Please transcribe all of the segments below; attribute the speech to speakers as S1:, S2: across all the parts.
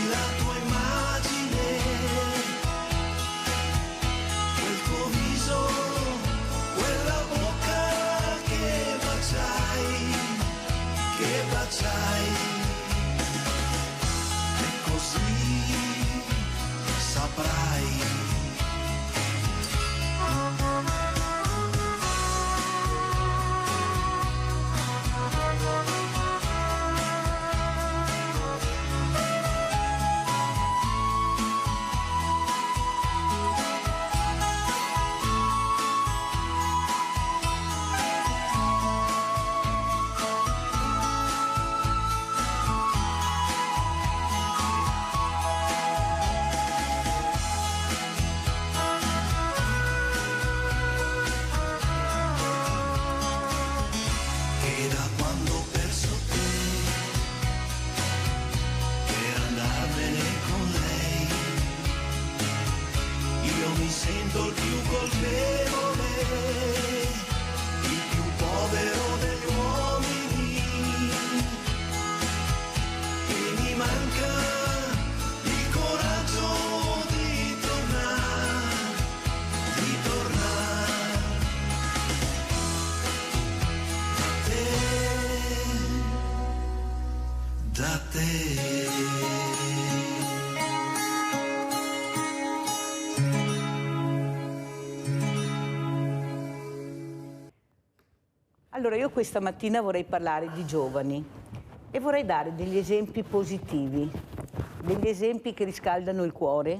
S1: la tua immagine, quel tuo viso, quella bocca che baciai, e così saprai. Sento il più colpevole, il più povero degli uomini, e mi manca il coraggio di tornare da te.
S2: Allora, io questa mattina vorrei parlare di giovani e vorrei dare degli esempi positivi, degli esempi che riscaldano il cuore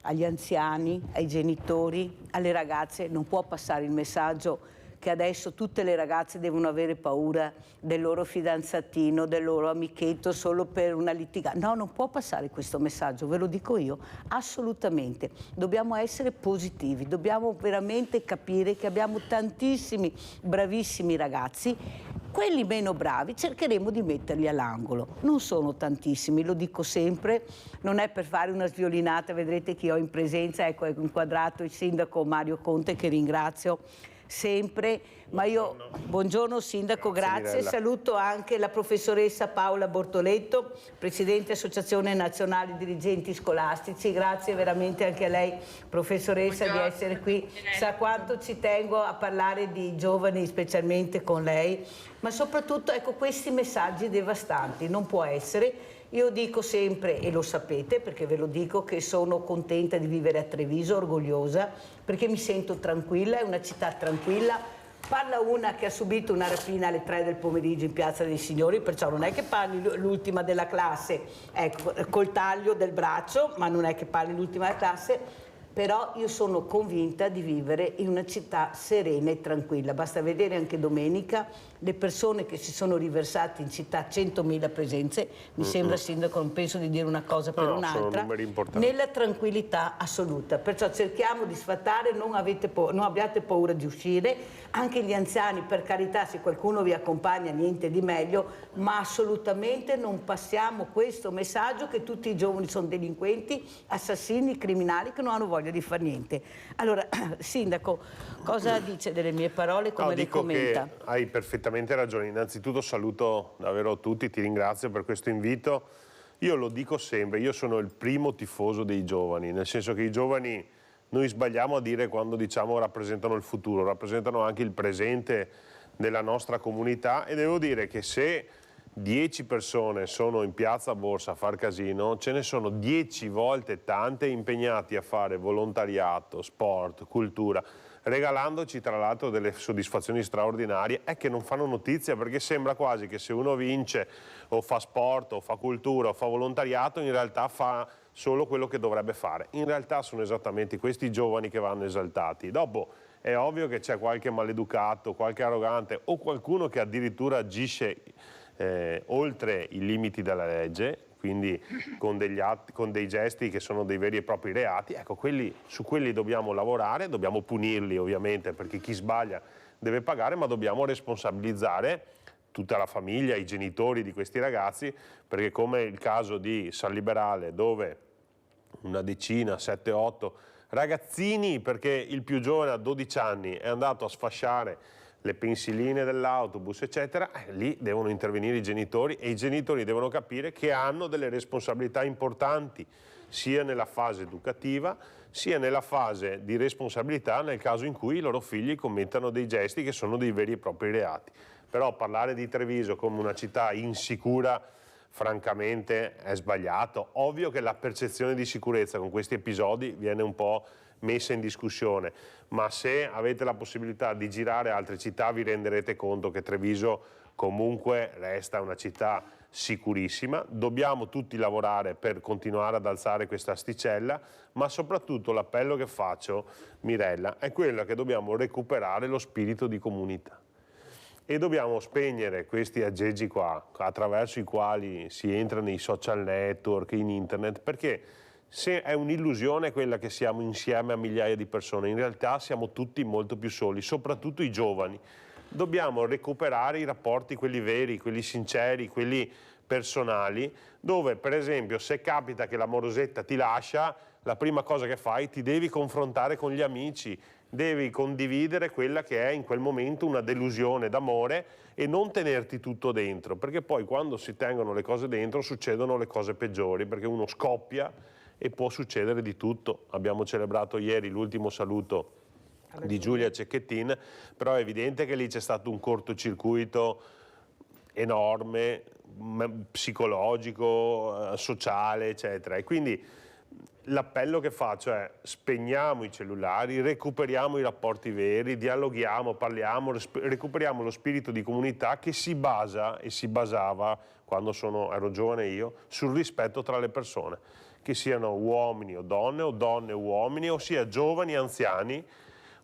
S2: agli anziani, ai genitori, alle ragazze. Non può passare il messaggio che adesso tutte le ragazze devono avere paura del loro fidanzatino, del loro amichetto solo per una litigata. No, non può passare questo messaggio, ve lo dico io, assolutamente. Dobbiamo essere positivi, dobbiamo veramente capire che abbiamo tantissimi bravissimi ragazzi. Quelli meno bravi cercheremo di metterli all'angolo. Non sono tantissimi, lo dico sempre, non è per fare una sviolinata, vedrete chi ho in presenza, ecco, è inquadrato il sindaco Mario Conte, che ringrazio sempre, ma io, buongiorno sindaco, grazie. Saluto anche la professoressa Paola Bortoletto, presidente Associazione Nazionale Dirigenti Scolastici, grazie veramente anche a lei professoressa di essere qui, sa quanto ci tengo a parlare di giovani specialmente con lei, ma soprattutto ecco questi messaggi devastanti, non può essere. Io dico sempre, e lo sapete perché ve lo dico, che sono contenta di vivere a Treviso, orgogliosa, perché mi sento tranquilla, è una città tranquilla. Parla una che ha subito una rapina alle 3 del pomeriggio in Piazza dei Signori, perciò non è che parli l'ultima della classe, ecco, col taglio del braccio, ma non è che parli l'ultima della classe. Però io sono convinta di vivere in una città serena e tranquilla. Basta vedere anche domenica le persone che si sono riversate in città, 100.000 presenze, mi sembra sindaco, non penso di dire una cosa per un'altra, nella tranquillità assoluta. Perciò cerchiamo di sfatare, non abbiate paura di uscire, anche gli anziani, per carità, se qualcuno vi accompagna niente di meglio, ma assolutamente non passiamo questo messaggio che tutti i giovani sono delinquenti, assassini, criminali che non hanno voglia di fare niente. Allora, sindaco, cosa dice delle mie parole, come le commenta?
S3: Che hai perfettamente ragione. Innanzitutto saluto davvero tutti, ti ringrazio per questo invito. Io lo dico sempre, io sono il primo tifoso dei giovani, nel senso che i giovani, noi sbagliamo a dire quando diciamo rappresentano il futuro, rappresentano anche il presente della nostra comunità, e devo dire che se 10 persone sono in piazza Borsa a far casino, ce ne sono 10 volte tante impegnati a fare volontariato, sport, cultura, regalandoci tra l'altro delle soddisfazioni straordinarie che non fanno notizia, perché sembra quasi che se uno vince o fa sport o fa cultura o fa volontariato in realtà fa solo quello che dovrebbe fare. In realtà sono esattamente questi giovani che vanno esaltati. Dopo è ovvio che c'è qualche maleducato, qualche arrogante o qualcuno che addirittura agisce oltre i limiti della legge, quindi con dei gesti che sono dei veri e propri reati. Ecco, su quelli dobbiamo lavorare, dobbiamo punirli ovviamente, perché chi sbaglia deve pagare, ma dobbiamo responsabilizzare tutta la famiglia, i genitori di questi ragazzi, perché come il caso di San Liberale, dove una decina, 7-8 ragazzini, perché il più giovane a 12 anni è andato a sfasciare le pensiline dell'autobus, eccetera, lì devono intervenire i genitori e i genitori devono capire che hanno delle responsabilità importanti sia nella fase educativa sia nella fase di responsabilità nel caso in cui i loro figli commettano dei gesti che sono dei veri e propri reati. Però parlare di Treviso come una città insicura francamente è sbagliato. Ovvio che la percezione di sicurezza con questi episodi viene un po' messa in discussione, ma se avete la possibilità di girare altre città vi renderete conto che Treviso comunque resta una città sicurissima. Dobbiamo tutti lavorare per continuare ad alzare questa asticella, ma soprattutto l'appello che faccio, Mirella, è quello che dobbiamo recuperare lo spirito di comunità e dobbiamo spegnere questi aggeggi qua attraverso i quali si entra nei social network, in internet, perché se è un'illusione quella che siamo insieme a migliaia di persone, in realtà siamo tutti molto più soli, soprattutto i giovani. Dobbiamo recuperare i rapporti, quelli veri, quelli sinceri, quelli personali, dove per esempio se capita che l'amorosetta ti lascia, la prima cosa che fai ti devi confrontare con gli amici, devi condividere quella che è in quel momento una delusione d'amore e non tenerti tutto dentro, perché poi quando si tengono le cose dentro succedono le cose peggiori, perché uno scoppia e può succedere di tutto. Abbiamo celebrato ieri l'ultimo saluto di Giulia Cecchettin, però è evidente che lì c'è stato un cortocircuito enorme, psicologico, sociale, eccetera. E quindi l'appello che faccio è: spegniamo i cellulari, recuperiamo i rapporti veri, dialoghiamo, parliamo, recuperiamo lo spirito di comunità che si basa e si basava, quando ero giovane io, sul rispetto tra le persone, che siano uomini o donne o uomini, o sia giovani, anziani,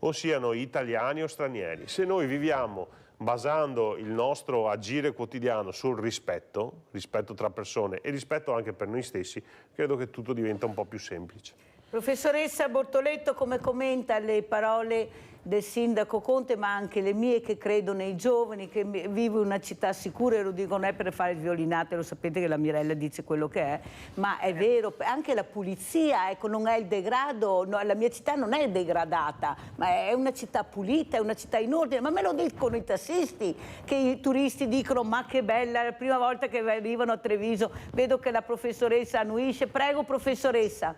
S3: o siano italiani o stranieri. Se noi viviamo basando il nostro agire quotidiano sul rispetto tra persone e rispetto anche per noi stessi, credo che tutto diventa un po' più semplice.
S2: Professoressa Bortoletto, come commenta le parole del sindaco Conte, ma anche le mie, che credo nei giovani, che vivo in una città sicura, e lo dico non è per fare il violinate, lo sapete che la Mirella dice quello che è, ma è vero, anche la pulizia, ecco, non è il degrado, no, la mia città non è degradata, ma è una città pulita, è una città in ordine, ma me lo dicono i tassisti, che i turisti dicono ma che bella, è la prima volta che arrivano a Treviso. Vedo che la professoressa annuisce, prego professoressa.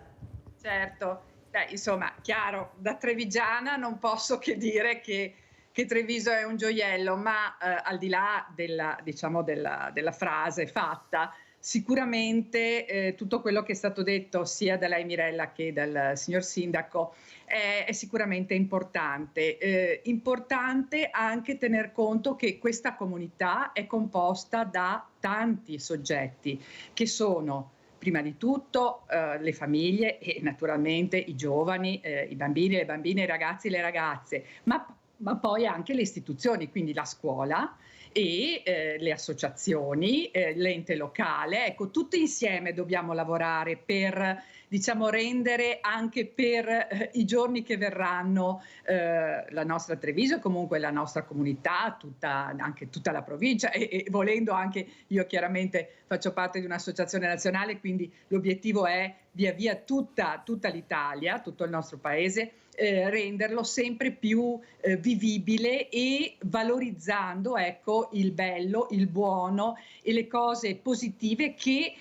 S4: Certo, insomma, chiaro, da trevigiana non posso che dire che Treviso è un gioiello, ma al di là della frase fatta, sicuramente tutto quello che è stato detto sia da lei Mirella che dal signor Sindaco è sicuramente importante. Importante anche tener conto che questa comunità è composta da tanti soggetti che sono prima di tutto le famiglie e naturalmente i giovani, i bambini, le bambine, i ragazzi e le ragazze, ma poi anche le istituzioni, quindi la scuola e le associazioni, l'ente locale. Ecco, tutti insieme dobbiamo lavorare per, diciamo, rendere anche per i giorni che verranno la nostra Treviso e comunque la nostra comunità, anche tutta la provincia e volendo anche, io chiaramente faccio parte di un'associazione nazionale, quindi l'obiettivo è via via tutta l'Italia, tutto il nostro paese, renderlo sempre più vivibile e valorizzando, ecco, il bello, il buono e le cose positive che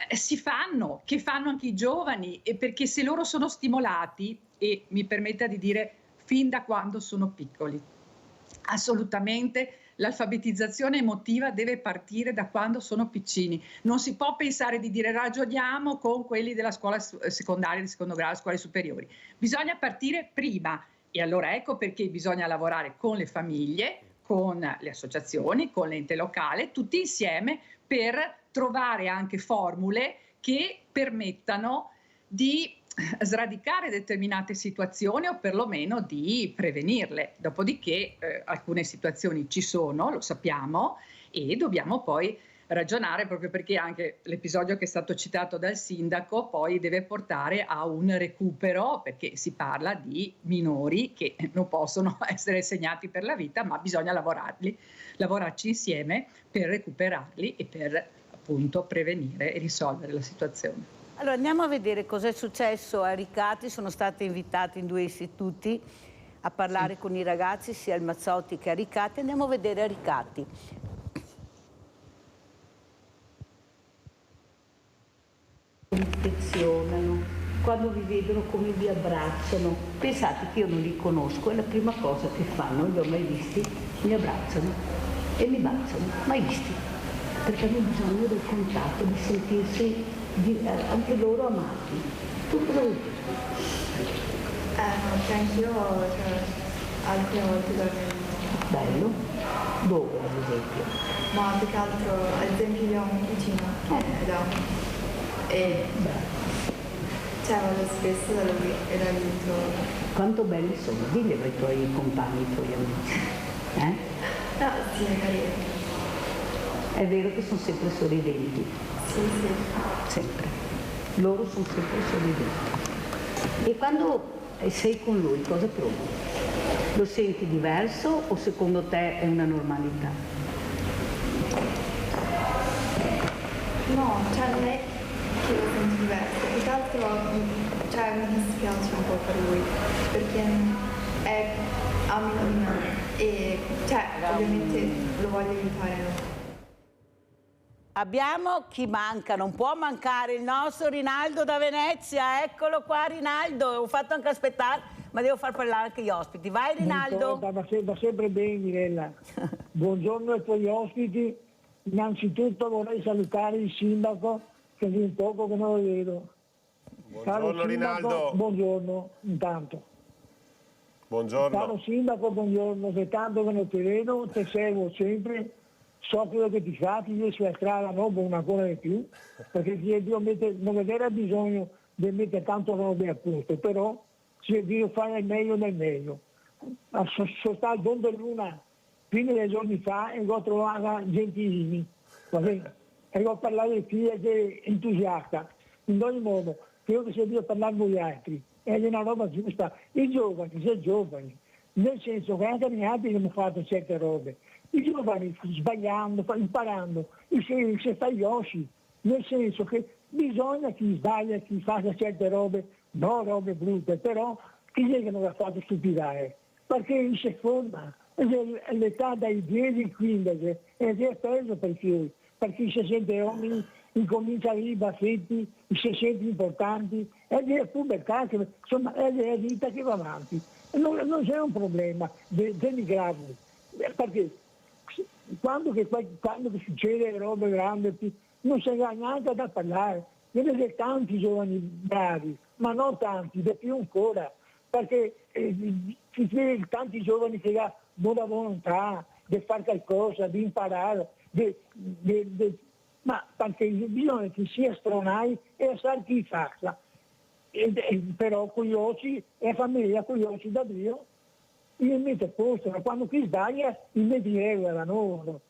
S4: si fanno, che fanno anche i giovani, e perché se loro sono stimolati, e mi permetta di dire fin da quando sono piccoli, assolutamente l'alfabetizzazione emotiva deve partire da quando sono piccini. Non si può pensare di dire ragioniamo con quelli della scuola secondaria, di secondo grado, scuole superiori. Bisogna partire prima, e allora ecco perché bisogna lavorare con le famiglie, con le associazioni, con l'ente locale, tutti insieme per trovare anche formule che permettano di sradicare determinate situazioni o perlomeno di prevenirle. Dopodiché alcune situazioni ci sono, lo sappiamo, e dobbiamo poi ragionare, proprio perché anche l'episodio che è stato citato dal sindaco poi deve portare a un recupero, perché si parla di minori che non possono essere segnati per la vita, ma bisogna lavorarci insieme per recuperarli e per appunto prevenire e risolvere la situazione.
S2: Allora andiamo a vedere cosa è successo a Ricati. Sono stati invitati in 2 istituti a parlare con i ragazzi, sia al Mazzotti che a Ricatti. Andiamo a vedere a Ricatti. Affezionano, quando vi vedono come vi abbracciano. Pensate che io non li conosco, è la prima cosa che fanno, non li ho mai visti, mi abbracciano e mi baciano, mai visti, perché hanno bisogno del contatto, di sentirsi anche loro amati. Tu cosa vuoi dire?
S5: No, anch'io, cioè, alcune volte dormo.
S2: Bello? Dove ad esempio?
S5: Ma più che altro, ad esempio io ho un cugino e cioè vado spesso da lui e da lui trovo.
S2: Quanto belli sono, diglielo ai tuoi compagni, ai tuoi amici.
S5: No, sì, è carino.
S2: È vero che sono sempre sorridenti.
S5: Sì, sì.
S2: Sempre. Loro sono sempre sorridenti. E quando sei con lui, cosa provi? Lo senti diverso o secondo te è una normalità?
S5: No, cioè non è che lo sento diverso, più che altro cioè, mi dispiace un po' per lui, perché è amico di me e cioè, ovviamente lo voglio aiutare. No?
S2: Abbiamo chi manca, non può mancare il nostro Rinaldo da Venezia, eccolo qua Rinaldo, ho fatto anche aspettare, ma devo far parlare anche gli ospiti. Vai Rinaldo.
S6: Va sempre bene Mirella. Buongiorno ai tuoi ospiti. Innanzitutto vorrei salutare il sindaco, che è un poco che non lo vedo.
S3: Buongiorno
S6: sindaco,
S3: Rinaldo.
S6: Buongiorno, intanto.
S3: Buongiorno.
S6: Caro sindaco, buongiorno, che tanto che non ti vedo, ti seguo sempre. So quello che ti fa, ti riesci a strada dopo una cosa di più, perché Dio non aveva bisogno di mettere tanto robe a posto, però se Dio fa il meglio del meglio. Sono stato al Don dell'Una fine dei giorni fa e l'ho trovata gentilissimi, va bene? E ho parlato di figlia che è entusiasta. In ogni modo, credo che sia Dio parlare con gli altri, è una roba giusta. I giovani, si è giovani, nel senso che anche gli altri hanno fatto certe robe. I giovani sbagliando, imparando, si fa gli ossi, nel senso che bisogna chi sbaglia, chi fa certe robe, no robe brutte, però chi è che non l'ha fatto stupidare? Perché si forma, l'età dai 10 ai 15 è peso per i figli, per chi si sente uomini, incomincia a avere i baffetti, si sente importanti, è la pubertà, insomma è la vita che va avanti. Non c'è un problema denigrarli, perché quando succede robe grandi non si ha neanche da parlare. Vedete tanti giovani bravi, ma non tanti, di più ancora, perché ci sono tanti giovani che hanno buona volontà di fare qualcosa, di imparare, ma perché bisogna che sia stronai e sa chi farla. Però con gli occhi, e famiglia con gli occhi da Dio, io mette a posto, ma quando chi sbaglia, il mette regola loro.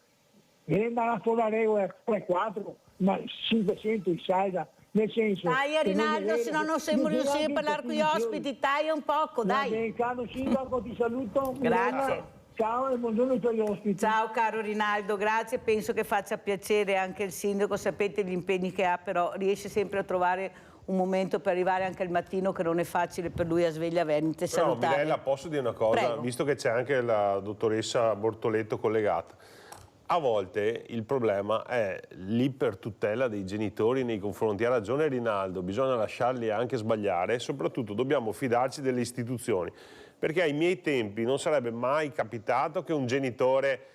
S6: Viene andare fuori la regola 3-4, ma 500 in salda, nel senso...
S2: Dai Rinaldo, se no non siamo riusciti a parlare con gli ospiti, taglia un poco, dai.
S6: Bene, caro sindaco, ti saluto.
S2: Grazie.
S6: Ciao e buongiorno ai tuoi ospiti.
S2: Ciao caro Rinaldo, grazie, penso che faccia piacere anche il sindaco, sapete gli impegni che ha, però riesce sempre a trovare un momento per arrivare anche al mattino, che non è facile per lui a sveglia Venite.
S3: No, Mirella, posso dire una cosa?
S2: Prego.
S3: Visto che c'è anche la dottoressa Bortoletto collegata. A volte il problema è l'ipertutela dei genitori nei confronti. Ha ragione Rinaldo, bisogna lasciarli anche sbagliare e soprattutto dobbiamo fidarci delle istituzioni, perché ai miei tempi non sarebbe mai capitato che un genitore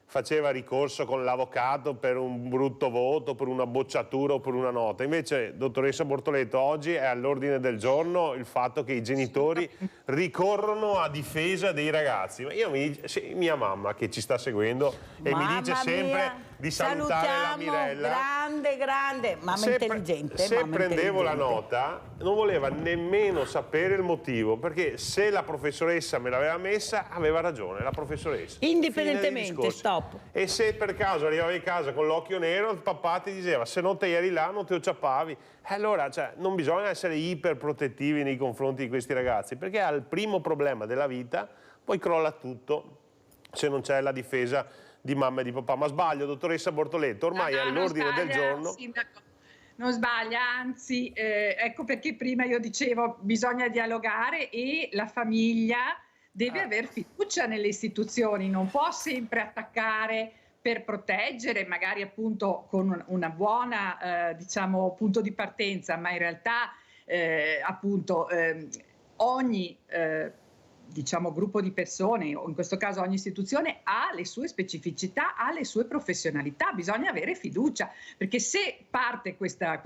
S3: faceva ricorso con l'avvocato per un brutto voto, per una bocciatura o per una nota. Invece, dottoressa Bortoletto, oggi è all'ordine del giorno il fatto che i genitori ricorrono a difesa dei ragazzi. Mia mamma che ci sta seguendo e mi dice sempre di salutare la Mirella.
S2: Grande, mamma intelligente.
S3: Se prendevo la nota non voleva nemmeno sapere il motivo, perché se la professoressa me l'aveva messa aveva ragione, la professoressa.
S2: Indipendentemente, stop.
S3: E se per caso arrivavi a casa con l'occhio nero, il papà ti diceva se non te eri là non ti acciappavi. Allora, non bisogna essere iperprotettivi nei confronti di questi ragazzi, perché al primo problema della vita poi crolla tutto se non c'è la difesa di mamma e di papà. Ma sbaglio, dottoressa Bortoletto, ormai è all'ordine del giorno.
S4: Sindaco, non sbaglia, anzi, ecco perché prima io dicevo bisogna dialogare e la famiglia deve aver fiducia nelle istituzioni, non può sempre attaccare per proteggere, magari appunto con una buona diciamo punto di partenza, ma in realtà appunto ogni diciamo gruppo di persone, o in questo caso ogni istituzione, ha le sue specificità, ha le sue professionalità, bisogna avere fiducia, perché se parte questa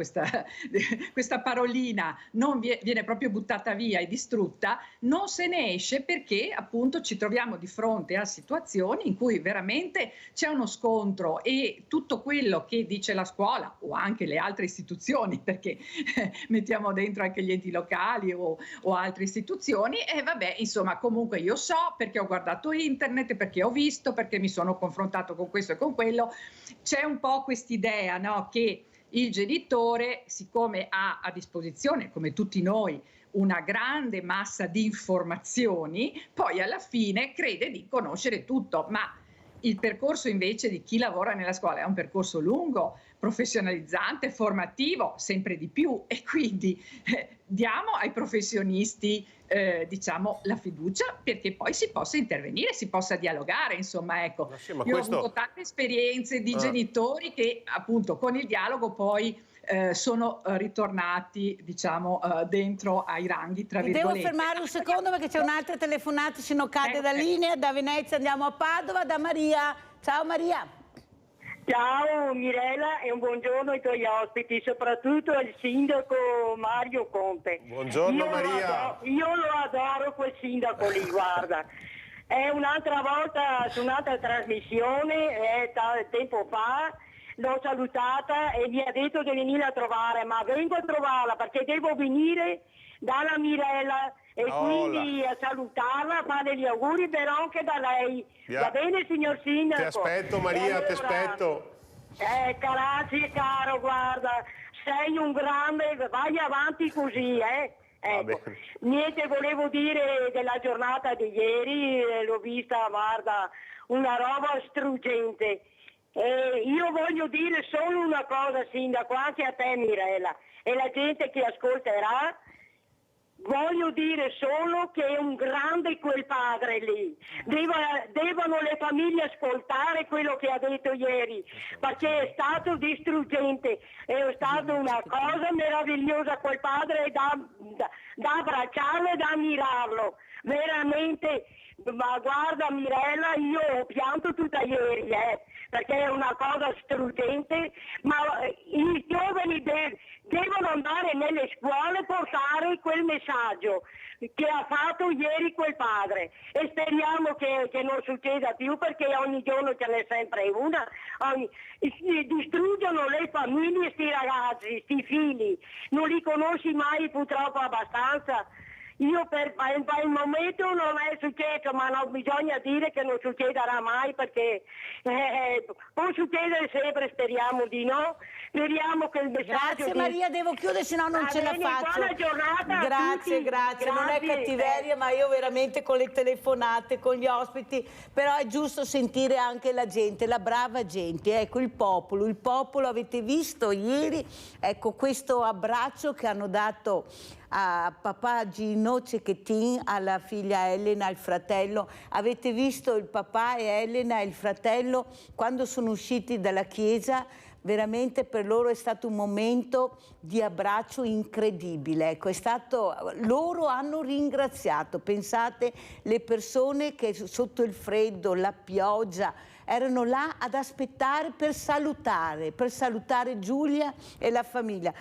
S4: parolina non viene proprio buttata via e distrutta, non se ne esce, perché appunto ci troviamo di fronte a situazioni in cui veramente c'è uno scontro e tutto quello che dice la scuola o anche le altre istituzioni, perché mettiamo dentro anche gli enti locali o altre istituzioni, e vabbè, insomma, comunque io so perché ho guardato internet, perché ho visto, perché mi sono confrontato con questo e con quello. C'è un po' quest'idea, no, che il genitore, siccome ha a disposizione, come tutti noi, una grande massa di informazioni, poi alla fine crede di conoscere tutto, ma il percorso invece di chi lavora nella scuola è un percorso lungo, professionalizzante, formativo, sempre di più, e quindi diamo ai professionisti diciamo la fiducia, perché poi si possa intervenire, si possa dialogare, insomma, ecco.
S3: Sì,
S4: io ho avuto tante esperienze di genitori che appunto con il dialogo poi sono ritornati, diciamo, dentro ai ranghi, tra virgolette.
S2: Devo fermare un secondo perché c'è un'altra telefonata, se no cade da linea. Da Venezia andiamo a Padova, da Maria. Ciao Maria.
S7: Ciao Mirella e un buongiorno ai tuoi ospiti, soprattutto al sindaco Mario Conte.
S3: Buongiorno Maria.
S7: Io lo adoro quel sindaco lì, guarda. È un'altra volta su un'altra trasmissione, tempo fa, l'ho salutata e mi ha detto di venire a trovare, ma vengo a trovarla perché devo venire dalla Mirella e quindi a salutarla, a fare gli auguri, però anche da lei. Va bene, signor sindaco?
S3: Ti aspetto Maria, allora, ti aspetto.
S7: Grazie caro, guarda, sei un grande, vai avanti così, Ecco. Niente, volevo dire della giornata di ieri, l'ho vista, guarda, una roba struggente. Io voglio dire solo una cosa, sindaco, anche a te Mirella, e la gente che ascolterà. Voglio dire solo che è un grande quel padre lì. Devono le famiglie ascoltare quello che ha detto ieri, perché è stato distruggente, è stata una cosa meravigliosa quel padre, da abbracciarlo e da ammirarlo. Veramente, ma guarda Mirella, io ho pianto tutta ieri, perché è una cosa struggente, ma i giovani devono andare nelle scuole e portare quel messaggio che ha fatto ieri quel padre, e speriamo che non succeda più, perché ogni giorno ce n'è sempre una. Distruggono le famiglie sti ragazzi, sti figli, non li conosci mai purtroppo abbastanza. Io per il momento non è successo, ma non bisogna dire che non succederà mai, perché può succedere sempre, speriamo di no. Speriamo che il messaggio...
S2: Grazie Maria, devo chiudere, se no non ce la faccio.
S7: Buona giornata
S2: grazie, grazie, non è cattiveria, ma io veramente con le telefonate, con gli ospiti, però è giusto sentire anche la gente, la brava gente, ecco il popolo, avete visto ieri, ecco questo abbraccio che hanno dato a papà Gino Cecchettin, alla figlia Elena, al fratello. Avete visto il papà e Elena e il fratello quando sono usciti dalla chiesa? Veramente per loro è stato un momento di abbraccio incredibile. Ecco, loro hanno ringraziato, pensate, le persone che sotto il freddo, la pioggia, erano là ad aspettare per salutare Giulia e la famiglia.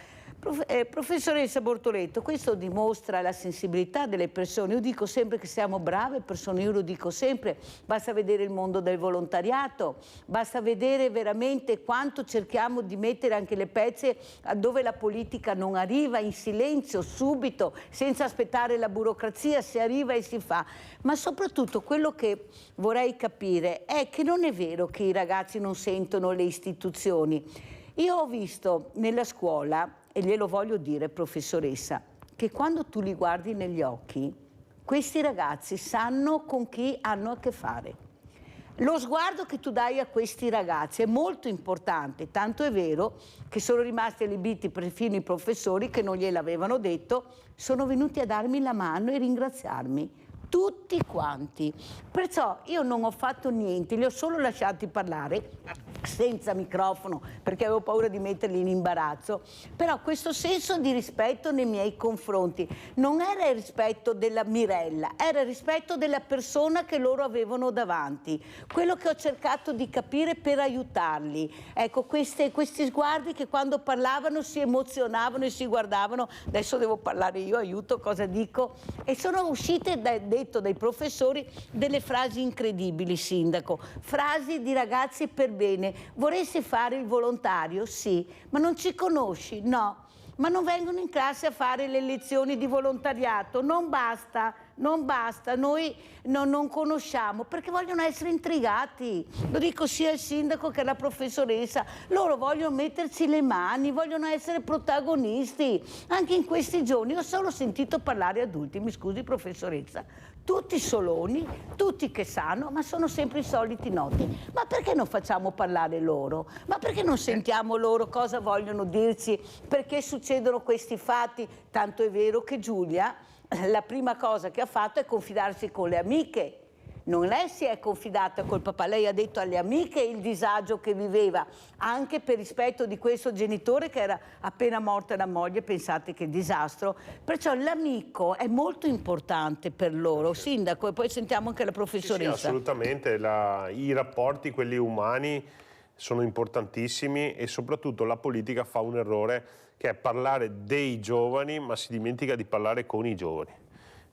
S2: Professoressa Bortoleto, questo dimostra la sensibilità delle persone. Io dico sempre che siamo brave persone, io lo dico sempre, basta vedere il mondo del volontariato, basta vedere veramente quanto cerchiamo di mettere anche le pezze dove la politica non arriva, in silenzio, subito, senza aspettare la burocrazia, si arriva e si fa. Ma soprattutto quello che vorrei capire è che non è vero che i ragazzi non sentono le istituzioni. Io ho visto nella scuola, e glielo voglio dire professoressa, che quando tu li guardi negli occhi, questi ragazzi sanno con chi hanno a che fare. Lo sguardo che tu dai a questi ragazzi è molto importante, tanto è vero che sono rimasti allibiti perfino i professori che non gliel'avevano detto, sono venuti a darmi la mano e ringraziarmi. tutti quanti. Perciò io non ho fatto niente, li ho solo lasciati parlare senza microfono perché avevo paura di metterli in imbarazzo, però questo senso di rispetto nei miei confronti non era il rispetto della Mirella, era il rispetto della persona che loro avevano davanti, quello che ho cercato di capire per aiutarli. Ecco, questi sguardi che quando parlavano si emozionavano e si guardavano, adesso devo parlare io, aiuto, cosa dico? E sono uscite, detto dai professori, delle frasi incredibili, sindaco, frasi di ragazzi per bene. Vorresti fare il volontario? Sì. Ma non ci conosci? No. Ma non vengono in classe a fare le lezioni di volontariato? Non basta, non basta, noi non conosciamo, perché vogliono essere intrigati. Lo dico sia al sindaco che alla professoressa, loro vogliono metterci le mani, vogliono essere protagonisti. Anche in questi giorni ho solo sentito parlare adulti, mi scusi professoressa, tutti soloni, tutti che sanno, ma sono sempre i soliti noti. Ma perché non facciamo parlare loro? Ma perché non sentiamo loro cosa vogliono dirci? Perché succedono questi fatti? Tanto è vero che Giulia, la prima cosa che ha fatto è confidarsi con le amiche. Non lei si è confidata col papà, lei ha detto alle amiche il disagio che viveva, anche per rispetto di questo genitore che era appena morta la moglie, pensate che disastro. Perciò l'amico è molto importante per loro, sindaco, e poi sentiamo anche la professoressa.
S3: Sì, assolutamente, i rapporti, quelli umani, sono importantissimi e soprattutto la politica fa un errore che è parlare dei giovani ma si dimentica di parlare con i giovani.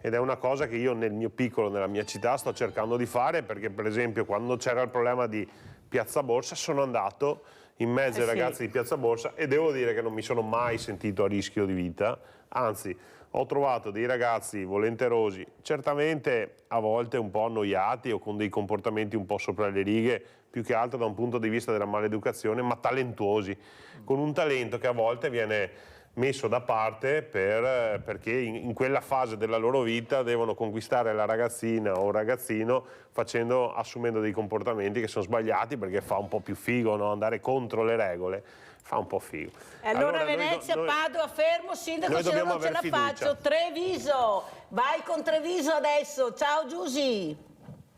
S3: Ed è una cosa che io nel mio piccolo, nella mia città, sto cercando di fare, perché per esempio quando c'era il problema di Piazza Borsa sono andato in mezzo ai ragazzi di Piazza Borsa e devo dire che non mi sono mai sentito a rischio di vita, anzi ho trovato dei ragazzi volenterosi, certamente a volte un po' annoiati o con dei comportamenti un po' sopra le righe, più che altro da un punto di vista della maleducazione, ma talentuosi, con un talento che a volte viene messo da parte perché in quella fase della loro vita devono conquistare la ragazzina o il ragazzino assumendo dei comportamenti che sono sbagliati, perché fa un po' più figo, no? Andare contro le regole fa un po' figo.
S2: Allora Venezia, Padova, fermo sindaco, se no non ce la faccio. Treviso, vai con Treviso adesso, ciao Giusy.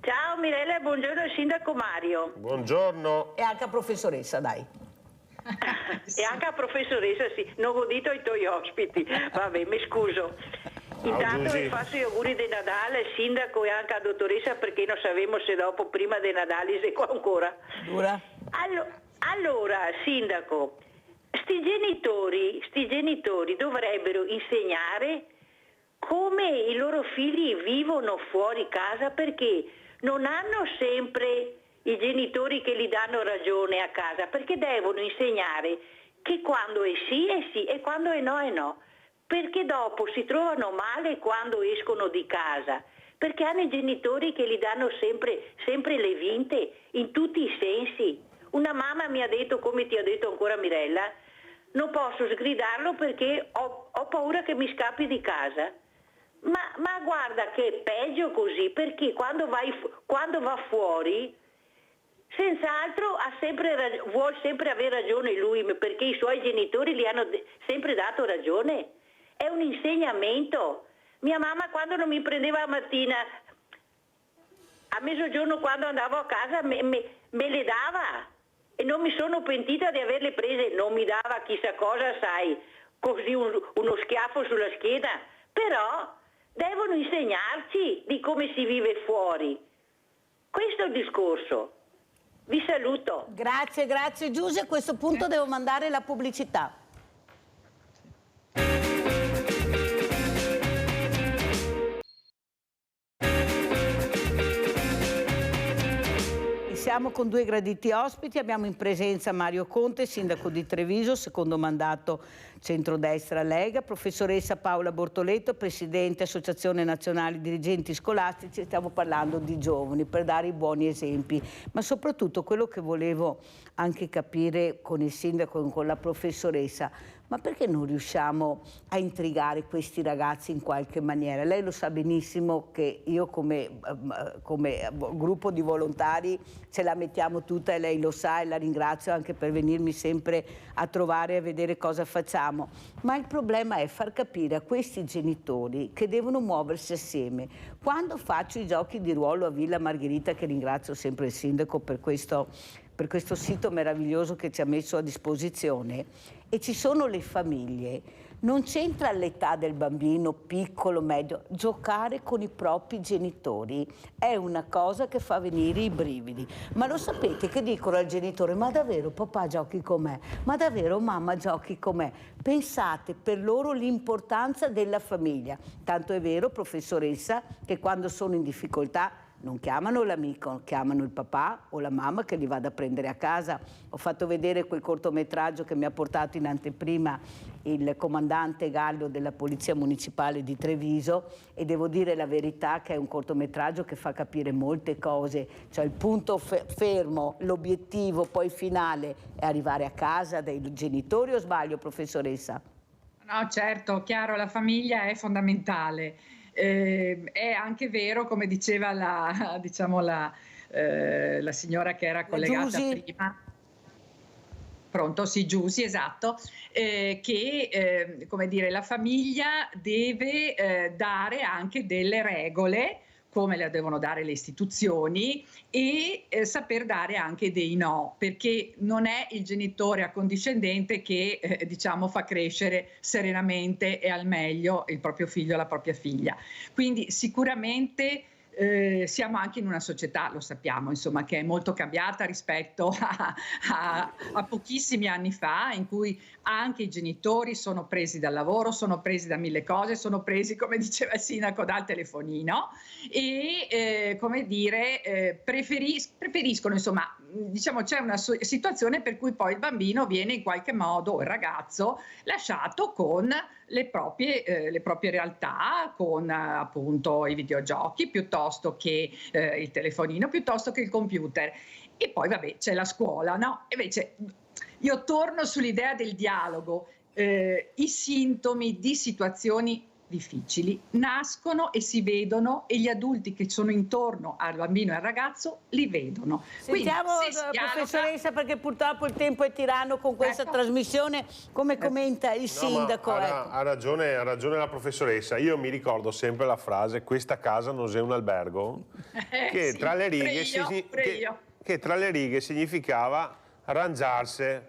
S7: Ciao Mirella, buongiorno al sindaco Mario.
S3: Buongiorno.
S2: E anche a professoressa, dai.
S7: E anche a professoressa, sì, non ho detto ai tuoi ospiti, vabbè, mi scuso. Intanto vi faccio gli auguri di Natale al sindaco e anche alla dottoressa, perché non sapevamo se dopo, prima di Natale, se qua ancora. Allora, sindaco, sti genitori dovrebbero insegnare come i loro figli vivono fuori casa, perché non hanno sempre i genitori che gli danno ragione a casa, perché devono insegnare che quando è sì e quando è no, perché dopo si trovano male quando escono di casa, perché hanno i genitori che gli danno sempre le vinte in tutti i sensi. Una mamma mi ha detto, come ti ha detto ancora Mirella, non posso sgridarlo perché ho paura che mi scappi di casa. Ma guarda che è peggio così, perché quando va fuori senz'altro vuol sempre avere ragione lui, perché i suoi genitori gli hanno sempre dato ragione. È un insegnamento. Mia mamma, quando non mi prendeva la mattina, a mezzogiorno quando andavo a casa me le dava e non mi sono pentita di averle prese. Non mi dava chissà cosa, sai, così uno schiaffo sulla schiena, però devono insegnarci di come si vive fuori. Questo è il discorso. Vi saluto.
S2: Grazie Giusy, a questo punto devo mandare la pubblicità. Siamo con due graditi ospiti, abbiamo in presenza Mario Conte, sindaco di Treviso, secondo mandato centrodestra Lega, professoressa Paola Bortoleto, presidente Associazione Nazionale Dirigenti Scolastici. Stiamo parlando di giovani per dare i buoni esempi, ma soprattutto quello che volevo anche capire con il sindaco e con la professoressa, ma perché non riusciamo a intrigare questi ragazzi in qualche maniera? Lei lo sa benissimo che io come gruppo di volontari ce la mettiamo tutta, e lei lo sa, e la ringrazio anche per venirmi sempre a trovare e a vedere cosa facciamo. Ma il problema è far capire a questi genitori che devono muoversi assieme. Quando faccio i giochi di ruolo a Villa Margherita, che ringrazio sempre il sindaco per questo sito meraviglioso che ci ha messo a disposizione, e ci sono le famiglie, non c'entra l'età del bambino, piccolo, medio, giocare con i propri genitori è una cosa che fa venire i brividi. Ma lo sapete che dicono al genitore: ma davvero papà giochi con me? Ma davvero mamma giochi con me? Pensate per loro l'importanza della famiglia. Tanto è vero, professoressa, che quando sono in difficoltà non chiamano l'amico, chiamano il papà o la mamma che li vada a prendere a casa. Ho fatto vedere quel cortometraggio che mi ha portato in anteprima il comandante Gallo della Polizia Municipale di Treviso, e devo dire la verità che è un cortometraggio che fa capire molte cose, cioè il punto fermo, l'obiettivo poi finale è arrivare a casa dai genitori, o sbaglio, professoressa?
S4: No, certo, chiaro, la famiglia è fondamentale. È anche vero, come diceva la signora che era collegata prima. Pronto? Sì, Giusy, esatto, che come dire, la famiglia deve dare anche delle regole, come le devono dare le istituzioni, e saper dare anche dei no, perché non è il genitore accondiscendente che diciamo fa crescere serenamente e al meglio il proprio figlio o la propria figlia. Quindi sicuramente siamo anche in una società, lo sappiamo, insomma, che è molto cambiata rispetto a pochissimi anni fa, in cui anche i genitori sono presi dal lavoro, sono presi da mille cose, sono presi, come diceva il sindaco, dal telefonino, e come dire, preferiscono, insomma, diciamo, c'è una situazione per cui poi il bambino viene in qualche modo, o il ragazzo, lasciato con le proprie realtà, con appunto i videogiochi piuttosto che il telefonino, piuttosto che il computer. E poi vabbè, c'è la scuola, no? Invece io torno sull'idea del dialogo. I sintomi di situazioni difficili nascono e si vedono, e gli adulti che sono intorno al bambino e al ragazzo li vedono.
S2: Sentiamo la professoressa, perché purtroppo il tempo è tiranno con questa trasmissione, come commenta il sindaco.
S3: Ha ragione la professoressa. Io mi ricordo sempre la frase: questa casa non è un albergo, che sì, tra le righe significava arrangiarsi.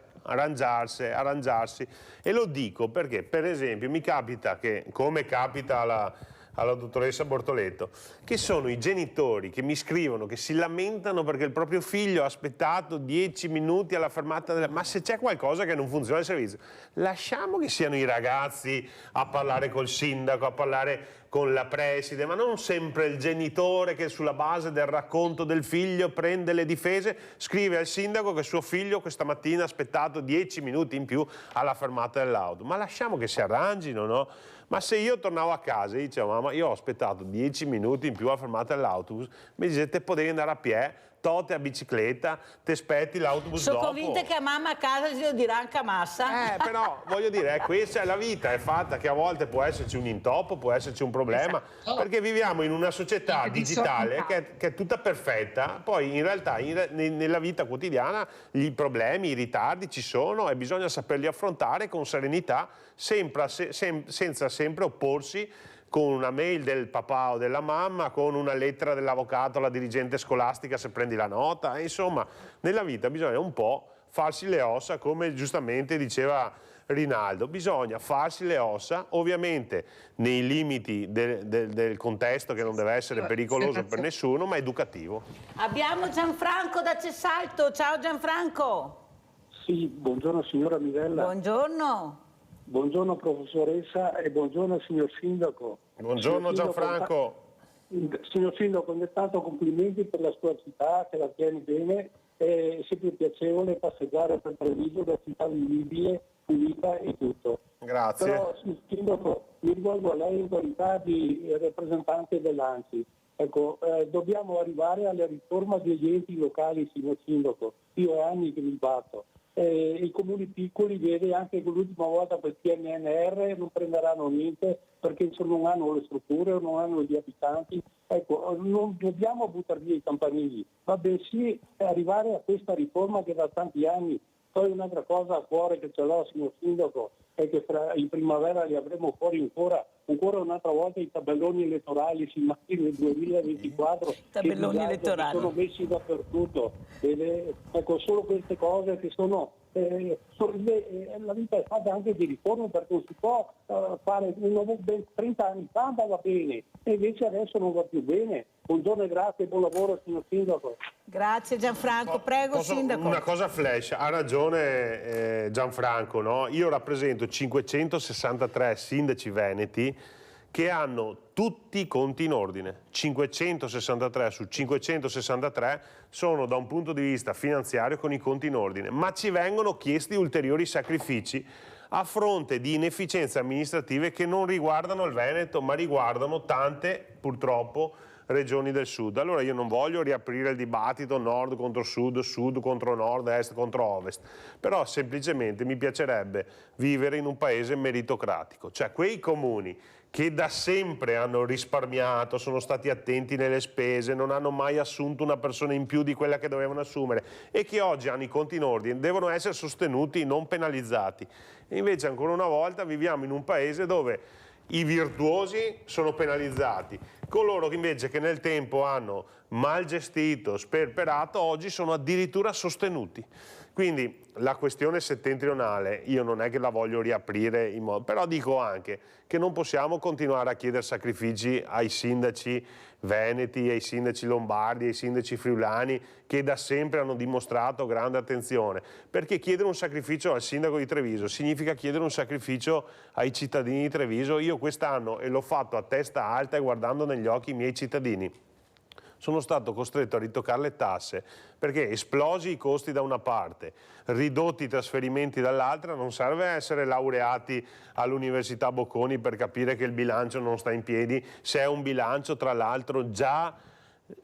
S3: E lo dico perché, per esempio, mi capita che, come capita alla dottoressa Bortoletto, che sono i genitori che mi scrivono, che si lamentano perché il proprio figlio ha aspettato 10 minuti alla fermata ma se c'è qualcosa che non funziona il servizio, lasciamo che siano i ragazzi a parlare col sindaco, a parlare con la preside, ma non sempre il genitore che sulla base del racconto del figlio prende le difese, scrive al sindaco che suo figlio questa mattina ha aspettato 10 minuti in più alla fermata dell'auto. Ma lasciamo che si arrangino, no? Ma se io tornavo a casa e dicevo: mamma, io ho aspettato 10 minuti in più alla fermata dell'autobus, mi dice: te potevi andare a piedi, tote a bicicletta, ti aspetti l'autobus dopo.
S2: Sono convinta che a mamma a casa si lo dirà anche a massa.
S3: Però voglio dire, questa è la vita, è fatta che a volte può esserci un intoppo, può esserci un problema, perché viviamo in una società digitale che è tutta perfetta, poi in realtà nella vita quotidiana i problemi, i ritardi ci sono e bisogna saperli affrontare con serenità, senza sempre opporsi con una mail del papà o della mamma, con una lettera dell'avvocato alla dirigente scolastica se prendi la nota. Insomma, nella vita bisogna un po' farsi le ossa, come giustamente diceva Rinaldo. Bisogna farsi le ossa, ovviamente nei limiti del contesto, che non deve essere pericoloso per nessuno, ma educativo.
S2: Abbiamo Gianfranco da Cesalto. Ciao Gianfranco.
S8: Sì, buongiorno signora Mirella.
S2: Buongiorno.
S8: Buongiorno professoressa e buongiorno signor sindaco.
S3: Buongiorno Gianfranco.
S8: Signor sindaco, intanto complimenti per la sua città, che la tieni bene, è sempre piacevole passeggiare per Treviso, da città vivibile, pulita e tutto.
S3: Grazie.
S8: Però signor sindaco, mi rivolgo a lei in qualità di rappresentante dell'ANCI. Ecco, dobbiamo arrivare alla riforma degli enti locali, signor sindaco. Io ho anni che mi batto. i comuni piccoli, vede anche che l'ultima volta per PNRR non prenderanno niente perché non hanno le strutture, non hanno gli abitanti. Ecco, non dobbiamo buttare via i campanili, ma bensì arrivare a questa riforma che da tanti anni. Poi un'altra cosa a cuore che ce l'ho, signor Sindaco, è che in primavera li avremo fuori ancora un'altra volta i tabelloni elettorali si immagina nel 2024
S2: tabelloni
S8: che
S2: elettorali
S8: sono messi dappertutto. Ecco, solo queste cose che sono la vita è fatta anche di riforme, perché non si può fare 30 anni fa andava bene e invece adesso non va più bene. Buongiorno e grazie, buon lavoro signor Sindaco.
S2: Grazie Gianfranco, prego Sindaco.
S3: Una cosa flash, ha ragione Gianfranco, no? Io rappresento 563 sindaci veneti che hanno tutti i conti in ordine. 563 su 563 sono da un punto di vista finanziario con i conti in ordine, ma ci vengono chiesti ulteriori sacrifici a fronte di inefficienze amministrative che non riguardano il Veneto, ma riguardano tante, purtroppo, regioni del sud. Allora io non voglio riaprire il dibattito nord contro sud, sud contro nord, est contro ovest, però semplicemente mi piacerebbe vivere in un paese meritocratico, cioè quei comuni che da sempre hanno risparmiato, sono stati attenti nelle spese, non hanno mai assunto una persona in più di quella che dovevano assumere e che oggi hanno i conti in ordine, devono essere sostenuti, non penalizzati. E invece ancora una volta viviamo in un paese dove i virtuosi sono penalizzati, coloro che invece che nel tempo hanno mal gestito, sperperato, oggi sono addirittura sostenuti. Quindi la questione settentrionale io non è che la voglio riaprire in modo, però dico anche che non possiamo continuare a chiedere sacrifici ai sindaci veneti, ai sindaci lombardi, ai sindaci friulani che da sempre hanno dimostrato grande attenzione, perché chiedere un sacrificio al sindaco di Treviso significa chiedere un sacrificio ai cittadini di Treviso. Io quest'anno, e l'ho fatto a testa alta e guardando negli occhi i miei cittadini, sono stato costretto a ritoccare le tasse perché esplosi i costi da una parte, ridotti i trasferimenti dall'altra, non serve essere laureati all'Università Bocconi per capire che il bilancio non sta in piedi, se è un bilancio tra l'altro già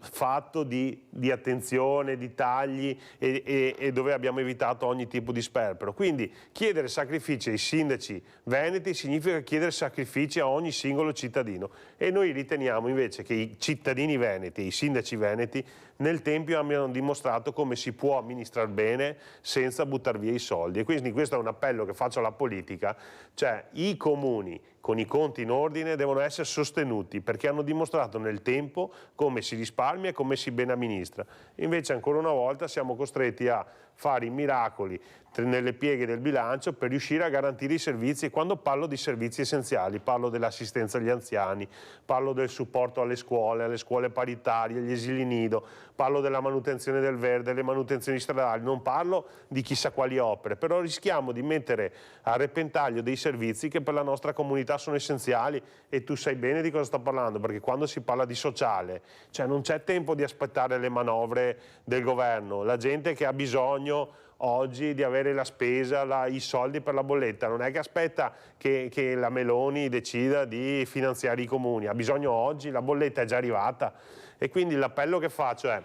S3: fatto di attenzione, di tagli e dove abbiamo evitato ogni tipo di sperpero. Quindi chiedere sacrifici ai sindaci veneti significa chiedere sacrifici a ogni singolo cittadino e noi riteniamo invece che i cittadini veneti, i sindaci veneti nel tempo abbiano dimostrato come si può amministrare bene senza buttare via i soldi. E quindi questo è un appello che faccio alla politica, cioè i comuni con i conti in ordine devono essere sostenuti perché hanno dimostrato nel tempo come si risparmia e come si ben amministra. Invece ancora una volta siamo costretti a fare i miracoli nelle pieghe del bilancio per riuscire a garantire i servizi, e quando parlo di servizi essenziali parlo dell'assistenza agli anziani, parlo del supporto alle scuole paritarie, agli asili nido, parlo della manutenzione del verde, delle manutenzioni stradali, non parlo di chissà quali opere, però rischiamo di mettere a repentaglio dei servizi che per la nostra comunità sono essenziali e tu sai bene di cosa sto parlando, perché quando si parla di sociale, cioè non c'è tempo di aspettare le manovre del governo, la gente che ha bisogno oggi di avere la spesa, i soldi per la bolletta, non è che aspetta che la Meloni decida di finanziare i comuni, ha bisogno oggi, la bolletta è già arrivata e quindi l'appello che faccio è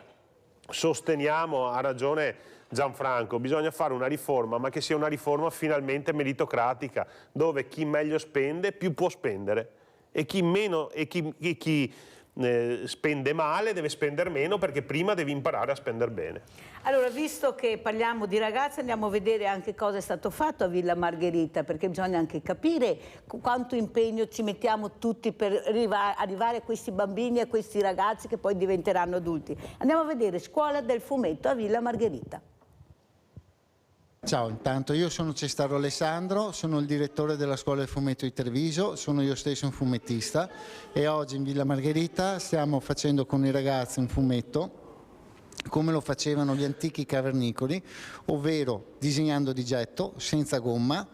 S3: sosteniamo, ha ragione Gianfranco, bisogna fare una riforma ma che sia una riforma finalmente meritocratica dove chi meglio spende più può spendere e chi meno chi spende male deve spendere meno perché prima devi imparare a spendere bene.
S2: Allora, visto che parliamo di ragazzi, andiamo a vedere anche cosa è stato fatto a Villa Margherita, perché bisogna anche capire quanto impegno ci mettiamo tutti per arrivare a questi bambini e a questi ragazzi che poi diventeranno adulti. Andiamo a vedere Scuola del Fumetto a Villa Margherita.
S9: Ciao, intanto io sono Cestaro Alessandro, sono il direttore della Scuola del Fumetto di Treviso, sono io stesso un fumettista e oggi in Villa Margherita stiamo facendo con i ragazzi un fumetto come lo facevano gli antichi cavernicoli, ovvero disegnando di getto, senza gomma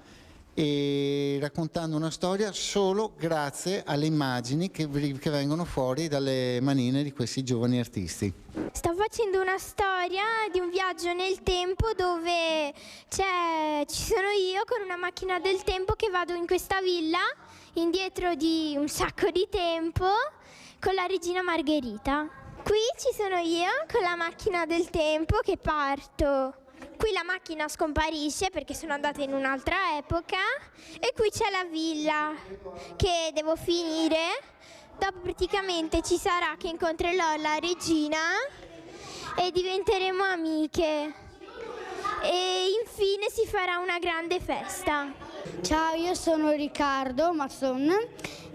S9: e raccontando una storia solo grazie alle immagini che vengono fuori dalle manine di questi giovani artisti.
S10: Sto facendo una storia di un viaggio nel tempo dove ci sono io con una macchina del tempo che vado in questa villa indietro di un sacco di tempo con la regina Margherita. Qui ci sono io con la macchina del tempo che parto qui la macchina scomparisce perché sono andata in un'altra epoca e qui c'è la villa che devo finire. Dopo praticamente ci sarà che incontrerò la regina e diventeremo amiche. E infine si farà una grande festa.
S11: Ciao, io sono Riccardo Masson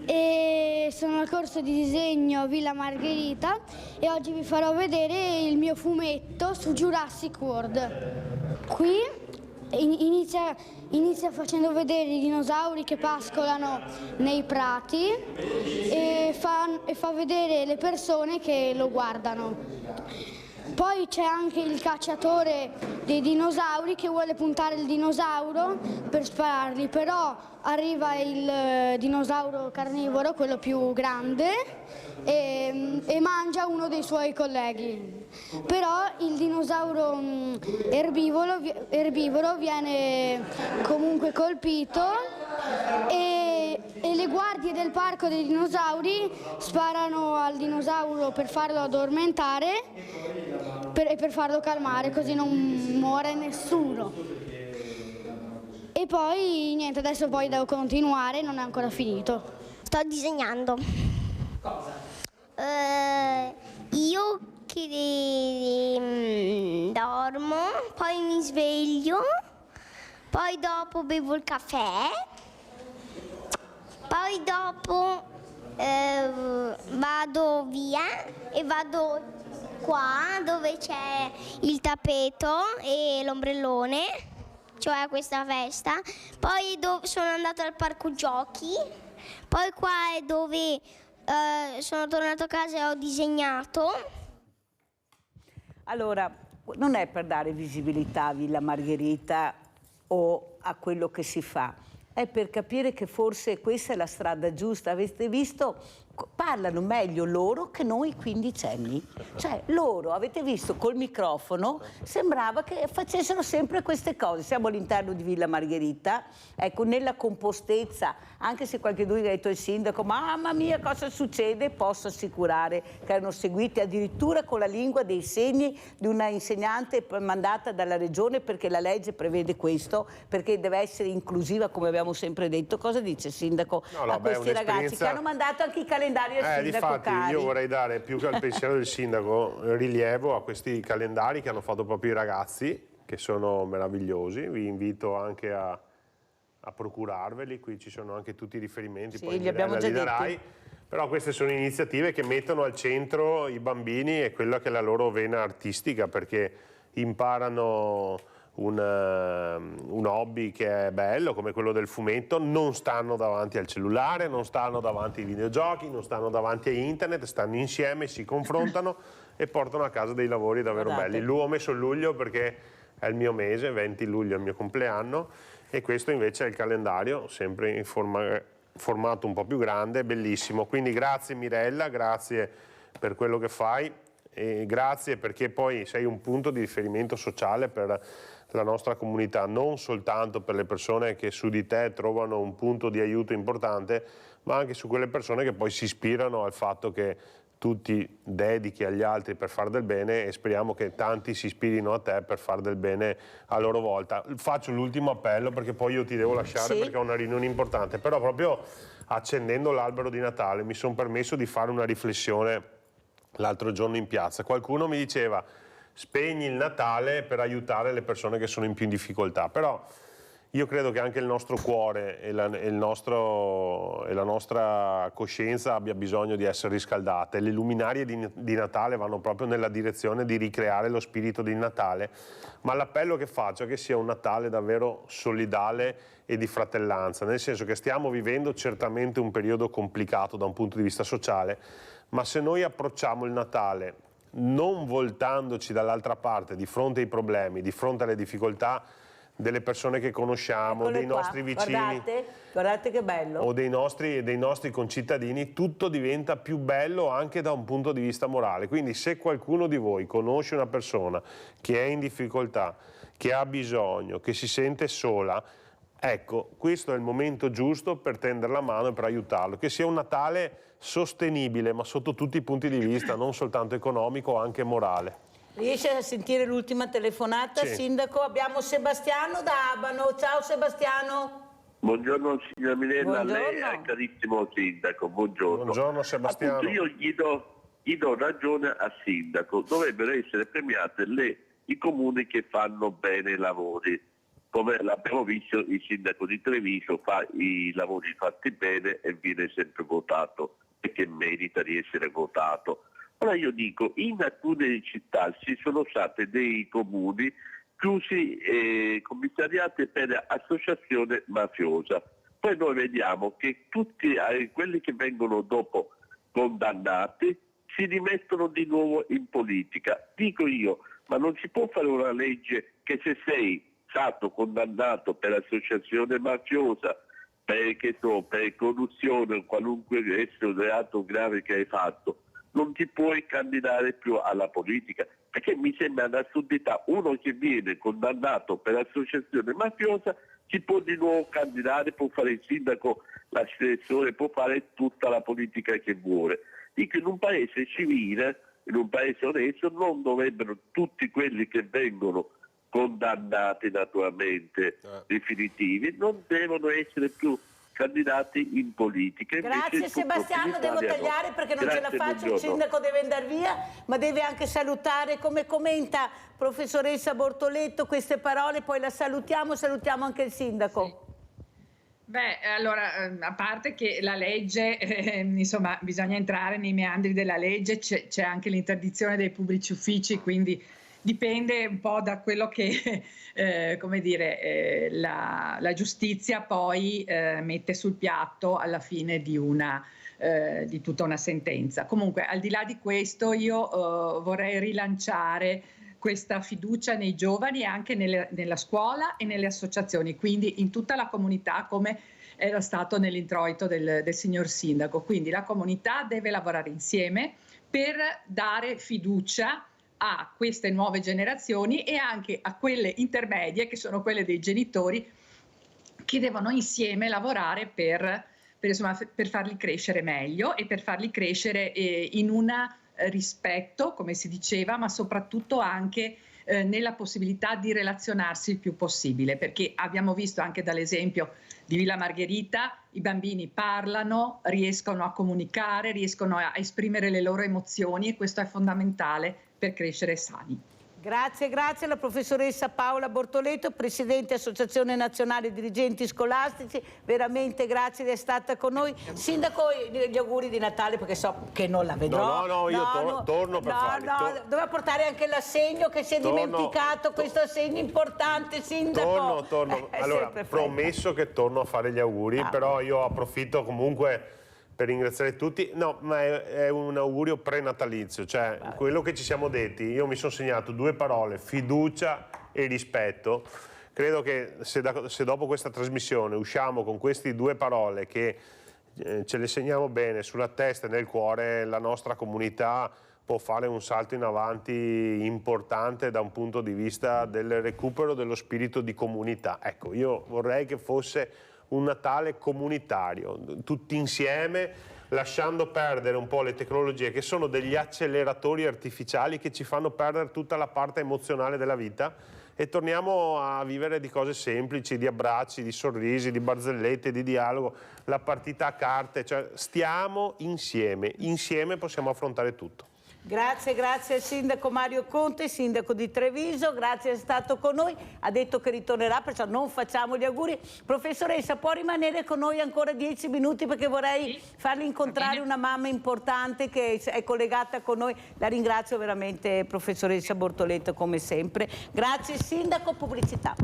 S11: e sono al corso di disegno Villa Margherita e oggi vi farò vedere il mio fumetto su Jurassic World. Qui inizia facendo vedere i dinosauri che pascolano nei prati e fa vedere le persone che lo guardano. Poi c'è anche il cacciatore dei dinosauri che vuole puntare il dinosauro per spararli, però arriva il dinosauro carnivoro, quello più grande, e mangia uno dei suoi colleghi. Però il dinosauro erbivoro viene comunque colpito e le guardie del parco dei dinosauri sparano al dinosauro per farlo addormentare e per farlo calmare, così non muore nessuno. E poi niente, adesso poi devo continuare, non è ancora finito.
S10: Sto disegnando.
S11: Cosa?
S10: Io che dormo, poi mi sveglio, poi dopo bevo il caffè, poi dopo vado via e vado qua dove c'è il tappeto e l'ombrellone, cioè a questa festa. Poi sono andata al parco giochi, poi qua è dove sono tornato a casa e ho disegnato.
S2: Allora, non è per dare visibilità a Villa Margherita o a quello che si fa, è per capire che forse questa è la strada giusta. Avete visto, parlano meglio loro che noi quindicenni. Cioè loro, avete visto, col microfono sembrava che facessero sempre queste cose. Siamo all'interno di Villa Margherita, ecco, nella compostezza, anche se qualche due ha detto il sindaco, mamma mia cosa succede, posso assicurare che erano seguiti addirittura con la lingua dei segni di una insegnante mandata dalla regione, perché la legge prevede questo, perché deve essere inclusiva, come abbiamo sempre detto. Cosa dice il sindaco a questi ragazzi che hanno mandato anche i calendari al sindaco?
S3: Difatti,
S2: cari?
S3: io vorrei dare più che al pensiero del sindaco rilievo a questi calendari che hanno fatto proprio i ragazzi, che sono meravigliosi. Vi invito anche a procurarveli, qui ci sono anche tutti i riferimenti,
S2: sì,
S3: poi
S2: li abbiamo già detti.
S3: Però queste sono iniziative che mettono al centro i bambini e quella che è la loro vena artistica, perché imparano un hobby che è bello come quello del fumetto, non stanno davanti al cellulare, non stanno davanti ai videogiochi, non stanno davanti a internet, stanno insieme, si confrontano e portano a casa dei lavori davvero belli. L'ho messo il luglio perché è il mio mese, 20 luglio è il mio compleanno, e questo invece è il calendario, sempre in formato un po' più grande, bellissimo. Quindi grazie Mirella, grazie per quello che fai e grazie perché poi sei un punto di riferimento sociale per la nostra comunità, non soltanto per le persone che su di te trovano un punto di aiuto importante, ma anche su quelle persone che poi si ispirano al fatto che tu ti dedichi agli altri per far del bene, e speriamo che tanti si ispirino a te per far del bene a loro volta. Faccio l'ultimo appello perché poi io ti devo lasciare, sì, perché ho una riunione importante, però proprio accendendo l'albero di Natale mi sono permesso di fare una riflessione l'altro giorno in piazza. Qualcuno mi diceva: spegni il Natale per aiutare le persone che sono in più in difficoltà, però io credo che anche il nostro cuore e la nostra coscienza abbia bisogno di essere riscaldate. Le luminarie di Natale vanno proprio nella direzione di ricreare lo spirito di Natale, ma l'appello che faccio è che sia un Natale davvero solidale e di fratellanza, nel senso che stiamo vivendo certamente un periodo complicato da un punto di vista sociale, ma se noi approcciamo il Natale non voltandoci dall'altra parte di fronte ai problemi, di fronte alle difficoltà delle persone che conosciamo, eccole dei nostri vicini,
S2: guardate che bello,
S3: o dei nostri concittadini, tutto diventa più bello anche da un punto di vista morale. Quindi se qualcuno di voi conosce una persona che è in difficoltà, che ha bisogno, che si sente sola, ecco, questo è il momento giusto per tendere la mano e per aiutarlo, che sia un Natale sostenibile, ma sotto tutti i punti di vista, non soltanto economico, anche morale.
S2: Riesce a sentire l'ultima telefonata,
S3: Sì.
S2: Sindaco? Abbiamo Sebastiano da Abano. Ciao Sebastiano.
S12: Buongiorno signora Minella, a lei e
S2: Buongiorno.
S12: al carissimo Sindaco, buongiorno.
S3: Buongiorno Sebastiano.
S12: Appunto, io gli do ragione al Sindaco, dovrebbero essere premiate i comuni che fanno bene i lavori. Come l'abbiamo visto, il Sindaco di Treviso fa i lavori fatti bene e viene sempre votato, perché merita di essere votato. Ora io dico, in alcune città ci sono stati dei comuni chiusi commissariati per associazione mafiosa. Poi noi vediamo che tutti quelli che vengono dopo condannati si rimettono di nuovo in politica. Dico io, ma non si può fare una legge che se sei stato condannato per associazione mafiosa, per corruzione o qualunque esso reato grave che hai fatto, non ti puoi candidare più alla politica? Perché mi sembra un'assurdità. Uno che viene condannato per associazione mafiosa si può di nuovo candidare, può fare il sindaco, l'assessore, può fare tutta la politica che vuole. Dico, in un paese civile, in un paese onesto, non dovrebbero tutti quelli che vengono condannati naturalmente definitivi, non devono essere più candidati in politica.
S2: Grazie Sebastiano, devo tagliare perché non ce la faccio,
S12: buongiorno.
S2: il Sindaco deve andare via, ma deve anche salutare, come commenta professoressa Bortoletto queste parole, poi la salutiamo anche il Sindaco.
S4: Beh, allora, a parte che la legge, insomma, bisogna entrare nei meandri della legge, c'è anche l'interdizione dei pubblici uffici, quindi dipende un po' da quello che, come dire, la giustizia poi mette sul piatto alla fine di tutta una sentenza. Comunque, al di là di questo, io vorrei rilanciare questa fiducia nei giovani e anche nella scuola e nelle associazioni, quindi in tutta la comunità, come era stato nell'introito del signor Sindaco. Quindi la comunità deve lavorare insieme per dare fiducia a queste nuove generazioni e anche a quelle intermedie, che sono quelle dei genitori, che devono insieme lavorare per farli crescere meglio e per farli crescere in un rispetto, come si diceva, ma soprattutto anche nella possibilità di relazionarsi il più possibile, perché abbiamo visto anche dall'esempio di Villa Margherita, i bambini parlano, riescono a comunicare, riescono a esprimere le loro emozioni e questo è fondamentale per crescere sani.
S2: Grazie alla professoressa Paola Bortoletto, Presidente Associazione Nazionale Dirigenti Scolastici, veramente grazie di essere stata con noi. Sindaco, gli auguri di Natale perché so che non la vedrò.
S3: No, io torno per farli.
S2: Doveva portare anche l'assegno che si è dimenticato, questo assegno importante, Sindaco.
S3: Torno. Allora, promesso che torno a fare gli auguri, però io approfitto comunque per ringraziare tutti. No, ma è un augurio prenatalizio, cioè quello che ci siamo detti. Io mi sono segnato due parole: fiducia e rispetto. Credo che se dopo questa trasmissione usciamo con queste due parole, che ce le segniamo bene sulla testa e nel cuore, la nostra comunità può fare un salto in avanti importante da un punto di vista del recupero dello spirito di comunità. Ecco, io vorrei che fosse un Natale comunitario, tutti insieme, lasciando perdere un po' le tecnologie che sono degli acceleratori artificiali che ci fanno perdere tutta la parte emozionale della vita, e torniamo a vivere di cose semplici, di abbracci, di sorrisi, di barzellette, di dialogo, la partita a carte, cioè stiamo insieme possiamo affrontare tutto.
S2: Grazie al Sindaco Mario Conte, Sindaco di Treviso, grazie di essere stato con noi, ha detto che ritornerà, perciò non facciamo gli auguri. Professoressa, può rimanere con noi ancora 10 minuti perché vorrei farle incontrare una mamma importante che è collegata con noi. La ringrazio veramente, professoressa Bortoletto, come sempre. Grazie Sindaco, pubblicità.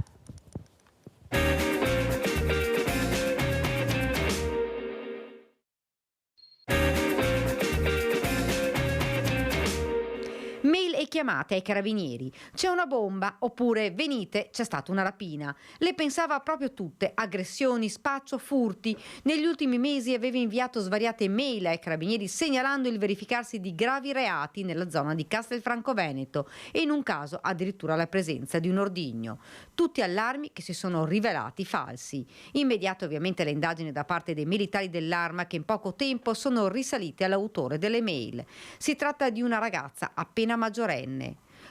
S13: Mail e chiamate ai carabinieri. C'è una bomba, oppure venite, c'è stata una rapina. Le pensava proprio tutte: aggressioni, spaccio, furti. Negli ultimi mesi aveva inviato svariate mail ai carabinieri segnalando il verificarsi di gravi reati nella zona di Castelfranco Veneto e in un caso addirittura la presenza di un ordigno. Tutti allarmi che si sono rivelati falsi. Immediate ovviamente le indagini da parte dei militari dell'Arma, che in poco tempo sono risaliti all'autore delle mail. Si tratta di una ragazza appena maggiorenne.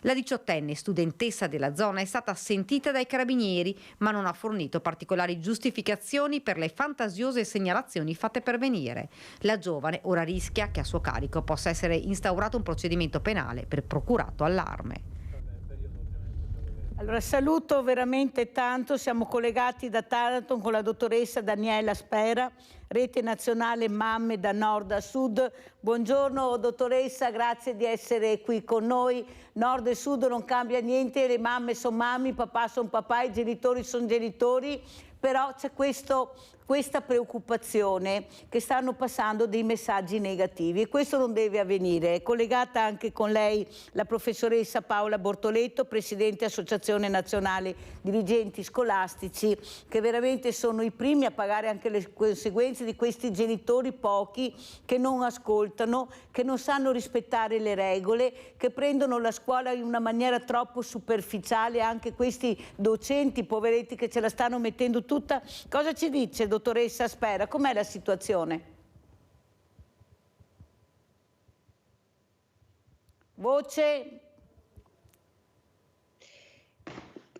S13: La 18enne studentessa della zona è stata sentita dai carabinieri, ma non ha fornito particolari giustificazioni per le fantasiose segnalazioni fatte pervenire. La giovane ora rischia che a suo carico possa essere instaurato un procedimento penale per procurato allarme.
S2: Allora saluto veramente tanto, siamo collegati da Taranto con la dottoressa Daniela Spera, Rete Nazionale Mamme da Nord a Sud. Buongiorno dottoressa, grazie di essere qui con noi. Nord e Sud non cambia niente, le mamme sono mamme, i papà sono papà, i genitori sono genitori, però c'è questa preoccupazione che stanno passando dei messaggi negativi e questo non deve avvenire. È collegata anche con lei la professoressa Paola Bortoletto, Presidente Associazione Nazionale Dirigenti Scolastici, che veramente sono i primi a pagare anche le conseguenze di questi genitori pochi che non ascoltano, che non sanno rispettare le regole, che prendono la scuola in una maniera troppo superficiale, anche questi docenti poveretti che ce la stanno mettendo tutta. Cosa ci dice, dottoressa Spera? Com'è la situazione? Voce.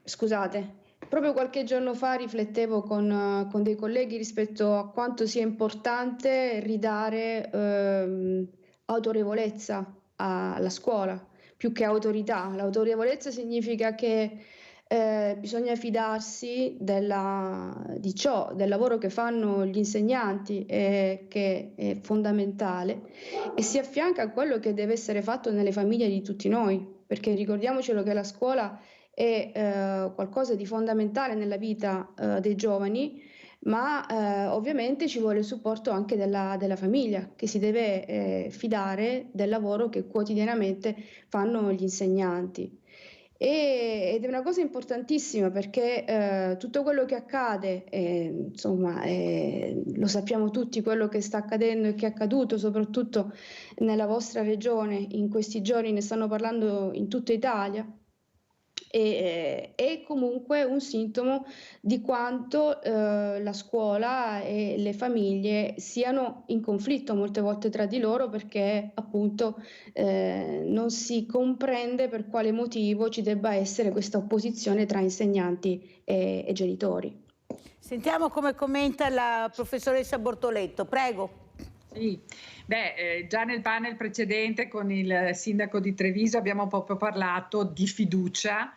S14: Scusate, proprio qualche giorno fa riflettevo con dei colleghi rispetto a quanto sia importante ridare autorevolezza alla scuola, più che autorità. L'autorevolezza significa che bisogna fidarsi del lavoro che fanno gli insegnanti, che è fondamentale, e si affianca a quello che deve essere fatto nelle famiglie di tutti noi, perché ricordiamocelo che la scuola è qualcosa di fondamentale nella vita dei giovani, ma ovviamente ci vuole il supporto anche della famiglia, che si deve fidare del lavoro che quotidianamente fanno gli insegnanti. Ed è una cosa importantissima perché tutto quello che accade, insomma, lo sappiamo tutti quello che sta accadendo e che è accaduto soprattutto nella vostra regione in questi giorni, ne stanno parlando in tutta Italia, è comunque un sintomo di quanto la scuola e le famiglie siano in conflitto molte volte tra di loro, perché appunto non si comprende per quale motivo ci debba essere questa opposizione tra insegnanti e genitori.
S2: Sentiamo come commenta la professoressa Bortoletto, prego.
S4: Sì, già nel panel precedente con il sindaco di Treviso abbiamo proprio parlato di fiducia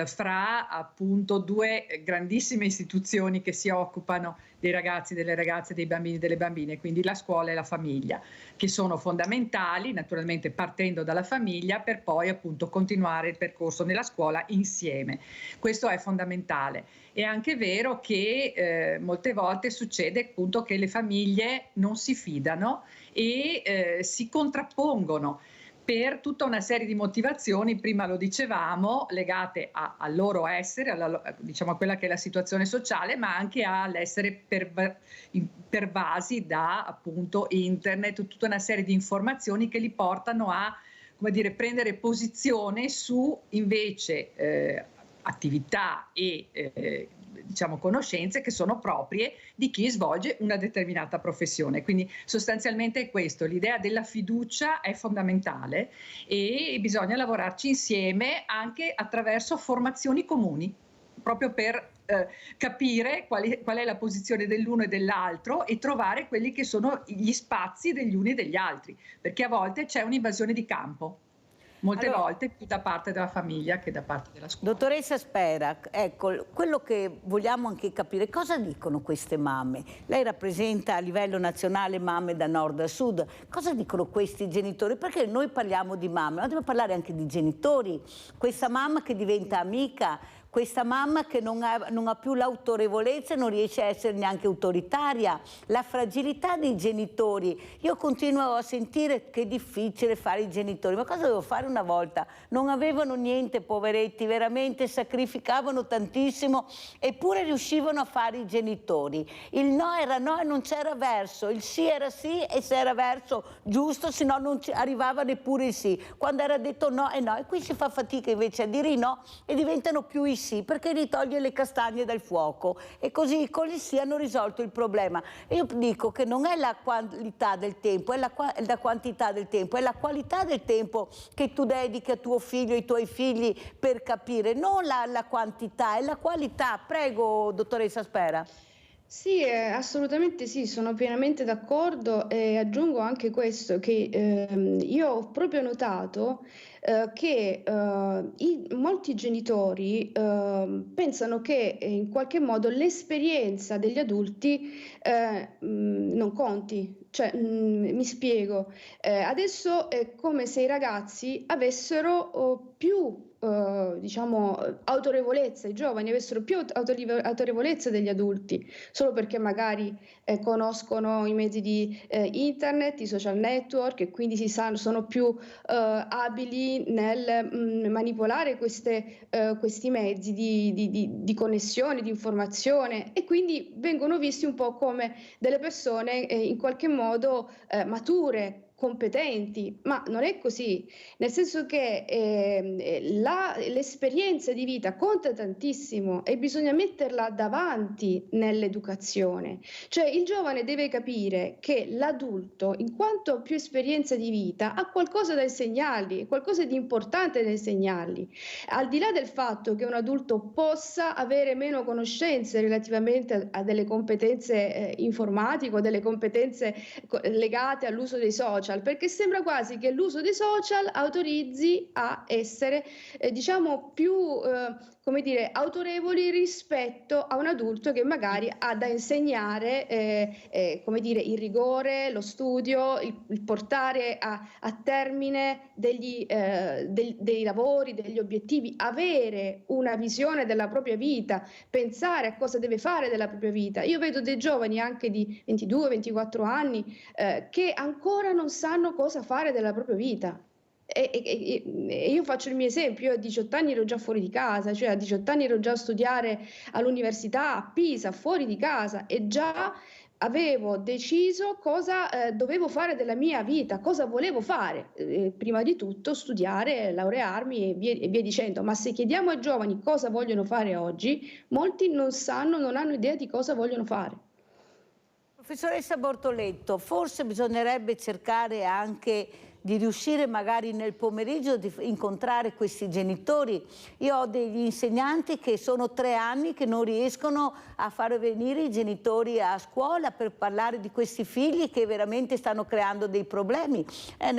S4: fra appunto due grandissime istituzioni che si occupano dei ragazzi, delle ragazze, dei bambini e delle bambine, quindi la scuola e la famiglia, che sono fondamentali, naturalmente partendo dalla famiglia per poi appunto continuare il percorso nella scuola insieme. Questo è fondamentale. È anche vero che molte volte succede appunto che le famiglie non si fidano e si contrappongono per tutta una serie di motivazioni, prima lo dicevamo, legate al loro essere, diciamo a quella che è la situazione sociale, ma anche all'essere pervasi da appunto internet, tutta una serie di informazioni che li portano a, come dire, prendere posizione su invece attività e diciamo conoscenze che sono proprie di chi svolge una determinata professione. Quindi sostanzialmente è questo, l'idea della fiducia è fondamentale e bisogna lavorarci insieme anche attraverso formazioni comuni, proprio per capire qual è la posizione dell'uno e dell'altro e trovare quelli che sono gli spazi degli uni e degli altri, perché a volte c'è un'invasione di campo. Molte volte più da parte della famiglia che da parte della scuola.
S2: Dottoressa Spera, ecco, quello che vogliamo anche capire, cosa dicono queste mamme? Lei rappresenta a livello nazionale mamme da nord a sud, cosa dicono questi genitori? Perché noi parliamo di mamme, ma dobbiamo parlare anche di genitori. Questa mamma che diventa amica, questa mamma che non ha più l'autorevolezza e non riesce a essere neanche autoritaria, la fragilità dei genitori. Io continuo a sentire che è difficile fare i genitori, ma cosa devo fare una volta? Non avevano niente, poveretti, veramente sacrificavano tantissimo eppure riuscivano a fare i genitori. Il no era no e non c'era verso, il sì era sì e se era verso giusto, se no non arrivava neppure il sì. Quando era detto no è no, e qui si fa fatica invece a dire i no e diventano più i sì, perché gli toglie le castagne dal fuoco e così sì hanno risolto il problema. E io dico che non è la qualità del tempo, è la quantità del tempo, è la qualità del tempo che tu dedichi a tuo figlio, ai tuoi figli per capire, non la quantità, è la qualità. Prego, dottoressa Spera.
S14: Sì, assolutamente sì, sono pienamente d'accordo e aggiungo anche questo, che io ho proprio notato che molti genitori pensano che in qualche modo l'esperienza degli adulti non conti. Cioè, mi spiego, adesso è come se i ragazzi avessero più diciamo autorevolezza, i giovani avessero più autorevolezza degli adulti, solo perché magari conoscono i mezzi di internet, i social network, e quindi sono più abili nel manipolare questi mezzi di connessione, di informazione, e quindi vengono visti un po' come delle persone in qualche modo mature, competenti, ma non è così, nel senso che l'esperienza di vita conta tantissimo e bisogna metterla davanti nell'educazione. Cioè il giovane deve capire che l'adulto, in quanto ha più esperienza di vita, ha qualcosa da insegnargli, qualcosa di importante da insegnargli, al di là del fatto che un adulto possa avere meno conoscenze relativamente a delle competenze informatiche o delle competenze legate all'uso dei social, perché sembra quasi che l'uso dei social autorizzi a essere diciamo più come dire, autorevoli rispetto a un adulto che magari ha da insegnare come dire, il rigore, lo studio, il portare a termine dei lavori, degli obiettivi, avere una visione della propria vita, pensare a cosa deve fare della propria vita. Io vedo dei giovani anche di 22-24 anni che ancora non sanno cosa fare della propria vita. E io faccio il mio esempio, io a 18 anni ero già fuori di casa, cioè a 18 anni ero già a studiare all'università a Pisa, fuori di casa, e già avevo deciso cosa dovevo fare della mia vita, cosa volevo fare. Prima di tutto studiare, laurearmi e via dicendo. Ma se chiediamo ai giovani cosa vogliono fare oggi, molti non hanno idea di cosa vogliono fare.
S2: Professoressa Bortoletto, forse bisognerebbe cercare anche di riuscire magari nel pomeriggio di incontrare questi genitori. Io ho degli insegnanti che sono 3 anni che non riescono a far venire i genitori a scuola per parlare di questi figli che veramente stanno creando dei problemi.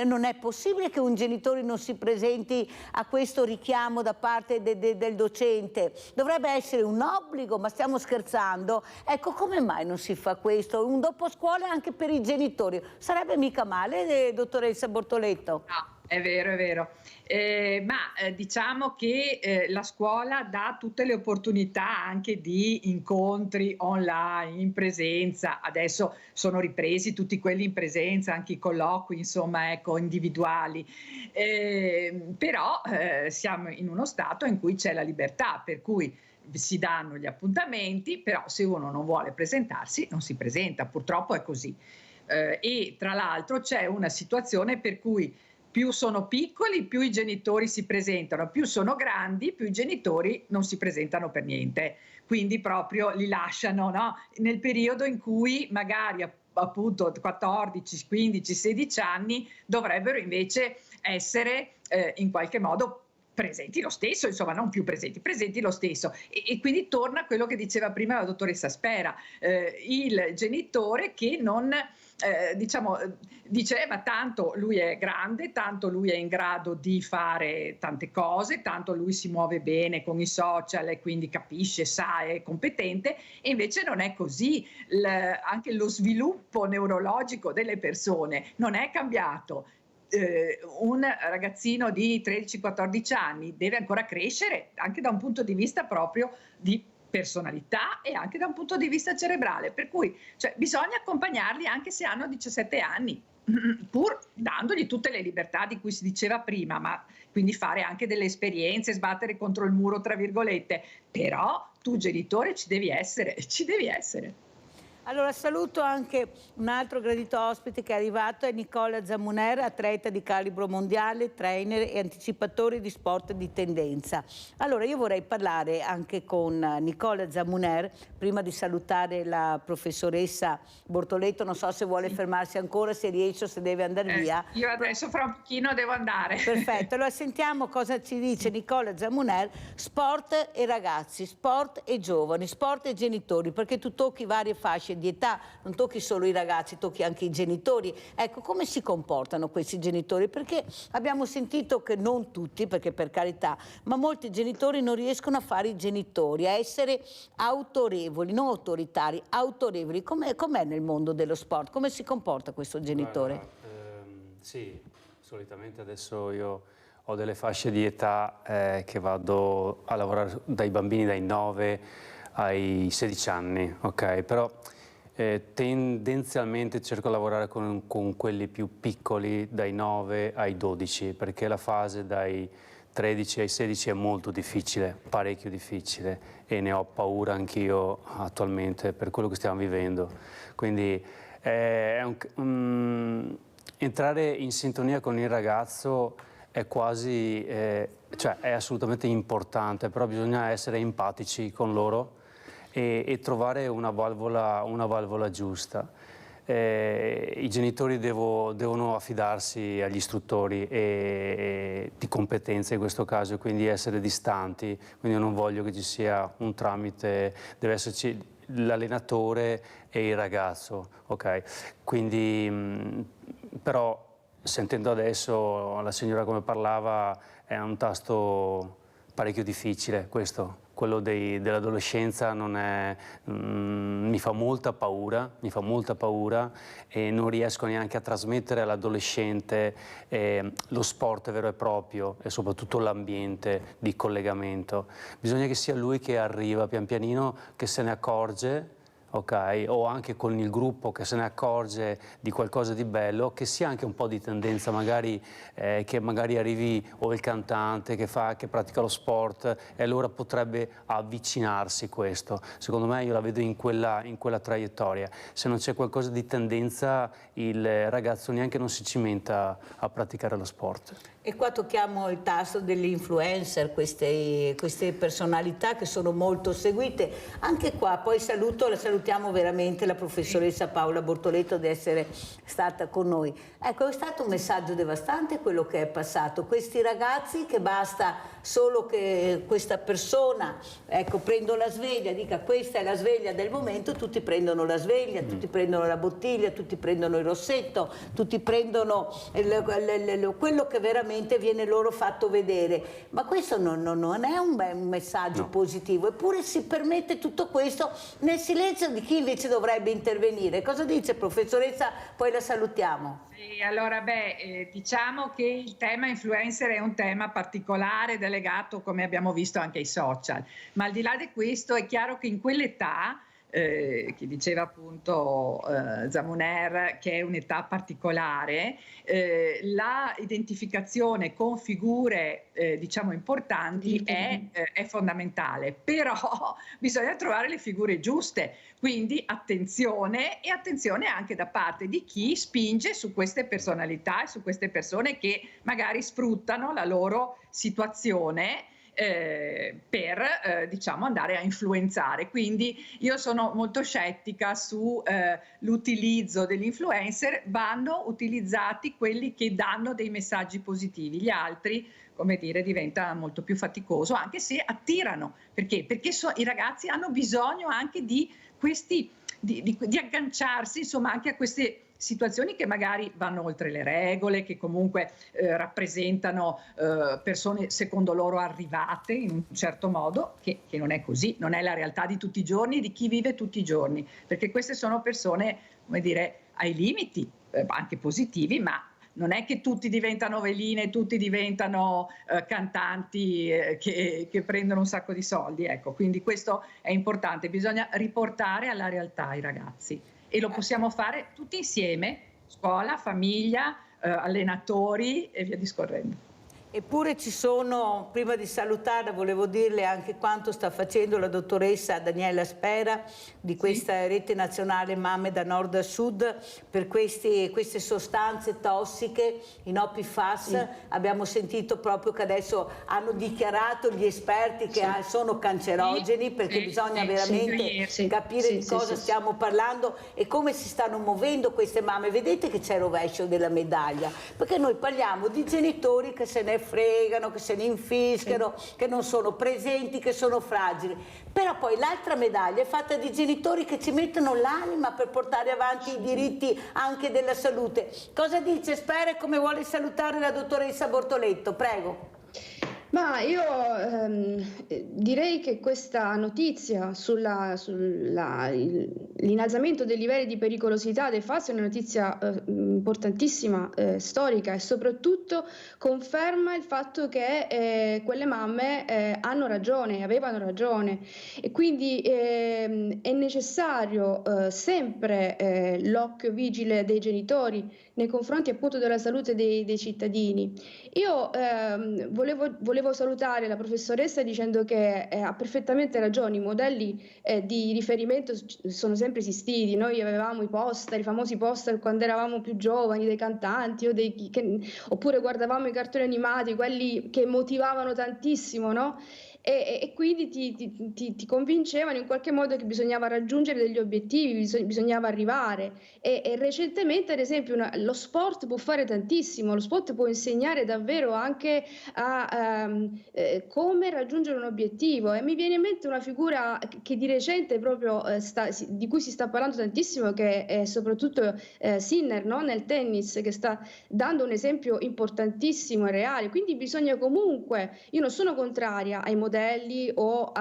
S2: Non è possibile che un genitore non si presenti a questo richiamo da parte del docente. Dovrebbe essere un obbligo, ma stiamo scherzando? Ecco, come mai non si fa questo? Un dopo scuola anche per i genitori. Sarebbe mica male, dottoressa Bortoletto? No,
S4: è vero. Ma diciamo che la scuola dà tutte le opportunità anche di incontri online, in presenza. Adesso sono ripresi tutti quelli in presenza, anche i colloqui, insomma, ecco, individuali. Però siamo in uno stato in cui c'è la libertà, per cui si danno gli appuntamenti, però se uno non vuole presentarsi non si presenta, purtroppo è così. E tra l'altro c'è una situazione per cui più sono piccoli, più i genitori si presentano, più sono grandi, più i genitori non si presentano per niente, quindi proprio li lasciano, no? Nel periodo in cui magari appunto 14, 15, 16 anni dovrebbero invece essere in qualche modo presenti lo stesso, insomma non più presenti lo stesso, e quindi torna a quello che diceva prima la dottoressa Spera, il genitore che non dice ma tanto lui è grande, tanto lui è in grado di fare tante cose, tanto lui si muove bene con i social e quindi capisce, sa, è competente, e invece non è così. Anche lo sviluppo neurologico delle persone non è cambiato. Un ragazzino di 13-14 anni deve ancora crescere anche da un punto di vista proprio di personalità e anche da un punto di vista cerebrale, per cui bisogna accompagnarli anche se hanno 17 anni, pur dandogli tutte le libertà di cui si diceva prima, ma quindi fare anche delle esperienze, sbattere contro il muro tra virgolette, però tu genitore ci devi essere.
S2: Allora saluto anche un altro gradito ospite che è arrivato, è Nicola Zamuner, atleta di calibro mondiale, trainer e anticipatore di sport di tendenza. Allora io vorrei parlare anche con Nicola Zamuner, prima di salutare la professoressa Bortoleto, non so se vuole fermarsi ancora, se riesce o se deve andare via.
S4: Io adesso fra un pochino devo andare.
S2: Perfetto, allora sentiamo cosa ci dice Nicola Zamuner, sport e ragazzi, sport e giovani, sport e genitori, perché tu tocchi varie fasce di età, non tocchi solo i ragazzi, tocchi anche i genitori. Ecco, come si comportano questi genitori? Perché abbiamo sentito che non tutti, perché per carità, ma molti genitori non riescono a fare i genitori, a essere autorevoli, non autoritari, autorevoli. Com'è nel mondo dello sport? Come si comporta questo genitore?
S15: Guarda, sì, solitamente adesso io ho delle fasce di età che vado a lavorare dai bambini dai 9 ai 16 anni, ok? Però tendenzialmente cerco di lavorare con quelli più piccoli dai 9 ai 12, perché la fase dai 13 ai 16 è molto difficile, parecchio difficile, e ne ho paura anch'io attualmente per quello che stiamo vivendo. Quindi entrare in sintonia con il ragazzo è quasi, cioè è assolutamente importante, però bisogna essere empatici con loro e trovare una valvola giusta. I genitori devono affidarsi agli istruttori di competenza in questo caso, e quindi essere distanti, quindi io non voglio che ci sia un tramite, deve esserci l'allenatore e il ragazzo, ok? Quindi, però sentendo adesso la signora come parlava, è un tasto parecchio difficile questo. Quello dell'adolescenza mi fa molta paura e non riesco neanche a trasmettere all'adolescente lo sport vero e proprio e soprattutto l'ambiente di collegamento. Bisogna che sia lui che arriva pian pianino, che se ne accorge, ok? O anche con il gruppo che se ne accorge di qualcosa di bello, che sia anche un po' di tendenza, magari che magari arrivi o il cantante che pratica lo sport, e allora potrebbe avvicinarsi questo. Secondo me io la vedo in quella traiettoria. Se non c'è qualcosa di tendenza, il ragazzo neanche non si cimenta a praticare lo sport.
S2: E qua tocchiamo il tasto degli influencer, queste personalità che sono molto seguite. Anche qua poi salutiamo veramente la professoressa Paola Bortoleto di essere stata con noi. Ecco, è stato un messaggio devastante quello che è passato. Questi ragazzi che basta solo che questa persona, ecco, prendo la sveglia, dica questa è la sveglia del momento, tutti prendono la sveglia, tutti prendono la bottiglia, tutti prendono il rossetto, tutti prendono quello che veramente viene loro fatto vedere, ma questo non è un messaggio positivo, eppure si permette tutto questo nel silenzio di chi invece dovrebbe intervenire. Cosa dice professoressa? Poi la salutiamo.
S4: Sì, allora diciamo che il tema influencer è un tema particolare, legato, come abbiamo visto, anche ai social, ma al di là di questo è chiaro che in quell'età che diceva appunto Zamuner, che è un'età particolare, la identificazione con figure diciamo importanti è fondamentale, però bisogna trovare le figure giuste, quindi attenzione, e attenzione anche da parte di chi spinge su queste personalità e su queste persone che magari sfruttano la loro situazione per diciamo andare a influenzare. Quindi io sono molto scettica su l'utilizzo degli influencer. Vanno utilizzati quelli che danno dei messaggi positivi, gli altri, come dire, diventa molto più faticoso, anche se attirano. Perché i ragazzi hanno bisogno anche di questi di agganciarsi, insomma, anche a queste situazioni che magari vanno oltre le regole, che comunque rappresentano persone secondo loro arrivate in un certo modo, che non è così, non è la realtà di tutti i giorni, di chi vive tutti i giorni, perché queste sono persone, come dire, ai limiti, anche positivi, ma non è che tutti diventano veline, tutti diventano cantanti che prendono un sacco di soldi, ecco, quindi questo è importante, bisogna riportare alla realtà i ragazzi. E lo possiamo fare tutti insieme, scuola, famiglia, allenatori e via discorrendo.
S2: Eppure ci sono, prima di salutarla, volevo dirle anche quanto sta facendo la dottoressa Daniela Spera di questa rete nazionale Mamme da Nord a Sud per queste sostanze tossiche, i NOPI-FAS. Abbiamo sentito proprio che adesso hanno dichiarato gli esperti che sono cancerogeni, perché bisogna veramente capire di cosa stiamo parlando e come si stanno muovendo queste mamme. Vedete che c'è il rovescio della medaglia, perché noi parliamo di genitori che se ne fregano, che se ne infischiano, che non sono presenti, che sono fragili. Però poi l'altra medaglia è fatta di genitori che ci mettono l'anima per portare avanti i diritti anche della salute. Cosa dice Spera e come vuole salutare la dottoressa Bortoletto? Prego.
S14: Ma io direi che questa notizia sull'innalzamento dei livelli di pericolosità dei FAS è una notizia importantissima, storica, e soprattutto conferma il fatto che quelle mamme avevano ragione, e quindi è necessario sempre l'occhio vigile dei genitori nei confronti appunto della salute dei cittadini. Io volevo salutare la professoressa dicendo che ha perfettamente ragione, i modelli di riferimento sono sempre esistiti. Noi avevamo i famosi poster quando eravamo più giovani, dei cantanti oppure guardavamo i cartoni animati, quelli che motivavano tantissimo, no? E quindi ti convincevano in qualche modo che bisognava raggiungere degli obiettivi, bisognava arrivare. E recentemente, ad esempio, lo sport può fare tantissimo, lo sport può insegnare davvero anche a come raggiungere un obiettivo. E mi viene in mente una figura che di recente proprio di cui si sta parlando tantissimo, che è soprattutto Sinner, no? Nel tennis, che sta dando un esempio importantissimo e reale. Quindi bisogna comunque, io non sono contraria ai modelli o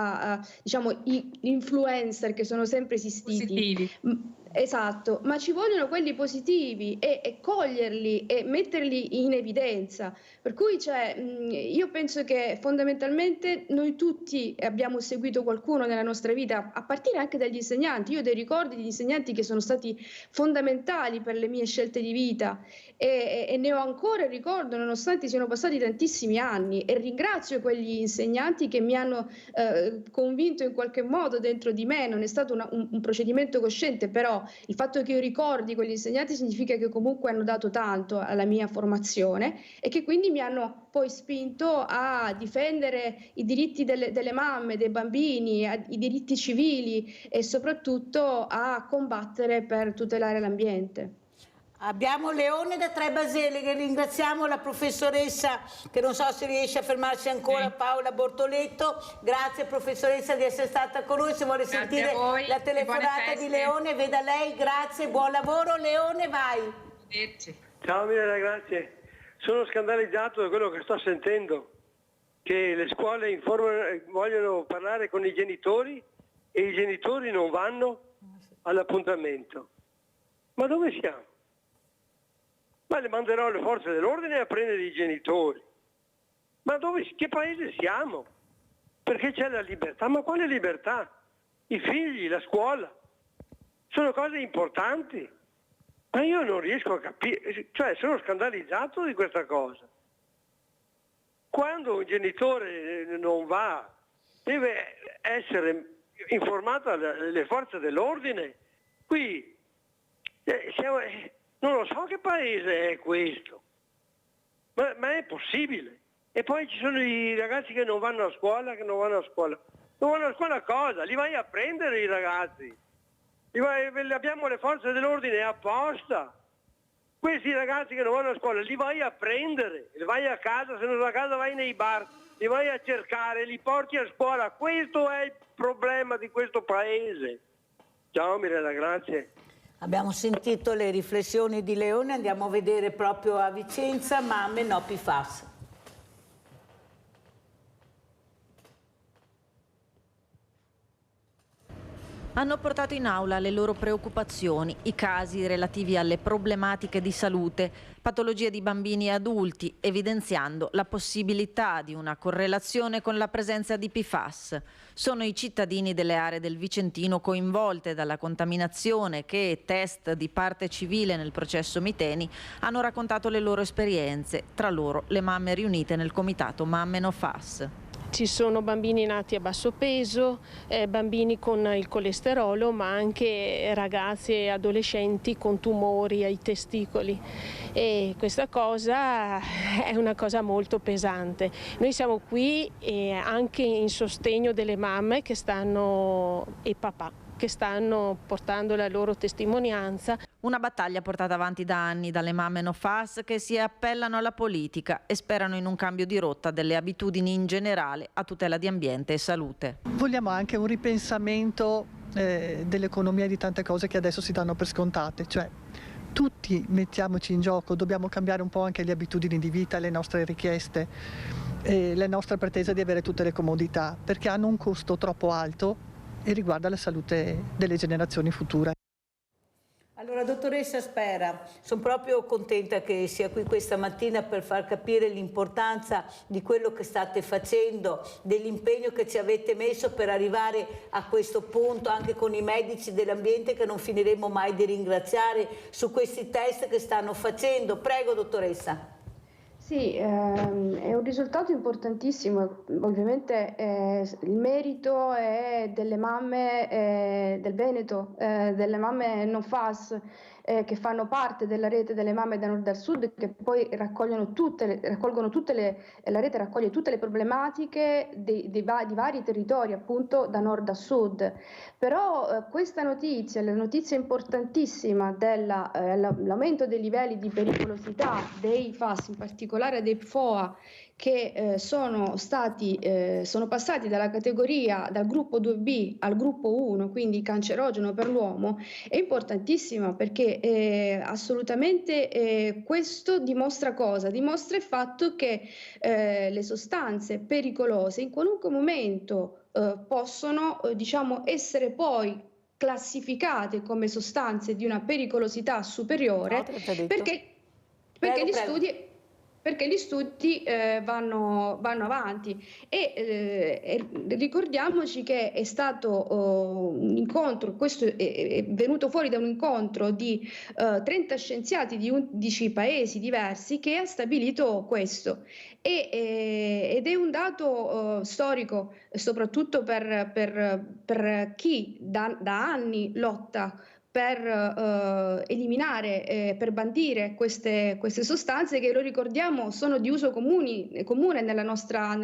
S14: diciamo influencer che sono sempre esistiti. Positivi. Esatto, ma ci vogliono quelli positivi e coglierli e metterli in evidenza. Per cui io penso che fondamentalmente noi tutti abbiamo seguito qualcuno nella nostra vita, a partire anche dagli insegnanti. Io ho dei ricordi di insegnanti che sono stati fondamentali per le mie scelte di vita e ne ho ancora il ricordo, nonostante siano passati tantissimi anni, e ringrazio quegli insegnanti che mi hanno convinto in qualche modo dentro di me. Non è stato un procedimento cosciente, però il fatto che io ricordi quegli insegnanti significa che comunque hanno dato tanto alla mia formazione e che quindi mi hanno poi spinto a difendere i diritti delle mamme, dei bambini, i diritti civili e soprattutto a combattere per tutelare l'ambiente.
S2: Abbiamo Leone da Trebasele, che ringraziamo, la professoressa che non so se riesce a fermarsi ancora, Paola Bortoletto. Grazie professoressa di essere stata con noi. Se vuole sentire la telefonata di Leone, veda lei. Grazie, buon lavoro. Leone, vai.
S16: Ciao Milena, grazie. Sono scandalizzato da quello che sto sentendo, che le scuole vogliono parlare con i genitori e i genitori non vanno all'appuntamento. Ma dove siamo? Ma le manderò le forze dell'ordine a prendere i genitori. Ma che paese siamo? Perché c'è la libertà? Ma quale libertà? I figli, la scuola, sono cose importanti. Ma io non riesco a capire, sono scandalizzato di questa cosa. Quando un genitore non va, deve essere informato dalle forze dell'ordine. Qui non lo so che paese è questo, ma è possibile. E poi ci sono i ragazzi che non vanno a scuola, Non vanno a scuola cosa? Li vai a prendere i ragazzi? Abbiamo le forze dell'ordine apposta. Questi ragazzi che non vanno a scuola li vai a prendere, li vai a casa, se non a casa vai nei bar, li vai a cercare, li porti a scuola. Questo è il problema di questo paese. Ciao Mirella, grazie.
S2: Abbiamo sentito le riflessioni di Leone, andiamo a vedere proprio a Vicenza, mamme NOPI-FAS.
S17: hanno portato in aula le loro preoccupazioni, i casi relativi alle problematiche di salute, patologie di bambini e adulti, evidenziando la possibilità di una correlazione con la presenza di PFAS. Sono i cittadini delle aree del Vicentino coinvolte dalla contaminazione che, test di parte civile nel processo Miteni, hanno raccontato le loro esperienze, tra loro le mamme riunite nel comitato Mamme No FAS.
S18: Ci sono bambini nati a basso peso, bambini con il colesterolo, ma anche ragazzi e adolescenti con tumori ai testicoli, e questa cosa è una cosa molto pesante. Noi siamo qui anche in sostegno delle mamme che e papà che stanno portando la loro testimonianza.
S17: Una battaglia portata avanti da anni dalle Mamme No FAS, che si appellano alla politica e sperano in un cambio di rotta delle abitudini in generale a tutela di ambiente e salute.
S19: Vogliamo anche un ripensamento dell'economia e di tante cose che adesso si danno per scontate, cioè tutti mettiamoci in gioco, dobbiamo cambiare un po' anche le abitudini di vita, le nostre richieste, la nostra pretesa di avere tutte le comodità, perché hanno un costo troppo alto e riguarda la salute delle generazioni future.
S2: Allora, dottoressa Spera, sono proprio contenta che sia qui questa mattina per far capire l'importanza di quello che state facendo, dell'impegno che ci avete messo per arrivare a questo punto, anche con i medici dell'ambiente che non finiremo mai di ringraziare su questi test che stanno facendo. Prego, dottoressa.
S14: Sì, è un risultato importantissimo, ovviamente il merito è delle mamme del Veneto, delle mamme No FAS, che fanno parte della rete delle mamme da nord al sud, che poi la rete raccoglie tutte le problematiche di vari territori, appunto da nord a sud. Però questa notizia, la notizia importantissima dell'aumento dei livelli di pericolosità dei FAS, in particolare dei PFOA, che sono passati dal gruppo 2B al gruppo 1, quindi cancerogeno per l'uomo, è importantissima, perché assolutamente questo dimostra cosa? Dimostra il fatto che le sostanze pericolose in qualunque momento possono essere poi classificate come sostanze di una pericolosità superiore, perché gli studi vanno avanti e ricordiamoci che è stato un incontro, questo è venuto fuori da un incontro di 30 scienziati di 11 paesi diversi, che ha stabilito questo, ed è un dato storico, soprattutto per chi da anni lotta per eliminare, per bandire queste sostanze che, lo ricordiamo, sono di uso comune nella nostra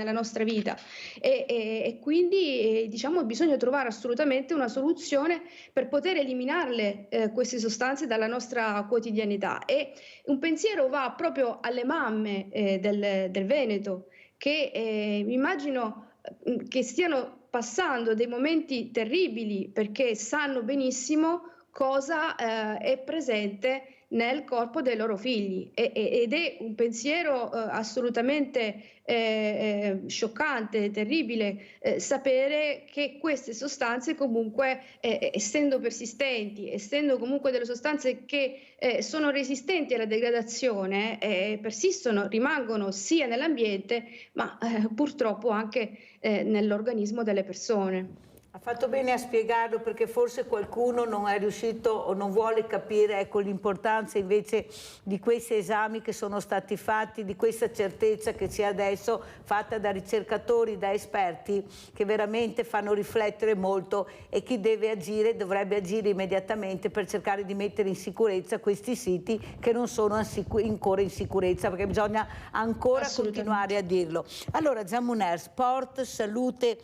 S14: vita, e quindi bisogna trovare assolutamente una soluzione per poter eliminarle, queste sostanze, dalla nostra quotidianità. E un pensiero va proprio alle mamme del Veneto, che immagino che stiano passando dei momenti terribili, perché sanno benissimo cosa è presente nel corpo dei loro figli, ed è un pensiero assolutamente scioccante, terribile, sapere che queste sostanze comunque, essendo persistenti, essendo comunque delle sostanze che sono resistenti alla degradazione, persistono, rimangono sia nell'ambiente, ma purtroppo anche nell'organismo delle persone.
S2: Ha fatto bene a spiegarlo, perché forse qualcuno non è riuscito o non vuole capire l'importanza invece di questi esami che sono stati fatti, di questa certezza che c'è adesso, fatta da ricercatori, da esperti, che veramente fanno riflettere molto, e chi deve agire dovrebbe agire immediatamente per cercare di mettere in sicurezza questi siti che non sono ancora in sicurezza, perché bisogna ancora continuare a dirlo. Allora, Giamuner, sport, salute,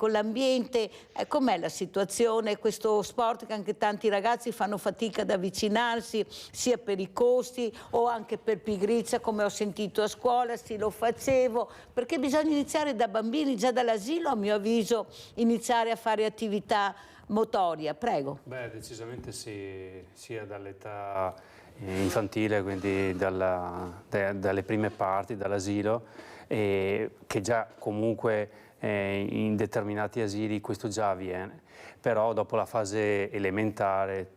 S2: l'ambiente. Com'è la situazione, questo sport che anche tanti ragazzi fanno fatica ad avvicinarsi, sia per i costi o anche per pigrizia, come ho sentito a scuola? Sì, lo facevo, perché bisogna iniziare da bambini, già dall'asilo, a mio avviso, iniziare a fare attività motoria. Prego.
S15: Beh, decisamente sì, sia dall'età infantile, quindi dalle prime parti, dall'asilo, che già comunque in determinati asili questo già avviene, però dopo la fase elementare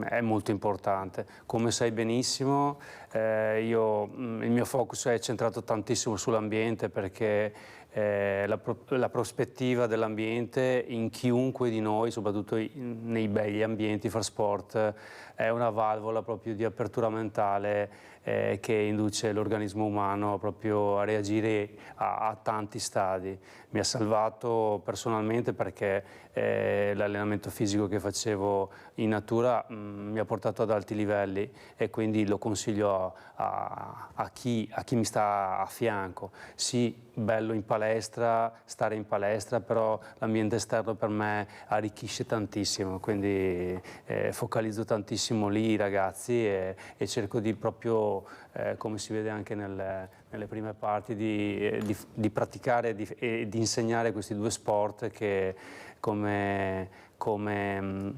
S15: è molto importante. Come sai benissimo, il mio focus è centrato tantissimo sull'ambiente, perché la prospettiva dell'ambiente in chiunque di noi, soprattutto nei begli ambienti, far sport, è una valvola proprio di apertura mentale che induce l'organismo umano proprio a reagire a tanti stadi. Mi ha salvato personalmente perché l'allenamento fisico che facevo in natura mi ha portato ad alti livelli, e quindi lo consiglio a chi mi sta a fianco. Sì, bello in palestra, stare in palestra, però l'ambiente esterno per me arricchisce tantissimo, quindi focalizzo tantissimo lì i ragazzi e cerco di proprio, come si vede anche nelle prime parti, di praticare e di insegnare questi due sport che, come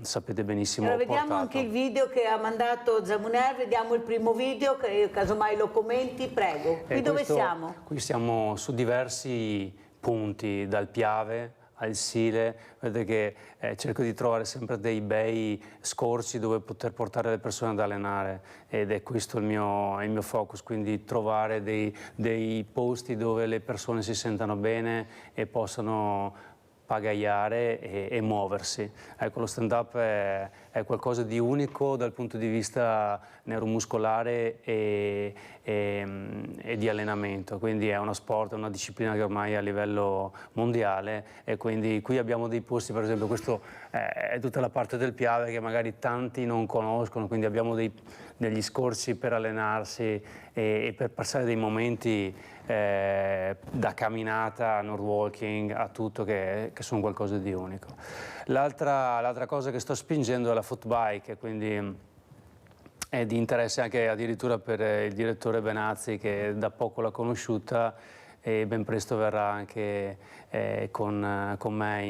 S15: sapete benissimo,
S2: allora,
S15: ho
S2: vediamo
S15: portato.
S2: anche il video che ha mandato Zamuner, vediamo il primo video, che casomai lo commenti, prego. Qui dove siamo?
S15: Qui siamo su diversi punti, dal Piave al Sile. Vedete che cerco di trovare sempre dei bei scorci dove poter portare le persone ad allenare, ed è questo il mio focus, quindi trovare dei posti dove le persone si sentano bene e possano pagaiare e muoversi. Ecco, lo stand-up è qualcosa di unico dal punto di vista neuromuscolare e di allenamento, quindi è uno sport, è una disciplina che ormai è a livello mondiale, e quindi qui abbiamo dei posti, per esempio questo è tutta la parte del Piave che magari tanti non conoscono, quindi abbiamo degli scorsi per allenarsi e per passare dei momenti da camminata a nord walking a tutto, che sono qualcosa di unico. L'altra cosa che sto spingendo è la foot bike, quindi è di interesse anche addirittura per il direttore Benazzi, che da poco l'ha conosciuta e ben presto verrà anche con me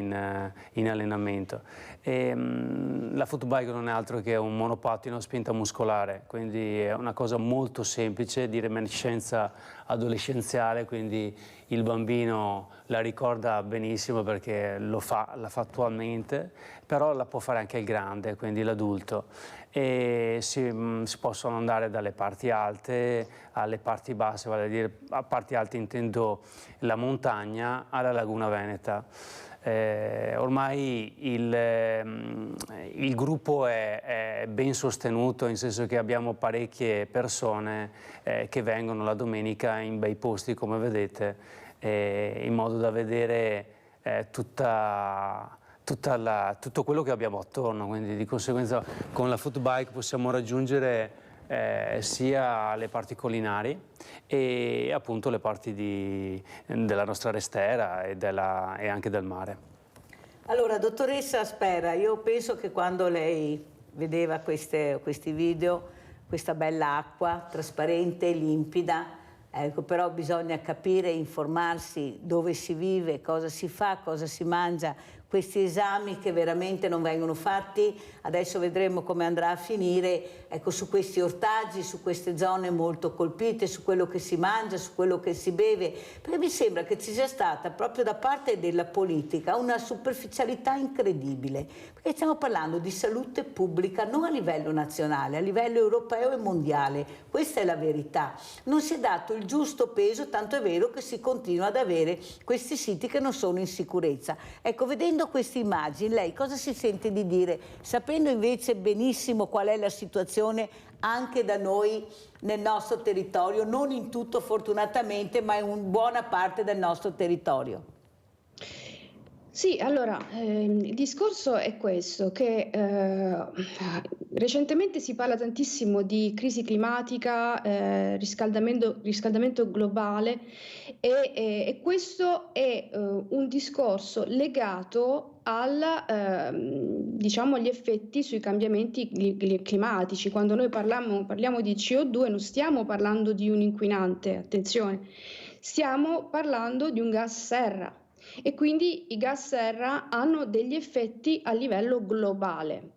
S15: in allenamento. La foot bike non è altro che un monopattino a spinta muscolare, quindi è una cosa molto semplice, di reminiscenza adolescenziale, quindi il bambino la ricorda benissimo perché la fa attualmente, però la può fare anche il grande, quindi l'adulto. E si possono andare dalle parti alte alle parti basse, vale a dire, a parti alte intendo la montagna, alla Laguna Veneta. Ormai il gruppo è ben sostenuto, nel senso che abbiamo parecchie persone che vengono la domenica in bei posti, come vedete, in modo da vedere tutto quello che abbiamo attorno, quindi di conseguenza con la foot bike possiamo raggiungere sia le parti collinari e appunto le parti della nostra restiera e anche del mare.
S2: Allora, dottoressa Spera, io penso che quando lei vedeva questi video, questa bella acqua trasparente, limpida, ecco, però bisogna capire, informarsi dove si vive, cosa si fa, cosa si mangia, questi esami che veramente non vengono fatti, adesso vedremo come andrà a finire, ecco, su questi ortaggi, su queste zone molto colpite, su quello che si mangia, su quello che si beve, perché mi sembra che ci sia stata proprio da parte della politica una superficialità incredibile, perché stiamo parlando di salute pubblica non a livello nazionale, a livello europeo e mondiale, questa è la verità. Non si è dato il giusto peso, tanto è vero che si continua ad avere questi siti che non sono in sicurezza. Ecco, vedendo queste immagini, lei cosa si sente di dire, sapendo invece benissimo qual è la situazione anche da noi nel nostro territorio, non in tutto fortunatamente, ma in buona parte del nostro territorio?
S14: Sì, allora, il discorso è questo, che recentemente si parla tantissimo di crisi climatica, riscaldamento globale e questo è un discorso legato diciamo, agli effetti sui cambiamenti climatici. Quando noi parliamo di CO2 non stiamo parlando di un inquinante, attenzione, stiamo parlando di un gas serra. E quindi i gas serra hanno degli effetti a livello globale.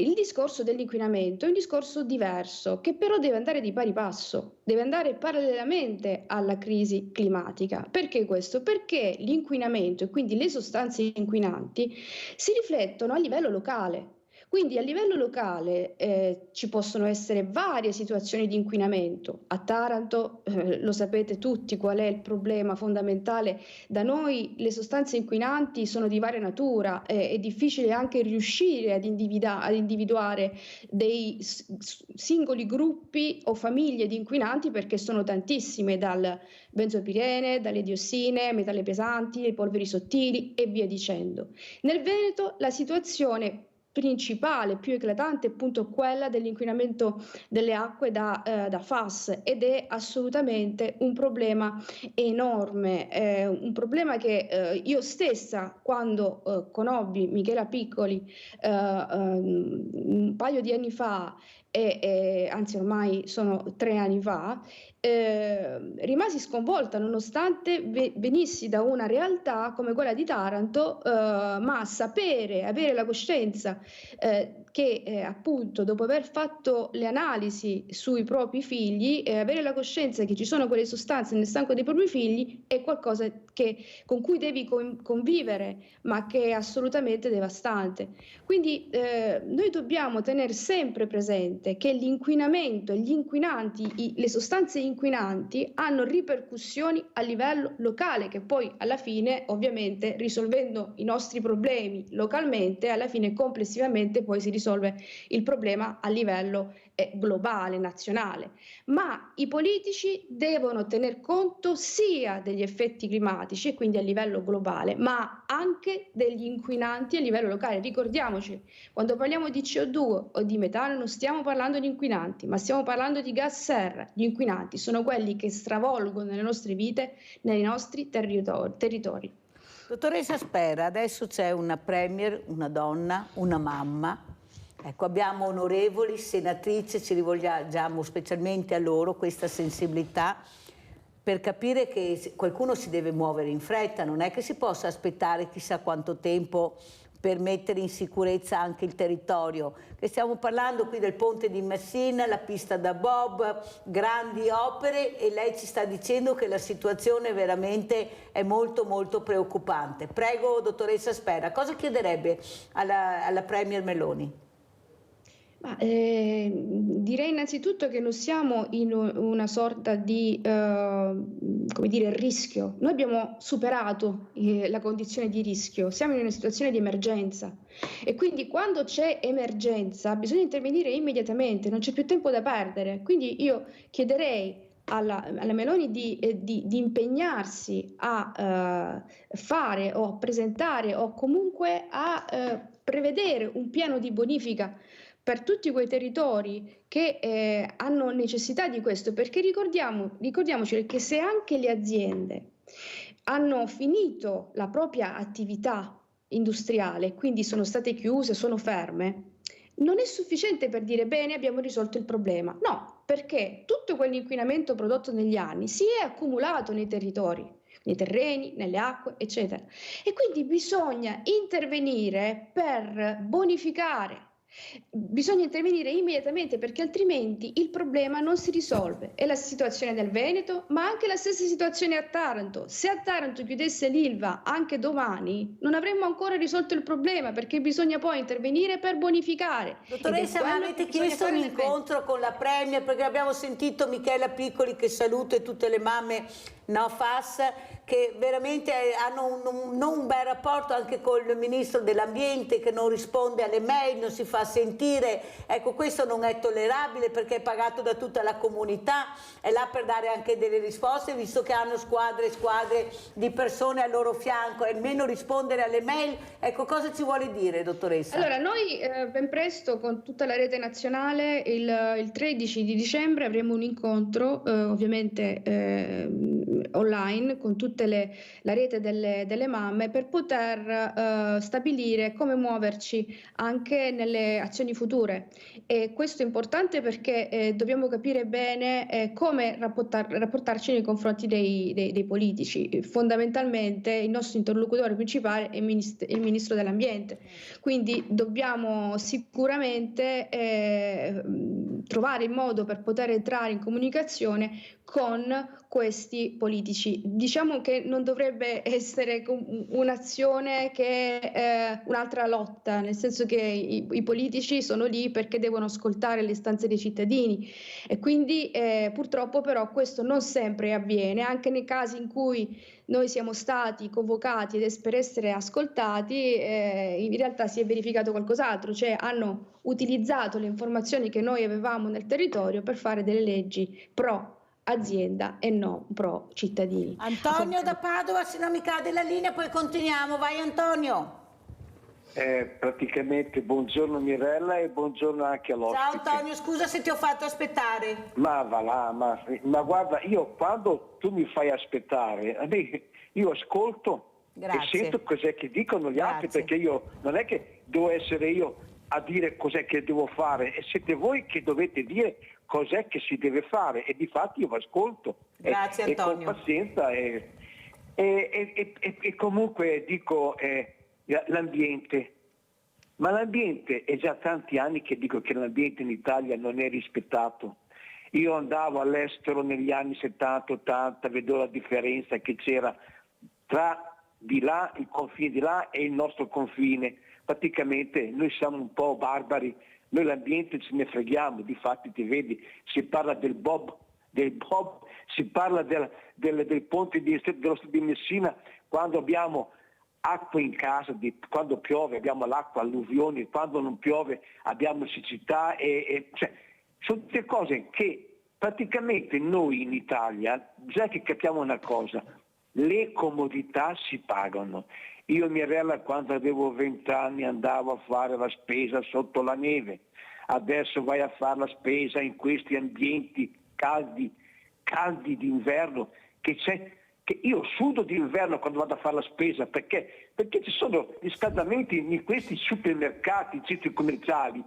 S14: Il discorso dell'inquinamento è un discorso diverso, che però deve andare di pari passo, deve andare parallelamente alla crisi climatica. Perché questo? Perché l'inquinamento e quindi le sostanze inquinanti si riflettono a livello locale. Quindi a livello locale ci possono essere varie situazioni di inquinamento. A Taranto lo sapete tutti qual è il problema fondamentale. Da noi le sostanze inquinanti sono di varia natura, è difficile anche riuscire ad individuare dei singoli gruppi o famiglie di inquinanti perché sono tantissime, dal benzopirene, dalle diossine, metalli pesanti, le polveri sottili e via dicendo. Nel Veneto la situazione principale, più eclatante, è appunto quella dell'inquinamento delle acque da FAS, ed è assolutamente un problema enorme, un problema che io stessa, quando conobbi Michela Piccoli un paio di anni fa, anzi ormai sono 3 anni fa, rimasi sconvolta nonostante venissi da una realtà come quella di Taranto, ma avere la coscienza che appunto dopo aver fatto le analisi sui propri figli, avere la coscienza che ci sono quelle sostanze nel sangue dei propri figli è qualcosa con cui devi convivere, ma che è assolutamente devastante. Quindi noi dobbiamo tenere sempre presente che l'inquinamento e gli inquinanti, le sostanze inquinanti hanno ripercussioni a livello locale, che poi alla fine, ovviamente, risolvendo i nostri problemi localmente, alla fine complessivamente poi si risolve il problema a livello globale, nazionale. Ma i politici devono tener conto sia degli effetti climatici, e quindi a livello globale, ma anche degli inquinanti a livello locale. Ricordiamoci, quando parliamo di CO2 o di metano non stiamo parlando di inquinanti, ma stiamo parlando di gas serra. Gli inquinanti sono quelli che stravolgono le nostre vite nei nostri territori.
S2: Dottoressa Spera, adesso c'è una premier, una donna, una mamma. Ecco, abbiamo onorevoli senatrici, ci rivolgiamo specialmente a loro questa sensibilità per capire che qualcuno si deve muovere in fretta, non è che si possa aspettare chissà quanto tempo per mettere in sicurezza anche il territorio. Che stiamo parlando qui del ponte di Messina, la pista da bob, grandi opere, e lei ci sta dicendo che la situazione veramente è molto molto preoccupante. Prego, dottoressa Spera, cosa chiederebbe alla Premier Meloni?
S14: Direi innanzitutto che non siamo in una sorta di come dire, rischio. Noi abbiamo superato la condizione di rischio, siamo in una situazione di emergenza, e quindi quando c'è emergenza bisogna intervenire immediatamente, non c'è più tempo da perdere. Quindi io chiederei alla Meloni di impegnarsi a fare o a presentare o comunque a prevedere un piano di bonifica per tutti quei territori che hanno necessità di questo, perché ricordiamoci che se anche le aziende hanno finito la propria attività industriale, quindi sono state chiuse, sono ferme, non è sufficiente per dire bene, abbiamo risolto il problema. No, perché tutto quell'inquinamento prodotto negli anni si è accumulato nei territori, nei terreni, nelle acque, eccetera. E quindi bisogna intervenire per bonificare. Bisogna intervenire immediatamente, perché altrimenti il problema non si risolve. È la situazione del Veneto, ma anche la stessa situazione a Taranto. Se a Taranto chiudesse l'Ilva anche domani, non avremmo ancora risolto il problema, perché bisogna poi intervenire per bonificare.
S2: Dottoressa, ma avete chiesto un incontro con la Premier? Perché abbiamo sentito Michela Piccoli, che saluto, e tutte le mamme no FAS, che veramente hanno non un bel rapporto anche con il Ministro dell'Ambiente, che non risponde alle mail, non si fa sentire. Ecco, questo non è tollerabile, perché è pagato da tutta la comunità, è là per dare anche delle risposte, visto che hanno squadre e squadre di persone al loro fianco, e almeno rispondere alle mail. Ecco, cosa ci vuole dire, dottoressa?
S14: Allora, noi ben presto con tutta la rete nazionale il 13 di dicembre avremo un incontro, ovviamente online con tutta la rete delle mamme per poter stabilire come muoverci anche nelle azioni future. E questo è importante perché dobbiamo capire bene come rapportarci nei confronti dei politici. Fondamentalmente il nostro interlocutore principale è il Ministro dell'Ambiente, quindi dobbiamo sicuramente trovare il modo per poter entrare in comunicazione con questi politici. Diciamo che non dovrebbe essere un'azione che è un'altra lotta, nel senso che i politici sono lì perché devono ascoltare le istanze dei cittadini e quindi purtroppo però questo non sempre avviene, anche nei casi in cui noi siamo stati convocati per essere ascoltati, in realtà si è verificato qualcos'altro, cioè hanno utilizzato le informazioni che noi avevamo nel territorio per fare delle leggi pro azienda e non pro cittadini.
S2: Antonio da Padova, se non mi cade la linea, poi continuiamo. Vai Antonio.
S20: Praticamente buongiorno Mirella e buongiorno anche all'ospite.
S2: Ciao Antonio, scusa se ti ho fatto aspettare.
S20: Ma va là, ma guarda, io quando tu mi fai aspettare, io ascolto e sento cos'è che dicono gli altri, perché io non è che devo essere io a dire cos'è che devo fare, e siete voi che dovete dire cos'è che si deve fare, e difatti io ascolto.
S2: Grazie Antonio.
S20: E con pazienza e comunque dico l'ambiente. Ma l'ambiente è già tanti anni che dico che l'ambiente in Italia non è rispettato. Io andavo all'estero negli anni 70-80, vedo la differenza che c'era tra di là, il confine di là e il nostro confine. Praticamente noi siamo un po' barbari, noi l'ambiente ce ne freghiamo, difatti ti vedi, si parla del bob, si parla del ponte dello Stato di Messina, quando abbiamo acqua in casa, quando piove abbiamo l'acqua, alluvioni, quando non piove abbiamo siccità, cioè, sono tutte cose che praticamente noi in Italia, già che capiamo una cosa, le comodità si pagano. Io Mirella quando avevo 20 anni andavo a fare la spesa sotto la neve, adesso vai a fare la spesa in questi ambienti caldi d'inverno, che io sudo d'inverno quando vado a fare la spesa, perché ci sono riscaldamenti in questi supermercati, centri commerciali,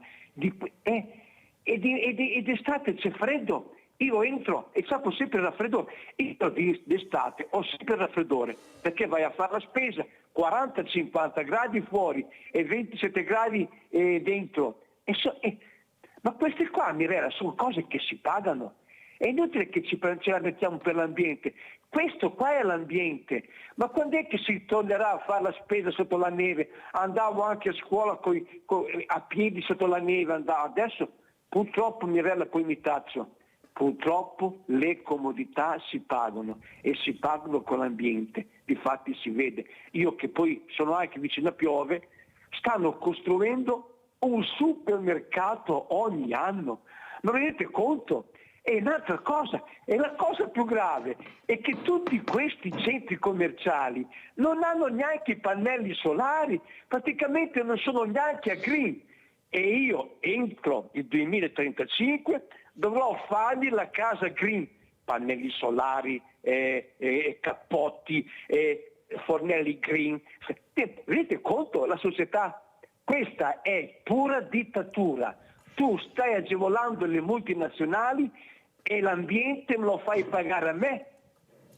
S20: ed estate c'è freddo, io entro e c'ho sempre il raffreddore, io d'estate ho sempre il raffreddore, perché vai a fare la spesa, 40-50 gradi fuori e 27 gradi dentro, ma queste qua Mirella sono cose che si pagano. È inutile che ce la mettiamo per l'ambiente. Questo qua è l'ambiente. Ma quando è che si tornerà a fare la spesa sotto la neve? Andavo anche a scuola a piedi sotto la neve. Adesso purtroppo Mirella poi mi taccio. Purtroppo le comodità si pagano e si pagano con l'ambiente. Difatti si vede. Io che poi sono anche vicino a Piove, stanno costruendo un supermercato ogni anno. Ma vi rendete conto? E un'altra cosa, e la cosa più grave, è che tutti questi centri commerciali non hanno neanche i pannelli solari, praticamente non sono neanche a green. E io entro il 2035 dovrò fargli la casa green, pannelli solari, cappotti, fornelli green. Vedete conto la società? Questa è pura dittatura. Tu stai agevolando le multinazionali e l'ambiente me lo fai pagare a me.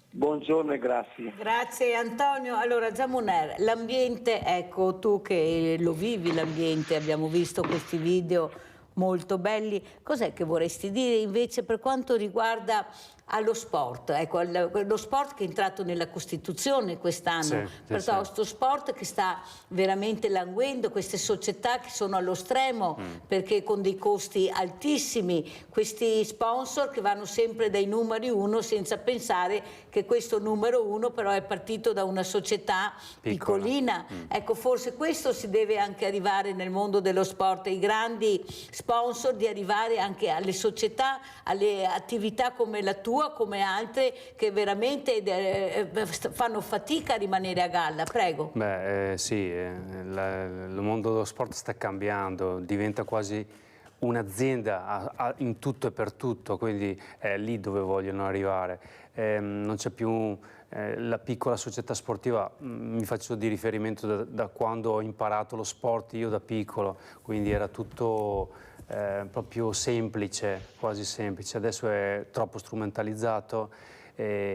S20: Buongiorno e grazie.
S2: Grazie Antonio. Allora Zamuner, l'ambiente, ecco tu che lo vivi l'ambiente, abbiamo visto questi video molto belli, cos'è che vorresti dire invece per quanto riguarda allo sport, ecco, lo sport che è entrato nella Costituzione quest'anno, questo sport che sta veramente languendo, queste società che sono allo stremo perché con dei costi altissimi, questi sponsor che vanno sempre dai numeri uno senza pensare che questo numero uno però è partito da una società piccolina. Ecco, forse questo si deve anche arrivare nel mondo dello sport, ai grandi sponsor, di arrivare anche alle società, alle attività come la tua, come altre che veramente fanno fatica a rimanere a galla. Prego.
S15: Beh, sì, il mondo dello sport sta cambiando, diventa quasi un'azienda in tutto e per tutto, quindi è lì dove vogliono arrivare. Non c'è più la piccola società sportiva, mi faccio di riferimento da quando ho imparato lo sport io da piccolo, quindi era tutto proprio semplice, quasi semplice. Adesso è troppo strumentalizzato,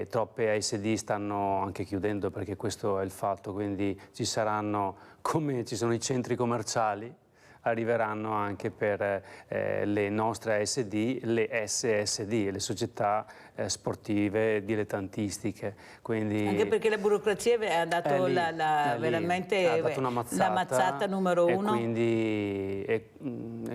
S15: troppe ASD stanno anche chiudendo, perché questo è il fatto, quindi ci saranno, come ci sono i centri commerciali, arriveranno anche per le nostre ASD, le SSD, le società sportive dilettantistiche. Quindi,
S2: anche perché la burocrazia ha dato veramente
S15: ha dato una
S2: la mazzata numero uno.
S15: E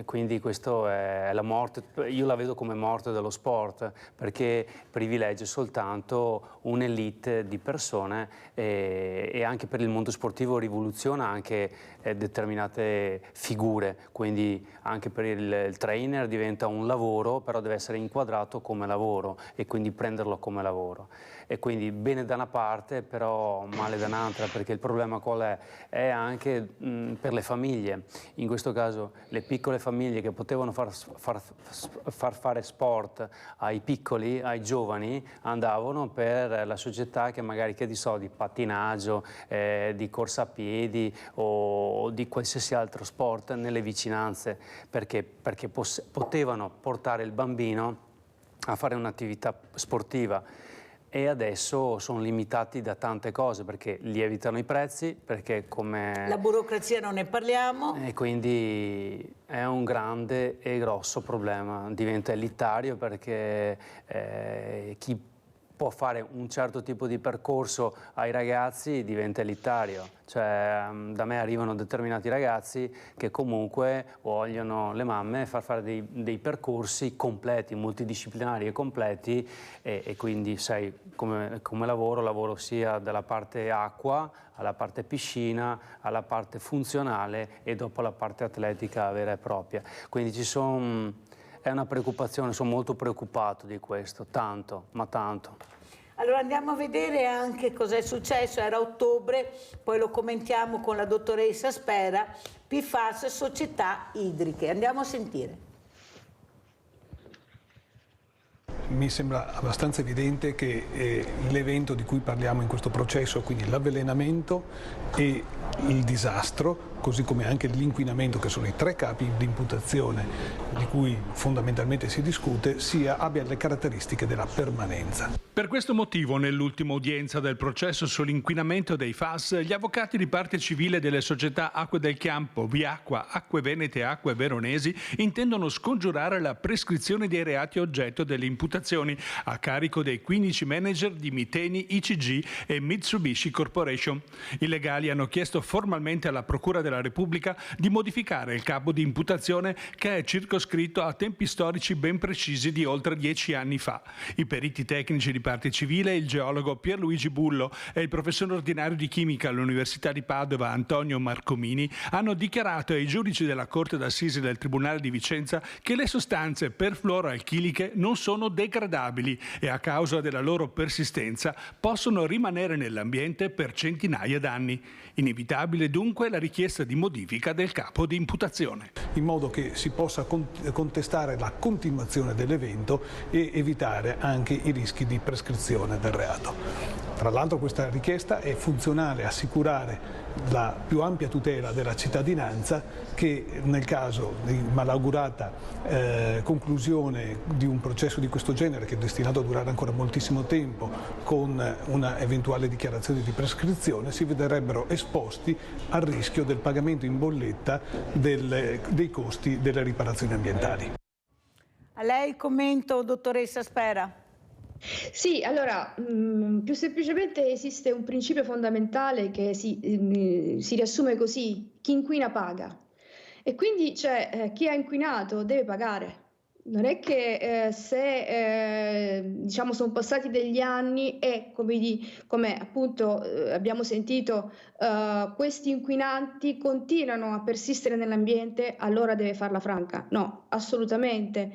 S15: quindi questo è la morte, io la vedo come morte dello sport, perché privilegia soltanto un'elite di persone e anche per il mondo sportivo rivoluziona anche determinate figure, quindi anche per il trainer diventa un lavoro, però deve essere inquadrato come lavoro e quindi prenderlo come lavoro. E quindi bene da una parte, però male da un'altra, perché il problema qual è? È anche per le famiglie, in questo caso le piccole famiglie che potevano far fare sport ai piccoli, ai giovani, andavano per la società che magari chiede di soldi, pattinaggio, di corsa a piedi o di qualsiasi altro sport nelle vicinanze, perché potevano portare il bambino a fare un'attività sportiva. E adesso sono limitati da tante cose, perché lievitano i prezzi, perché come...
S2: La burocrazia non ne parliamo.
S15: E quindi è un grande e grosso problema, diventa elitario, perché chi può fare un certo tipo di percorso ai ragazzi diventa elitario. Cioè, da me arrivano determinati ragazzi che comunque vogliono le mamme far fare dei percorsi completi, multidisciplinari e completi, e quindi sai, come lavoro sia dalla parte acqua alla parte piscina, alla parte funzionale e dopo la parte atletica vera e propria. Quindi è una preoccupazione, sono molto preoccupato di questo, tanto, ma tanto.
S2: Allora andiamo a vedere anche cosa è successo, era ottobre, poi lo commentiamo con la dottoressa Spera, PFAS, società idriche. Andiamo a sentire.
S21: Mi sembra abbastanza evidente che l'evento di cui parliamo in questo processo, quindi l'avvelenamento e il disastro, così come anche l'inquinamento, che sono i tre capi di imputazione di cui fondamentalmente si discute, abbia le caratteristiche della permanenza.
S22: Per questo motivo, nell'ultima udienza del processo sull'inquinamento dei FAS, gli avvocati di parte civile delle società Acque del Chiampo, Viacqua, Acque Venete e Acque Veronesi intendono scongiurare la prescrizione dei reati oggetto delle imputazioni a carico dei 15 manager di Miteni, ICG e Mitsubishi Corporation. I legali hanno chiesto formalmente alla Procura della Repubblica di modificare il capo di imputazione, che è circoscritto a tempi storici ben precisi di oltre 10 anni fa. I periti tecnici di parte civile, il geologo Pierluigi Bullo e il professore ordinario di chimica all'Università di Padova Antonio Marcomini hanno dichiarato ai giudici della Corte d'Assise del Tribunale di Vicenza che le sostanze perfluoroalchiliche non sono degradabili e a causa della loro persistenza possono rimanere nell'ambiente per centinaia d'anni. Inevitabile dunque la richiesta di modifica del capo di imputazione.
S21: In modo che si possa contestare la continuazione dell'evento e evitare anche i rischi di prescrizione del reato. Tra l'altro questa richiesta è funzionale a assicurare la più ampia tutela della cittadinanza, che nel caso di malaugurata conclusione di un processo di questo genere, che è destinato a durare ancora moltissimo tempo, con una eventuale dichiarazione di prescrizione, si vedrebbero esposti al rischio del pagamento in bolletta dei costi delle riparazioni ambientali.
S2: A lei il commento, dottoressa Spera?
S14: Sì, allora, più semplicemente esiste un principio fondamentale che si riassume così: chi inquina paga. E quindi chi ha inquinato deve pagare. Non è che se diciamo sono passati degli anni e come appunto abbiamo sentito questi inquinanti continuano a persistere nell'ambiente, allora deve farla franca. No, assolutamente.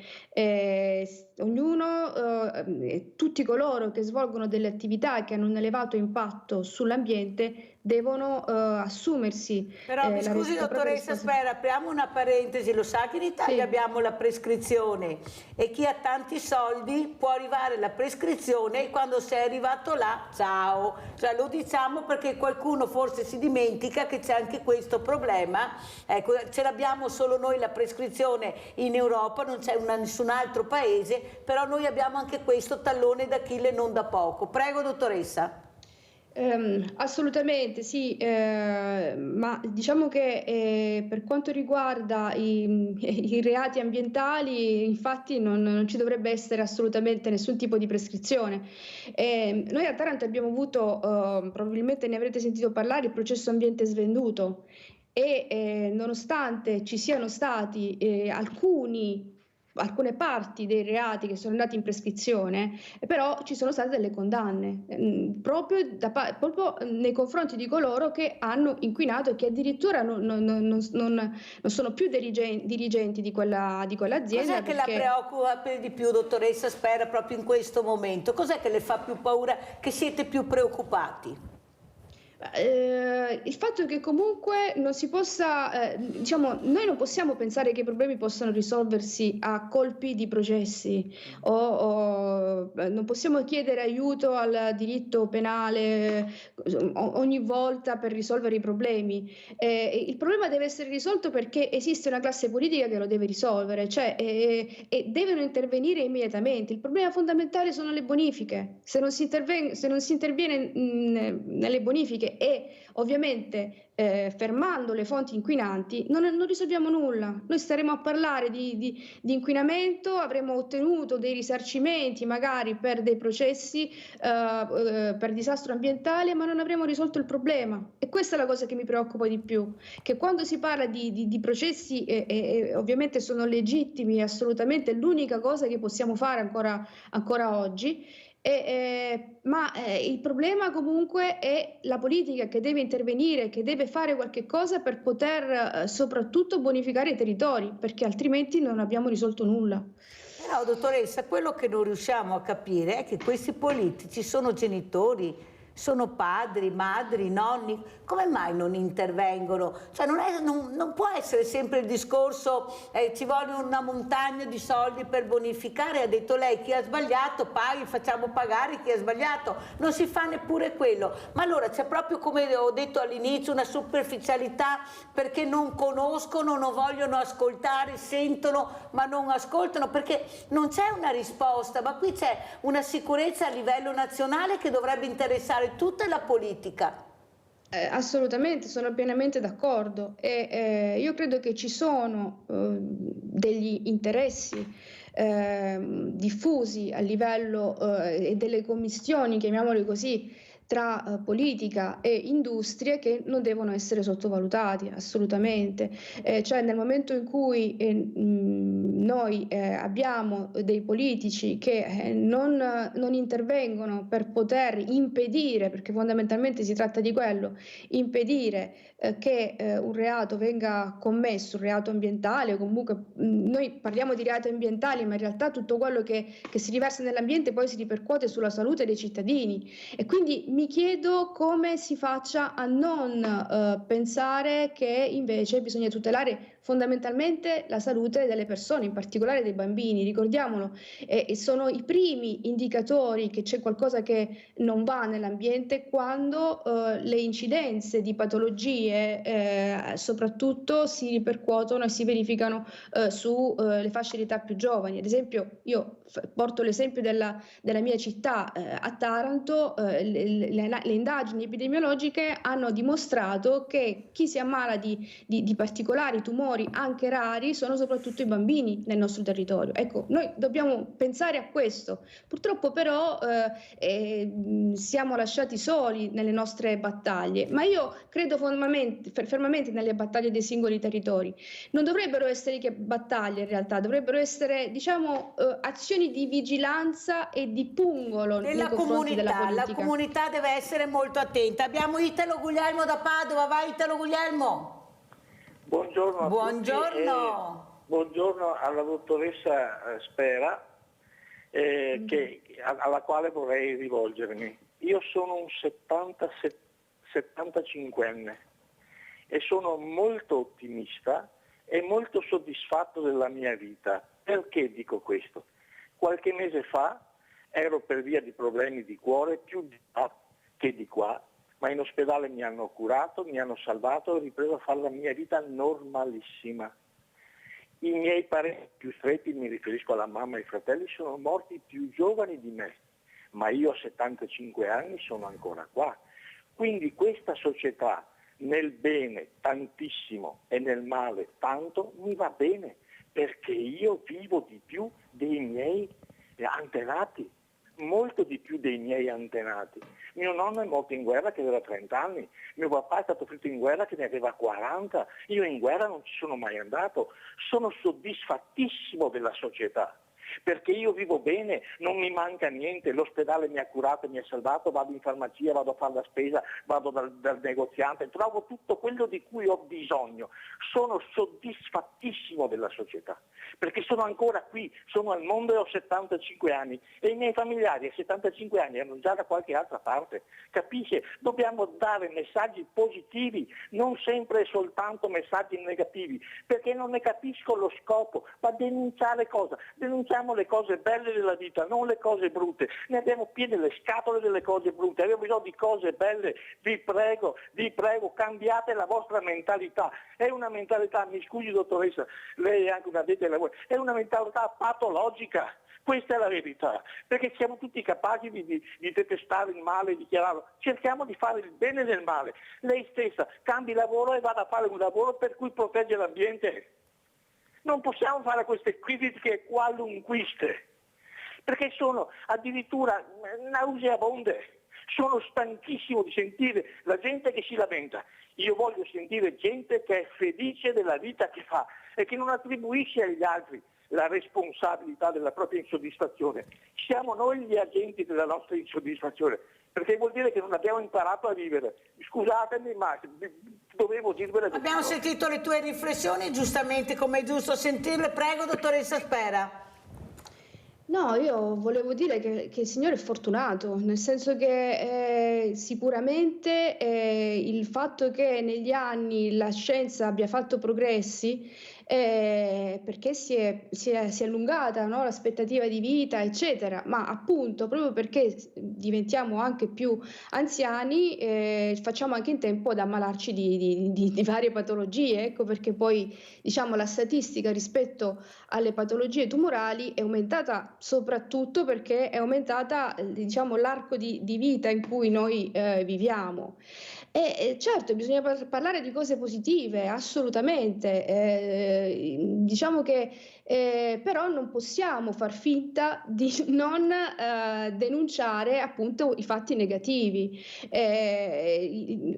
S14: tutti coloro che svolgono delle attività che hanno un elevato impatto sull'ambiente devono assumersi.
S2: Però mi scusi dottoressa, spera, apriamo una parentesi, lo sa che in Italia abbiamo la prescrizione e chi ha tanti soldi può arrivare alla prescrizione e quando sei arrivato là, ciao. Cioè, lo diciamo perché qualcuno forse si dimentica che c'è anche questo problema. Ecco, ce l'abbiamo solo noi la prescrizione in Europa, non c'è nessun altro paese, però noi abbiamo anche questo tallone d'Achille non da poco. Prego dottoressa.
S14: Assolutamente sì, ma diciamo che per quanto riguarda i reati ambientali, infatti non ci dovrebbe essere assolutamente nessun tipo di prescrizione. Noi a Taranto abbiamo avuto, probabilmente ne avrete sentito parlare, il processo ambiente svenduto e nonostante ci siano stati alcune parti dei reati che sono andati in prescrizione, però ci sono state delle condanne proprio nei confronti di coloro che hanno inquinato e che addirittura non sono più dirigenti di quell'azienda.
S2: Cos'è che la preoccupa per di più, dottoressa Spera, proprio in questo momento? Cos'è che le fa più paura, che siete più preoccupati?
S14: Il fatto che comunque non si possa, diciamo, noi non possiamo pensare che i problemi possano risolversi a colpi di processi o non possiamo chiedere aiuto al diritto penale ogni volta per risolvere i problemi. Il problema deve essere risolto perché esiste una classe politica che lo deve risolvere, cioè, e devono intervenire immediatamente. Il problema fondamentale sono le bonifiche. Se non si interviene nelle bonifiche e ovviamente fermando le fonti inquinanti non risolviamo nulla. Noi staremo a parlare di inquinamento, avremo ottenuto dei risarcimenti magari per dei processi per disastro ambientale, ma non avremo risolto il problema. E questa è la cosa che mi preoccupa di più, che quando si parla di processi ovviamente sono legittimi, assolutamente l'unica cosa che possiamo fare ancora oggi. Ma il problema comunque è la politica che deve intervenire, che deve fare qualche cosa per poter soprattutto bonificare i territori, perché altrimenti non abbiamo risolto nulla.
S2: Però dottoressa, quello che non riusciamo a capire è che questi politici sono genitori, sono padri, madri, nonni, come mai non intervengono? Cioè non può essere sempre il discorso ci vuole una montagna di soldi per bonificare, ha detto lei, chi ha sbagliato paghi, facciamo pagare chi ha sbagliato, non si fa neppure quello. Ma allora c'è proprio, come ho detto all'inizio, una superficialità perché non conoscono, non vogliono ascoltare, sentono ma non ascoltano, perché non c'è una risposta, ma qui c'è una sicurezza a livello nazionale che dovrebbe interessare tutta la politica.
S14: Assolutamente, sono pienamente d'accordo e io credo che ci sono degli interessi diffusi a livello e delle commistioni, chiamiamole così, tra politica e industrie che non devono essere sottovalutati assolutamente. Cioè nel momento in cui noi abbiamo dei politici che non intervengono per poter impedire, perché fondamentalmente si tratta di quello, impedire che un reato venga commesso, un reato ambientale, o comunque noi parliamo di reati ambientali, ma in realtà tutto quello che si riversa nell'ambiente poi si ripercuote sulla salute dei cittadini. E quindi mi chiedo come si faccia a non pensare che invece bisogna tutelare fondamentalmente la salute delle persone, in particolare dei bambini. Ricordiamolo, sono i primi indicatori che c'è qualcosa che non va nell'ambiente quando le incidenze di patologie soprattutto si ripercuotono e si verificano sulle fasce di età più giovani. Ad esempio, io porto l'esempio della mia città, a Taranto, le indagini epidemiologiche hanno dimostrato che chi si ammala di particolari tumori anche rari sono soprattutto i bambini nel nostro territorio. Ecco, noi dobbiamo pensare a questo. Purtroppo però siamo lasciati soli nelle nostre battaglie, ma io credo fermamente nelle battaglie dei singoli territori. Non dovrebbero essere che battaglie in realtà, dovrebbero essere, diciamo, azioni di vigilanza e di pungolo nei confronti della politica.
S2: La comunità deve essere molto attenta. Abbiamo Italo Guglielmo da Padova, vai Italo Guglielmo.
S1: Buongiorno a tutti, buongiorno alla dottoressa Spera. alla quale vorrei rivolgermi. Io sono un 75enne e sono molto ottimista e molto soddisfatto della mia vita. Perché dico questo? Qualche mese fa ero per via di problemi di cuore più di là che di qua, ma in ospedale mi hanno curato, mi hanno salvato e ho ripreso a fare la mia vita normalissima. I miei parenti più stretti, mi riferisco alla mamma e ai fratelli, sono morti più giovani di me, ma io a 75 anni sono ancora qua. Quindi questa società nel bene tantissimo e nel male tanto mi va bene, perché io vivo di più dei miei antenati, molto di più dei miei antenati. Mio nonno è morto in guerra che aveva 30 anni, mio papà è stato ferito in guerra che ne aveva 40, io in guerra non ci sono mai andato, sono soddisfattissimo della società, perché io vivo bene, non mi manca niente, l'ospedale mi ha curato, mi ha salvato, vado in farmacia, vado a fare la spesa, vado dal negoziante, trovo tutto quello di cui ho bisogno, sono soddisfattissimo della società, perché sono ancora qui, sono al mondo e ho 75 anni e i miei familiari a 75 anni erano già da qualche altra parte, capisce? Dobbiamo dare messaggi positivi, non sempre soltanto messaggi negativi, perché non ne capisco lo scopo, ma denunciare cosa? Denunciamo le cose belle della vita, non le cose brutte, ne abbiamo piene le scatole delle cose brutte, abbiamo bisogno di cose belle, vi prego, cambiate la vostra mentalità, è una mentalità, mi scusi dottoressa, lei è anche una addetta ai lavori, è una mentalità patologica. Questa è la verità, perché siamo tutti capaci di detestare il male, di dichiararlo. Cerchiamo di fare il bene del male. Lei stessa cambi lavoro e vada a fare un lavoro per cui protegge l'ambiente. Non possiamo fare queste critiche qualunquiste, perché sono addirittura nauseabonde. Sono stanchissimo di sentire la gente che si lamenta. Io voglio sentire gente che è felice della vita che fa e che non attribuisce agli altri la responsabilità della propria insoddisfazione. Siamo noi gli agenti della nostra insoddisfazione, perché vuol dire che non abbiamo imparato a vivere. Scusatemi, ma dovevo dirvele.
S2: Abbiamo sentito le tue riflessioni, giustamente come è giusto sentirle. Prego, dottoressa Spera.
S14: No, io volevo dire che il Signore è fortunato, nel senso che sicuramente il fatto che negli anni la scienza abbia fatto progressi, perché si è allungata, no, l'aspettativa di vita, eccetera, ma appunto proprio perché diventiamo anche più anziani, facciamo anche in tempo ad ammalarci di varie patologie. Ecco perché poi, diciamo, la statistica rispetto alle patologie tumorali è aumentata soprattutto perché è aumentata, diciamo, l'arco di vita in cui noi viviamo. E certo, bisogna parlare di cose positive, assolutamente. Diciamo che però non possiamo far finta di non denunciare appunto i fatti negativi.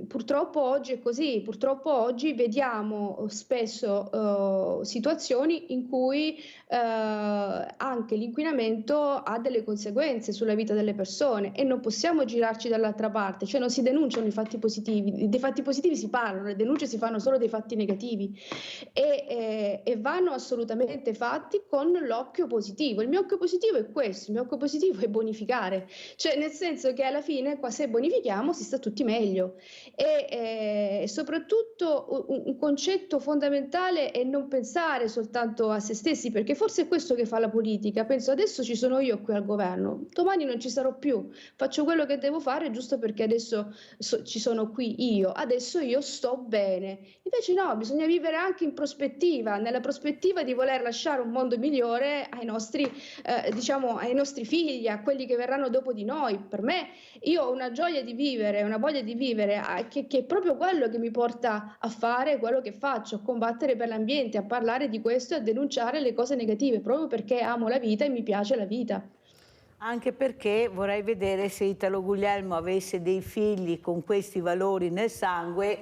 S14: Purtroppo oggi è così, purtroppo oggi vediamo spesso situazioni in cui anche l'inquinamento ha delle conseguenze sulla vita delle persone e non possiamo girarci dall'altra parte, cioè non si denunciano i fatti positivi, dei fatti positivi si parlano, le denunce si fanno solo dei fatti negativi e vanno assolutamente fatti con l'occhio positivo. Il mio occhio positivo è questo, il mio occhio positivo è bonificare, cioè nel senso che alla fine qua se bonifichiamo si sta tutti meglio e soprattutto un concetto fondamentale è non pensare soltanto a se stessi, perché forse è questo che fa la politica. Penso adesso ci sono io qui al governo, domani non ci sarò più, faccio quello che devo fare giusto perché adesso ci sono qui io, adesso io sto bene. Invece no, bisogna vivere anche in prospettiva, nella prospettiva di voler lasciare un mondo migliore ai nostri, diciamo, ai nostri figli, a quelli che verranno dopo di noi. Per me, io ho una gioia di vivere, una voglia di vivere, che è proprio quello che mi porta a fare quello che faccio, a combattere per l'ambiente, a parlare di questo e a denunciare le cose negative, proprio perché amo la vita e mi piace la vita.
S2: Anche perché vorrei vedere se Italo Guglielmo avesse dei figli con questi valori nel sangue,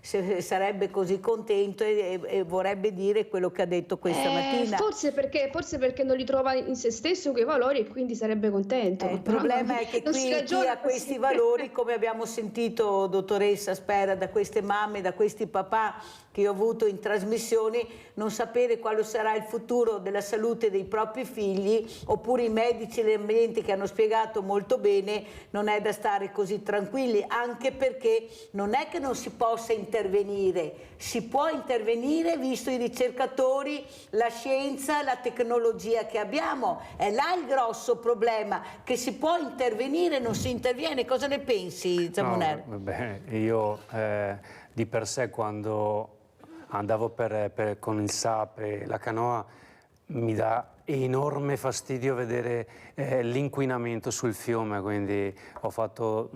S2: se sarebbe così contento e vorrebbe dire quello che ha detto questa mattina.
S14: Forse perché non li trova in se stesso quei valori e quindi sarebbe contento.
S2: Il problema è che chi ha questi valori, come abbiamo sentito, dottoressa Spera, da queste mamme, da questi papà, che io ho avuto in trasmissioni, non sapere quale sarà il futuro della salute dei propri figli, oppure i medici dell'ambiente che hanno spiegato molto bene, non è da stare così tranquilli, anche perché non è che non si possa intervenire, si può intervenire visto i ricercatori, la scienza, la tecnologia che abbiamo. È là il grosso problema, che si può intervenire, non si interviene. Cosa ne pensi, Zamuner?
S15: No, vabbè, io di per sé quando andavo con il SAP e la canoa mi dà enorme fastidio vedere l'inquinamento sul fiume, quindi ho fatto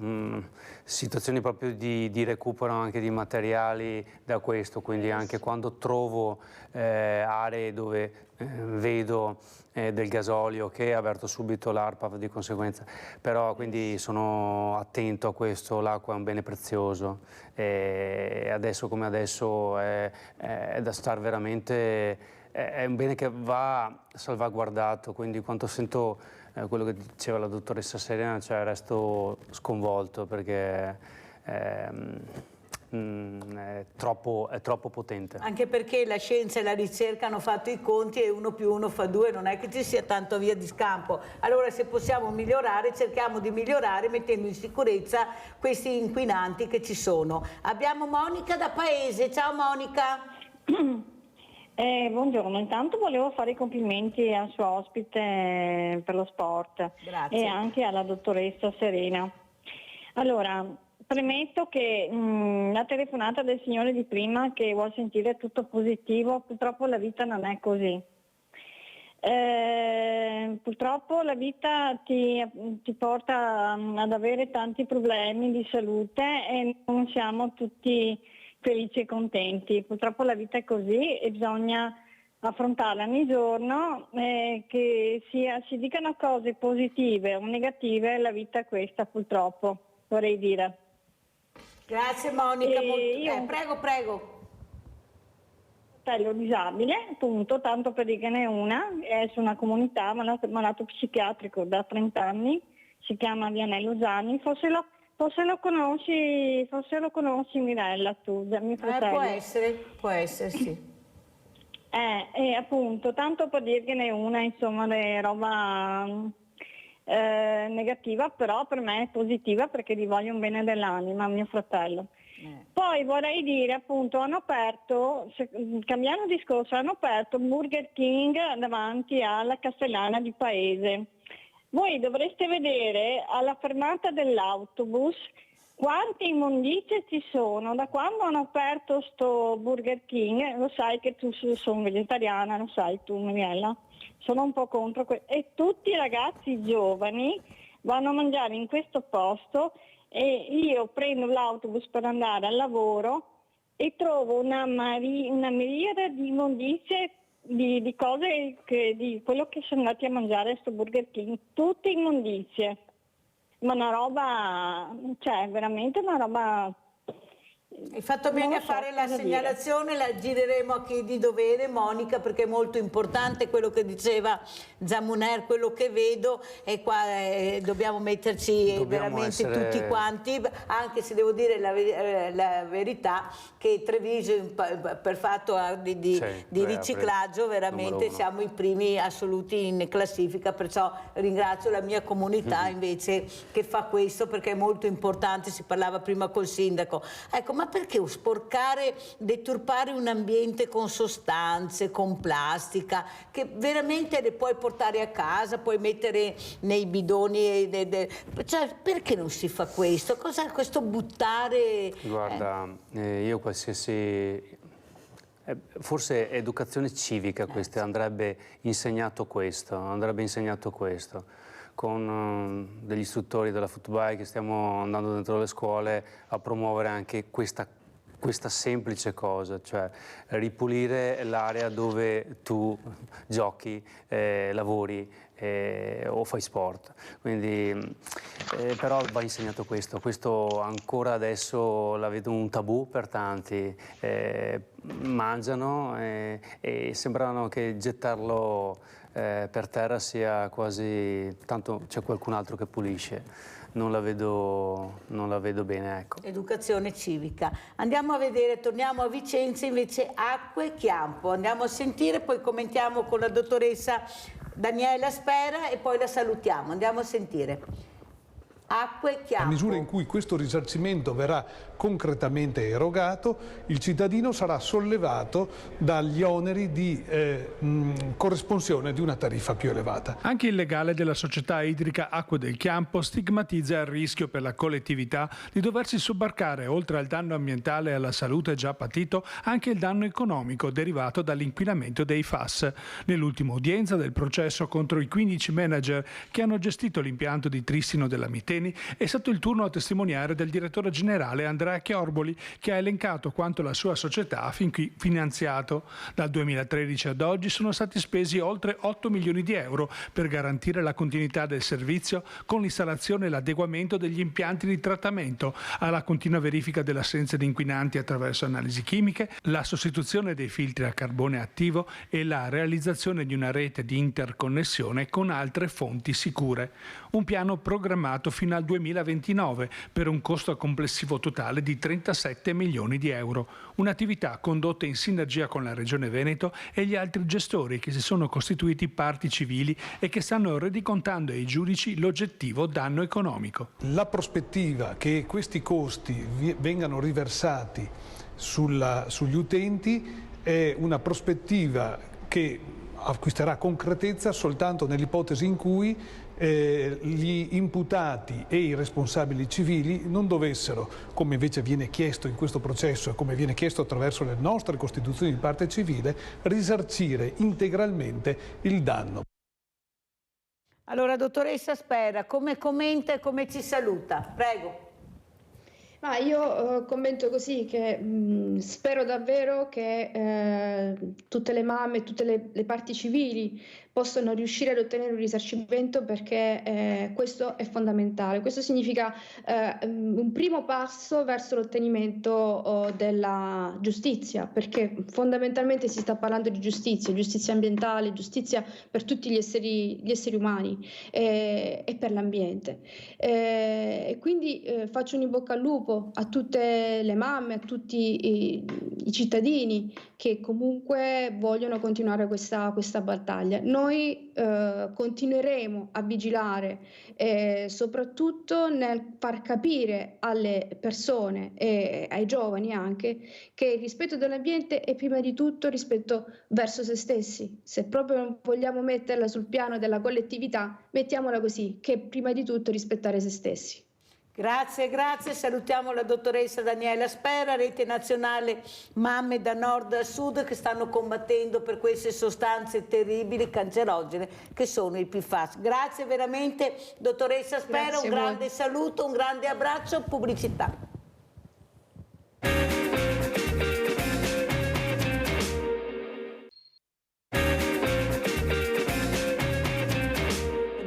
S15: situazioni proprio di recupero anche di materiali da questo, quindi anche quando trovo aree dove vedo del gasolio, che avverto subito l'ARPAV di conseguenza, però quindi sono attento a questo, l'acqua è un bene prezioso e adesso come adesso è da star veramente, è un bene che va salvaguardato, quindi quando sento quello che diceva la dottoressa Serena, cioè resto sconvolto perché è troppo potente.
S2: Anche perché la scienza e la ricerca hanno fatto i conti e 1 più 1 fa 2, non è che ci sia tanto via di scampo. Allora se possiamo migliorare, cerchiamo di migliorare mettendo in sicurezza questi inquinanti che ci sono. Abbiamo Monica da Paese, ciao Monica.
S5: Buongiorno, intanto volevo fare i complimenti al suo ospite per lo sport.
S2: Grazie.
S5: E anche alla dottoressa Serena. Allora, premetto che la telefonata del signore di prima che vuol sentire tutto positivo, purtroppo la vita non è così. Purtroppo la vita ti porta ad avere tanti problemi di salute e non siamo tutti felici e contenti. Purtroppo la vita è così e bisogna affrontarla ogni giorno, che si dicano cose positive o negative, la vita è questa purtroppo, vorrei dire.
S2: Grazie Monica, prego.
S5: Fratello disabile, appunto, tanto per dirne una, è su una comunità, malato psichiatrico da 30 anni, si chiama Vianello Gianni, forse lo conosci Mirella, tu, mio fratello.
S2: Può essere, sì.
S5: E appunto, tanto per dirne una, insomma, roba negativa, però per me è positiva perché gli voglio un bene dell'anima, mio fratello. Poi vorrei dire, appunto, hanno aperto, cambiando discorso, hanno aperto Burger King davanti alla Castellana di Paese. Voi dovreste vedere alla fermata dell'autobus quante immondizie ci sono. Da quando hanno aperto sto Burger King, lo sai che tu sono vegetariana, lo sai tu Mariella, sono un po' contro e tutti i ragazzi giovani vanno a mangiare in questo posto e io prendo l'autobus per andare al lavoro e trovo una miriade di immondizie, di cose, di quello che sono andati a mangiare a sto Burger King, tutte immondizie, ma una roba, cioè veramente una roba.
S2: Hai fatto bene a fare la segnalazione, la gireremo a chi di dovere, Monica, perché è molto importante quello che diceva Zamuner, quello che vedo, e qua dobbiamo metterci veramente tutti quanti, anche se devo dire la verità che Treviso per fatto di riciclaggio veramente siamo i primi assoluti in classifica, perciò ringrazio la mia comunità invece che fa questo, perché è molto importante. Si parlava prima col sindaco, ecco, ma perché sporcare, deturpare un ambiente con sostanze, con plastica, che veramente le puoi portare a casa, puoi mettere nei bidoni, cioè, perché non si fa questo? Cos'è questo buttare?
S15: Guarda, io qualsiasi, forse educazione civica questa, andrebbe insegnato questo, con degli istruttori della footbike stiamo andando dentro le scuole a promuovere anche questa semplice cosa, cioè ripulire l'area dove tu giochi, lavori o fai sport. Quindi, però va insegnato questo ancora adesso la vedo un tabù per tanti, mangiano e sembrano che gettarlo per terra sia quasi, tanto c'è qualcun altro che pulisce, non la vedo bene, ecco.
S2: Educazione civica. Andiamo a vedere, torniamo a Vicenza, invece Acque e Chiampo. Andiamo a sentire, poi commentiamo con la dottoressa Daniela Spera e poi la salutiamo. Andiamo a sentire. Acque e Chiampo.
S21: A misura in cui questo risarcimento verrà concretamente erogato, il cittadino sarà sollevato dagli oneri di corresponsione di una tariffa più elevata.
S22: Anche il legale della società idrica Acque del Chiampo stigmatizza il rischio per la collettività di doversi sobbarcare, oltre al danno ambientale e alla salute già patito, anche il danno economico derivato dall'inquinamento dei FAS. Nell'ultima udienza del processo contro i 15 manager che hanno gestito l'impianto di Tristino della Miteni, è stato il turno a testimoniare del direttore generale Andrea Chiorboli, che ha elencato quanto la sua società ha fin qui finanziato. Dal 2013 ad oggi sono stati spesi oltre 8 milioni di euro per garantire la continuità del servizio con l'installazione e l'adeguamento degli impianti di trattamento, alla continua verifica dell'assenza di inquinanti attraverso analisi chimiche, la sostituzione dei filtri a carbone attivo e la realizzazione di una rete di interconnessione con altre fonti sicure. Un piano programmato fino al 2029 per un costo complessivo totale di 37 milioni di euro. Un'attività condotta in sinergia con la Regione Veneto e gli altri gestori che si sono costituiti parti civili e che stanno rendicontando ai giudici l'oggettivo danno economico.
S21: La prospettiva che questi costi vengano riversati sugli utenti è una prospettiva che acquisterà concretezza soltanto nell'ipotesi in cui gli imputati e i responsabili civili non dovessero, come invece viene chiesto in questo processo e come viene chiesto attraverso le nostre costituzioni di parte civile, risarcire integralmente il danno.
S2: Allora, dottoressa Spera, come commenta e come ci saluta? Prego.
S14: Ma io commento così che spero davvero che tutte le mamme, tutte le parti civili possano riuscire ad ottenere un risarcimento, perché questo è fondamentale. Questo significa un primo passo verso l'ottenimento della giustizia, perché fondamentalmente si sta parlando di giustizia ambientale, giustizia per tutti gli esseri umani e per l'ambiente. E quindi faccio un in bocca al lupo a tutte le mamme, a tutti i cittadini che comunque vogliono continuare questa battaglia. Noi continueremo a vigilare soprattutto nel far capire alle persone e ai giovani anche che il rispetto dell'ambiente è prima di tutto rispetto verso se stessi. Se proprio non vogliamo metterla sul piano della collettività, mettiamola così, che è prima di tutto rispettare se stessi.
S2: Grazie, grazie. Salutiamo la dottoressa Daniela Spera, Rete Nazionale Mamme da Nord a Sud, che stanno combattendo per queste sostanze terribili, cancerogene, che sono i PFAS. Grazie veramente, dottoressa Spera, grazie, un grande saluto, un grande abbraccio, pubblicità.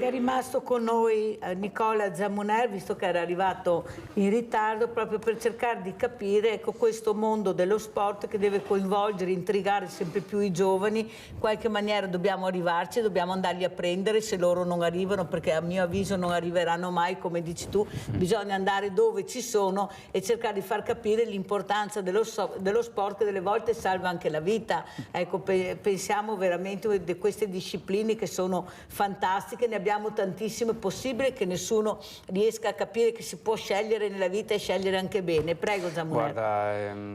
S2: È rimasto con noi Nicola Zamuner, visto che era arrivato in ritardo, proprio per cercare di capire, ecco, questo mondo dello sport che deve coinvolgere, intrigare sempre più i giovani. In qualche maniera dobbiamo arrivarci, dobbiamo andarli a prendere se loro non arrivano, perché a mio avviso non arriveranno mai, come dici tu. Bisogna andare dove ci sono e cercare di far capire l'importanza dello sport, che delle volte salva anche la vita. Ecco, pensiamo veramente a queste discipline che sono fantastiche, ne abbiamo tantissime possibili, che nessuno riesca a capire che si può scegliere nella vita e scegliere anche bene. Prego, Samuele.
S15: Guarda,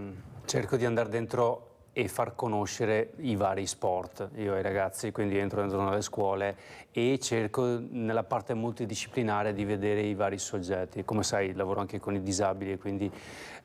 S15: cerco di andare dentro e far conoscere i vari sport io ai ragazzi, quindi entro nelle scuole e cerco nella parte multidisciplinare di vedere i vari soggetti. Come sai, lavoro anche con i disabili e quindi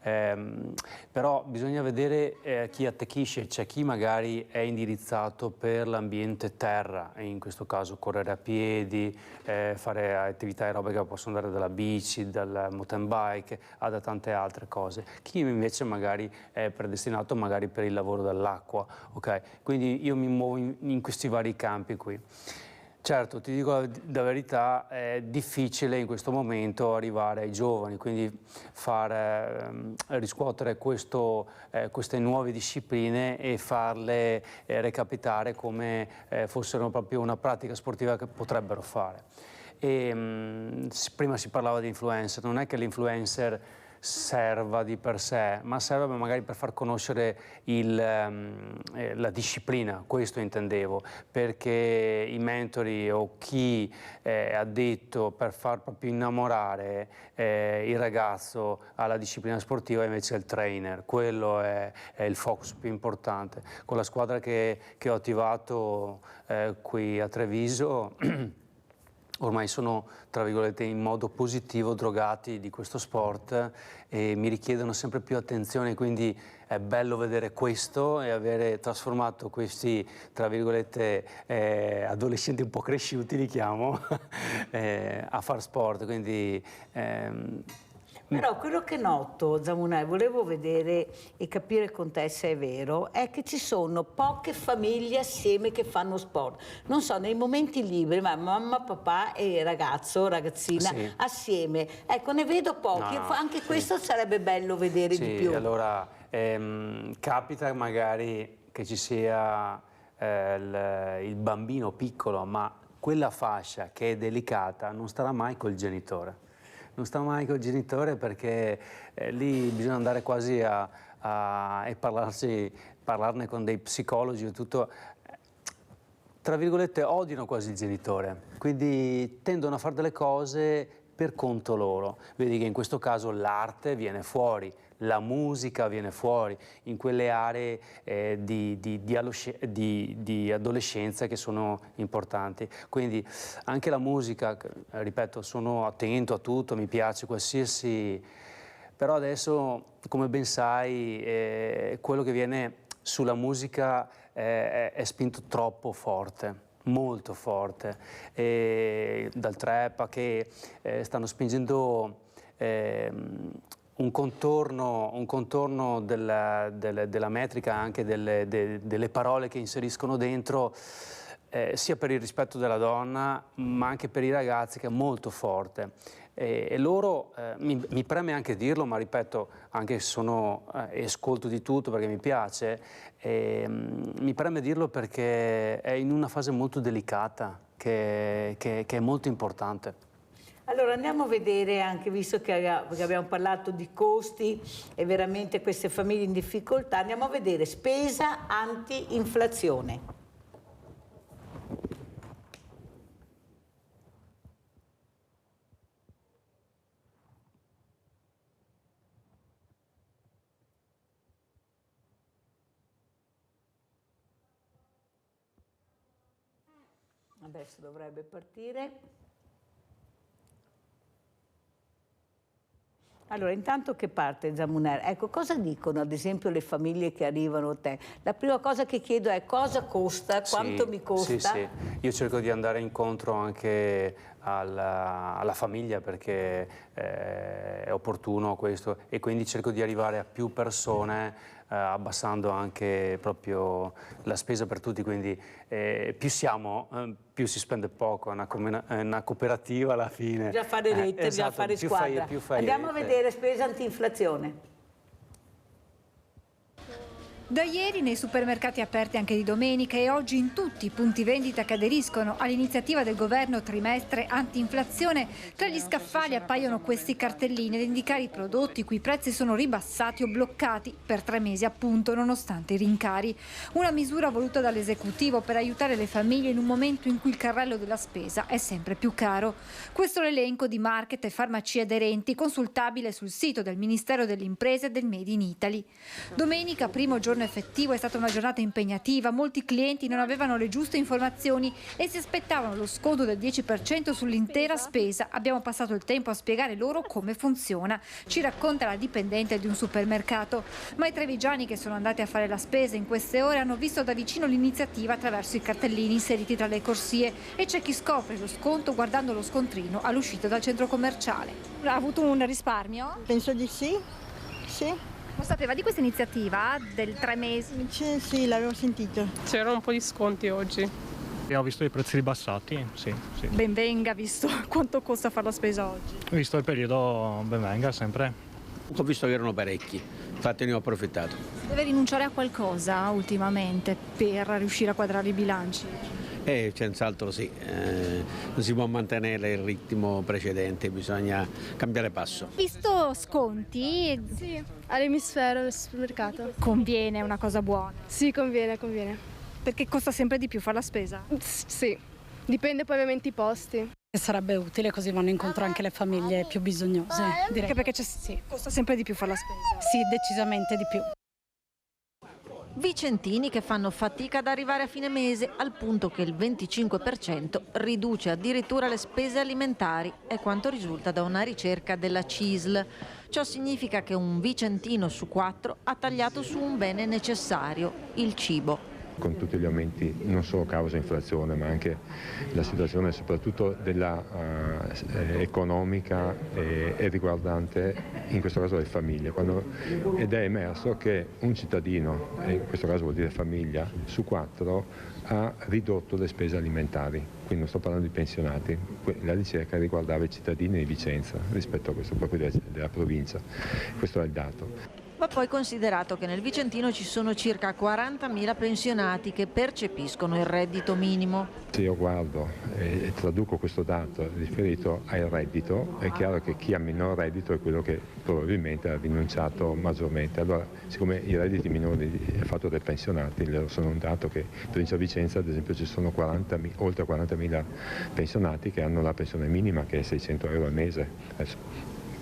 S15: però bisogna vedere chi attecchisce. C'è chi magari è indirizzato per l'ambiente terra, in questo caso correre a piedi, fare attività aerobica, posso andare dalla bici, dal mountain bike, da tante altre cose. Chi invece magari è predestinato magari per il lavoro dell'acqua, ok? Quindi io mi muovo in questi vari campi qui. Certo, ti dico la verità, è difficile in questo momento arrivare ai giovani, quindi riscuotere queste nuove discipline e farle recapitare come fossero proprio una pratica sportiva che potrebbero fare. Prima si parlava di influencer, non è che l'influencer serva di per sé, ma serve magari per far conoscere la disciplina, questo intendevo, perché i mentori o chi è addetto per far proprio innamorare il ragazzo alla disciplina sportiva invece è il trainer, quello è il focus più importante. Con la squadra che ho attivato qui a Treviso ormai sono, tra virgolette, in modo positivo drogati di questo sport e mi richiedono sempre più attenzione, quindi è bello vedere questo e avere trasformato questi, tra virgolette, adolescenti un po' cresciuti, li chiamo, a far sport, quindi...
S2: Però quello che noto, Zamunai, volevo vedere e capire con te se è vero, è che ci sono poche famiglie assieme che fanno sport. Non so, nei momenti liberi, ma mamma, papà e ragazzo, ragazzina, sì, assieme. Ecco, ne vedo pochi, anche sì, questo sarebbe bello vedere
S15: sì,
S2: di più.
S15: Allora, capita magari che ci sia il bambino piccolo, ma quella fascia che è delicata non starà mai col genitore. Non sta mai col genitore perché lì bisogna andare quasi e parlarne con dei psicologi e tutto. Tra virgolette odiano quasi il genitore, quindi tendono a fare delle cose per conto loro. Vedi che in questo caso l'arte viene fuori, la musica viene fuori, in quelle aree di adolescenza che sono importanti. Quindi anche la musica, ripeto, sono attento a tutto, mi piace qualsiasi... Però adesso, come ben sai, quello che viene sulla musica è spinto troppo forte. Molto forte, dal trap a che stanno spingendo un contorno della metrica, anche delle parole che inseriscono dentro, sia per il rispetto della donna ma anche per i ragazzi, che è molto forte. E loro, mi preme anche dirlo, ma ripeto, anche se ascolto di tutto perché mi piace, mi preme dirlo perché è in una fase molto delicata che è molto importante.
S2: Allora andiamo a vedere anche, visto che abbiamo parlato di costi e veramente queste famiglie in difficoltà, andiamo a vedere spesa anti-inflazione. Adesso dovrebbe partire. Allora, intanto che parte Zamuner, ecco, cosa dicono ad esempio le famiglie che arrivano a te? La prima cosa che chiedo è cosa costa, quanto mi costa?
S15: Sì, sì, io cerco di andare incontro anche alla famiglia perché è opportuno questo e quindi cerco di arrivare a più persone abbassando anche proprio la spesa per tutti, quindi più siamo, più si spende poco, è una cooperativa alla fine.
S2: Bisogna fare rete, bisogna fare squadra. Andiamo a vedere spesa anti-inflazione.
S6: Da ieri nei supermercati aperti anche di domenica e oggi in tutti i punti vendita che aderiscono all'iniziativa del governo trimestre anti-inflazione, tra gli scaffali appaiono questi cartellini ad indicare i prodotti i cui prezzi sono ribassati o bloccati per 3 mesi appunto, nonostante i rincari. Una misura voluta dall'esecutivo per aiutare le famiglie in un momento in cui il carrello della spesa è sempre più caro. Questo è l'elenco di market e farmacie aderenti, consultabile sul sito del Ministero delle Imprese e del Made in Italy. Domenica, primo giorno effettivo, è stata una giornata impegnativa, molti clienti non avevano le giuste informazioni e si aspettavano lo sconto del 10% sull'intera spesa. Abbiamo passato il tempo a spiegare loro come funziona, ci racconta la dipendente di un supermercato. Ma i trevigiani che sono andati a fare la spesa in queste ore hanno visto da vicino l'iniziativa attraverso i cartellini inseriti tra le corsie e c'è chi scopre lo sconto guardando lo scontrino all'uscita dal centro commerciale.
S7: Ha avuto un risparmio? Penso di sì, sì.
S6: Lo sapeva di questa iniziativa del 3 mesi?
S7: Sì, l'avevo sentito.
S23: C'erano un po' di sconti oggi.
S8: E ho visto i prezzi ribassati, sì.
S7: Ben venga, visto quanto costa fare la spesa oggi.
S8: Visto il periodo, ben venga sempre.
S9: Ho visto che erano parecchi, infatti ne ho approfittato.
S6: Deve rinunciare a qualcosa ultimamente per riuscire a quadrare i bilanci?
S9: Senz'altro sì, non si può mantenere il ritmo precedente, bisogna cambiare passo.
S6: Visto sconti?
S23: Sì, all'emisfero del supermercato.
S6: Conviene, è una cosa buona?
S23: Sì, conviene.
S6: Perché costa sempre di più fare la spesa?
S23: Sì, dipende poi ovviamente i posti.
S7: Sarebbe utile, così vanno incontro anche le famiglie più bisognose. Direi.
S6: Anche perché costa sempre di più fare la spesa?
S7: Sì, decisamente di più.
S17: Vicentini che fanno fatica ad arrivare a fine mese, al punto che il 25% riduce addirittura le spese alimentari, è quanto risulta da una ricerca della CISL. Ciò significa che un vicentino su 4 ha tagliato su un bene necessario, il cibo.
S24: Con tutti gli aumenti, non solo causa inflazione, ma anche la situazione soprattutto economica e riguardante in questo caso le famiglie, ed è emerso che un cittadino, e in questo caso vuol dire famiglia, su 4 ha ridotto le spese alimentari, quindi non sto parlando di pensionati, la ricerca riguardava i cittadini di Vicenza rispetto a questo proprio della provincia, questo è il dato.
S17: Va poi considerato che nel Vicentino ci sono circa 40.000 pensionati che percepiscono il reddito minimo.
S24: Se io guardo e traduco questo dato riferito al reddito, è chiaro che chi ha minor reddito è quello che probabilmente ha rinunciato maggiormente. Allora, siccome i redditi minori è fatto dai pensionati, sono un dato che in provincia di Vicenza ad esempio ci sono oltre 40.000 pensionati che hanno la pensione minima che è 600 euro al mese.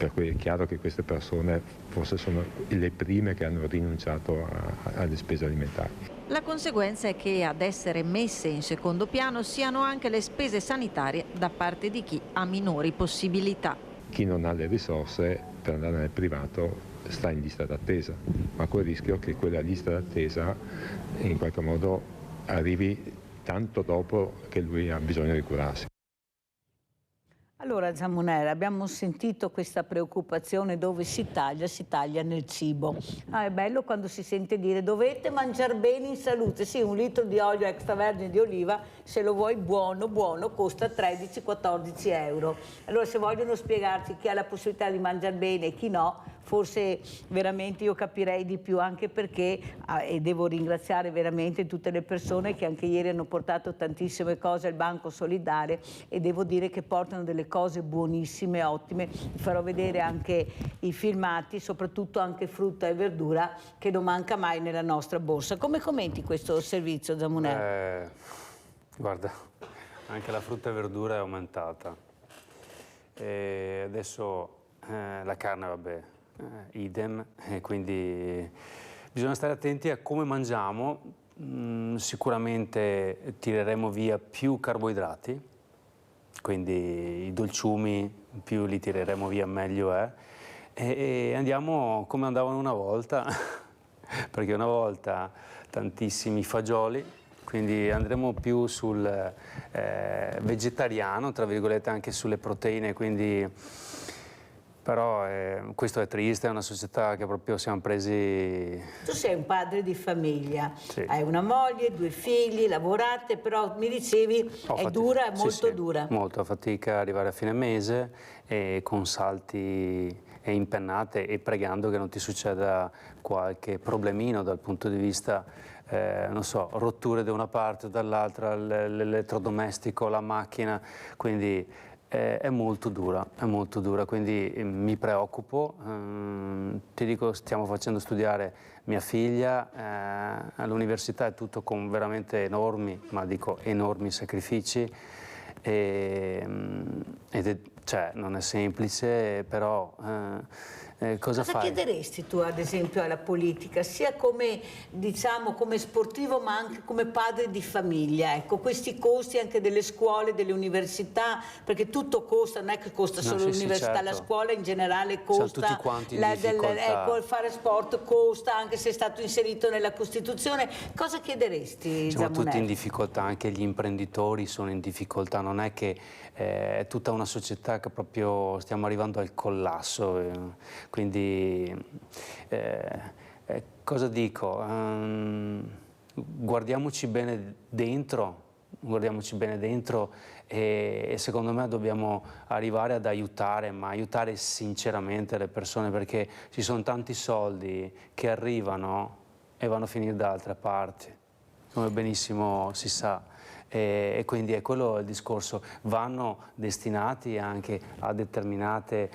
S24: Per cui è chiaro che queste persone forse sono le prime che hanno rinunciato alle spese alimentari.
S17: La conseguenza è che ad essere messe in secondo piano siano anche le spese sanitarie da parte di chi ha minori possibilità.
S24: Chi non ha le risorse per andare nel privato sta in lista d'attesa, ma col rischio che quella lista d'attesa in qualche modo arrivi tanto dopo che lui ha bisogno di curarsi.
S2: Allora Zamunera, abbiamo sentito questa preoccupazione: dove si taglia nel cibo. È bello quando si sente dire dovete mangiare bene in salute. Sì, un litro di olio extravergine di oliva, se lo vuoi buono, costa 13-14 euro. Allora se vogliono spiegarci chi ha la possibilità di mangiare bene e chi no, forse veramente io capirei di più, anche perché, e devo ringraziare veramente tutte le persone che anche ieri hanno portato tantissime cose al Banco Solidale, e devo dire che portano delle cose buonissime, ottime. Vi farò vedere anche i filmati, soprattutto anche frutta e verdura che non manca mai nella nostra borsa. Come commenti questo servizio, Zamunera?
S15: Guarda, anche la frutta e verdura è aumentata. E adesso la carne, vabbè, idem, e quindi bisogna stare attenti a come mangiamo. Sicuramente tireremo via più carboidrati, quindi i dolciumi più li tireremo via meglio è, e andiamo come andavano una volta, perché una volta tantissimi fagioli, quindi andremo più sul vegetariano, tra virgolette, anche sulle proteine, quindi però questo è triste, è una società che proprio siamo presi...
S2: Tu sei un padre di famiglia,
S15: sì.
S2: Hai una moglie, 2 figli, lavorate, però mi dicevi è dura, è molto dura.
S15: Molto, fatica arrivare a fine mese, e con salti e impennate, e pregando che non ti succeda qualche problemino dal punto di vista, non so, rotture da una parte o dall'altra, l'elettrodomestico, la macchina, quindi... È molto dura, quindi mi preoccupo. Ti dico, stiamo facendo studiare mia figlia, all'università è tutto con veramente enormi, ma dico enormi sacrifici, cioè, non è semplice, però cosa fai?
S2: Cosa chiederesti tu, ad esempio, alla politica, sia come, diciamo, come sportivo, ma anche come padre di famiglia? Ecco, questi costi anche delle scuole, delle università, perché tutto costa, non è che costa solo l'università, certo. La scuola in generale costa,
S15: tutti quanti in difficoltà.
S2: Ecco, fare sport costa, anche se è stato inserito nella Costituzione. Cosa chiederesti,
S15: Siamo
S2: Zamunera?
S15: tutti in difficoltà, anche gli imprenditori sono in difficoltà, non è che è tutta una società che proprio stiamo arrivando al collasso, quindi cosa dico? Guardiamoci bene dentro, guardiamoci bene dentro e secondo me dobbiamo arrivare ad aiutare, ma aiutare sinceramente le persone, perché ci sono tanti soldi che arrivano e vanno a finire da altre parti, come benissimo si sa. E quindi è quello il discorso, vanno destinati anche a determinate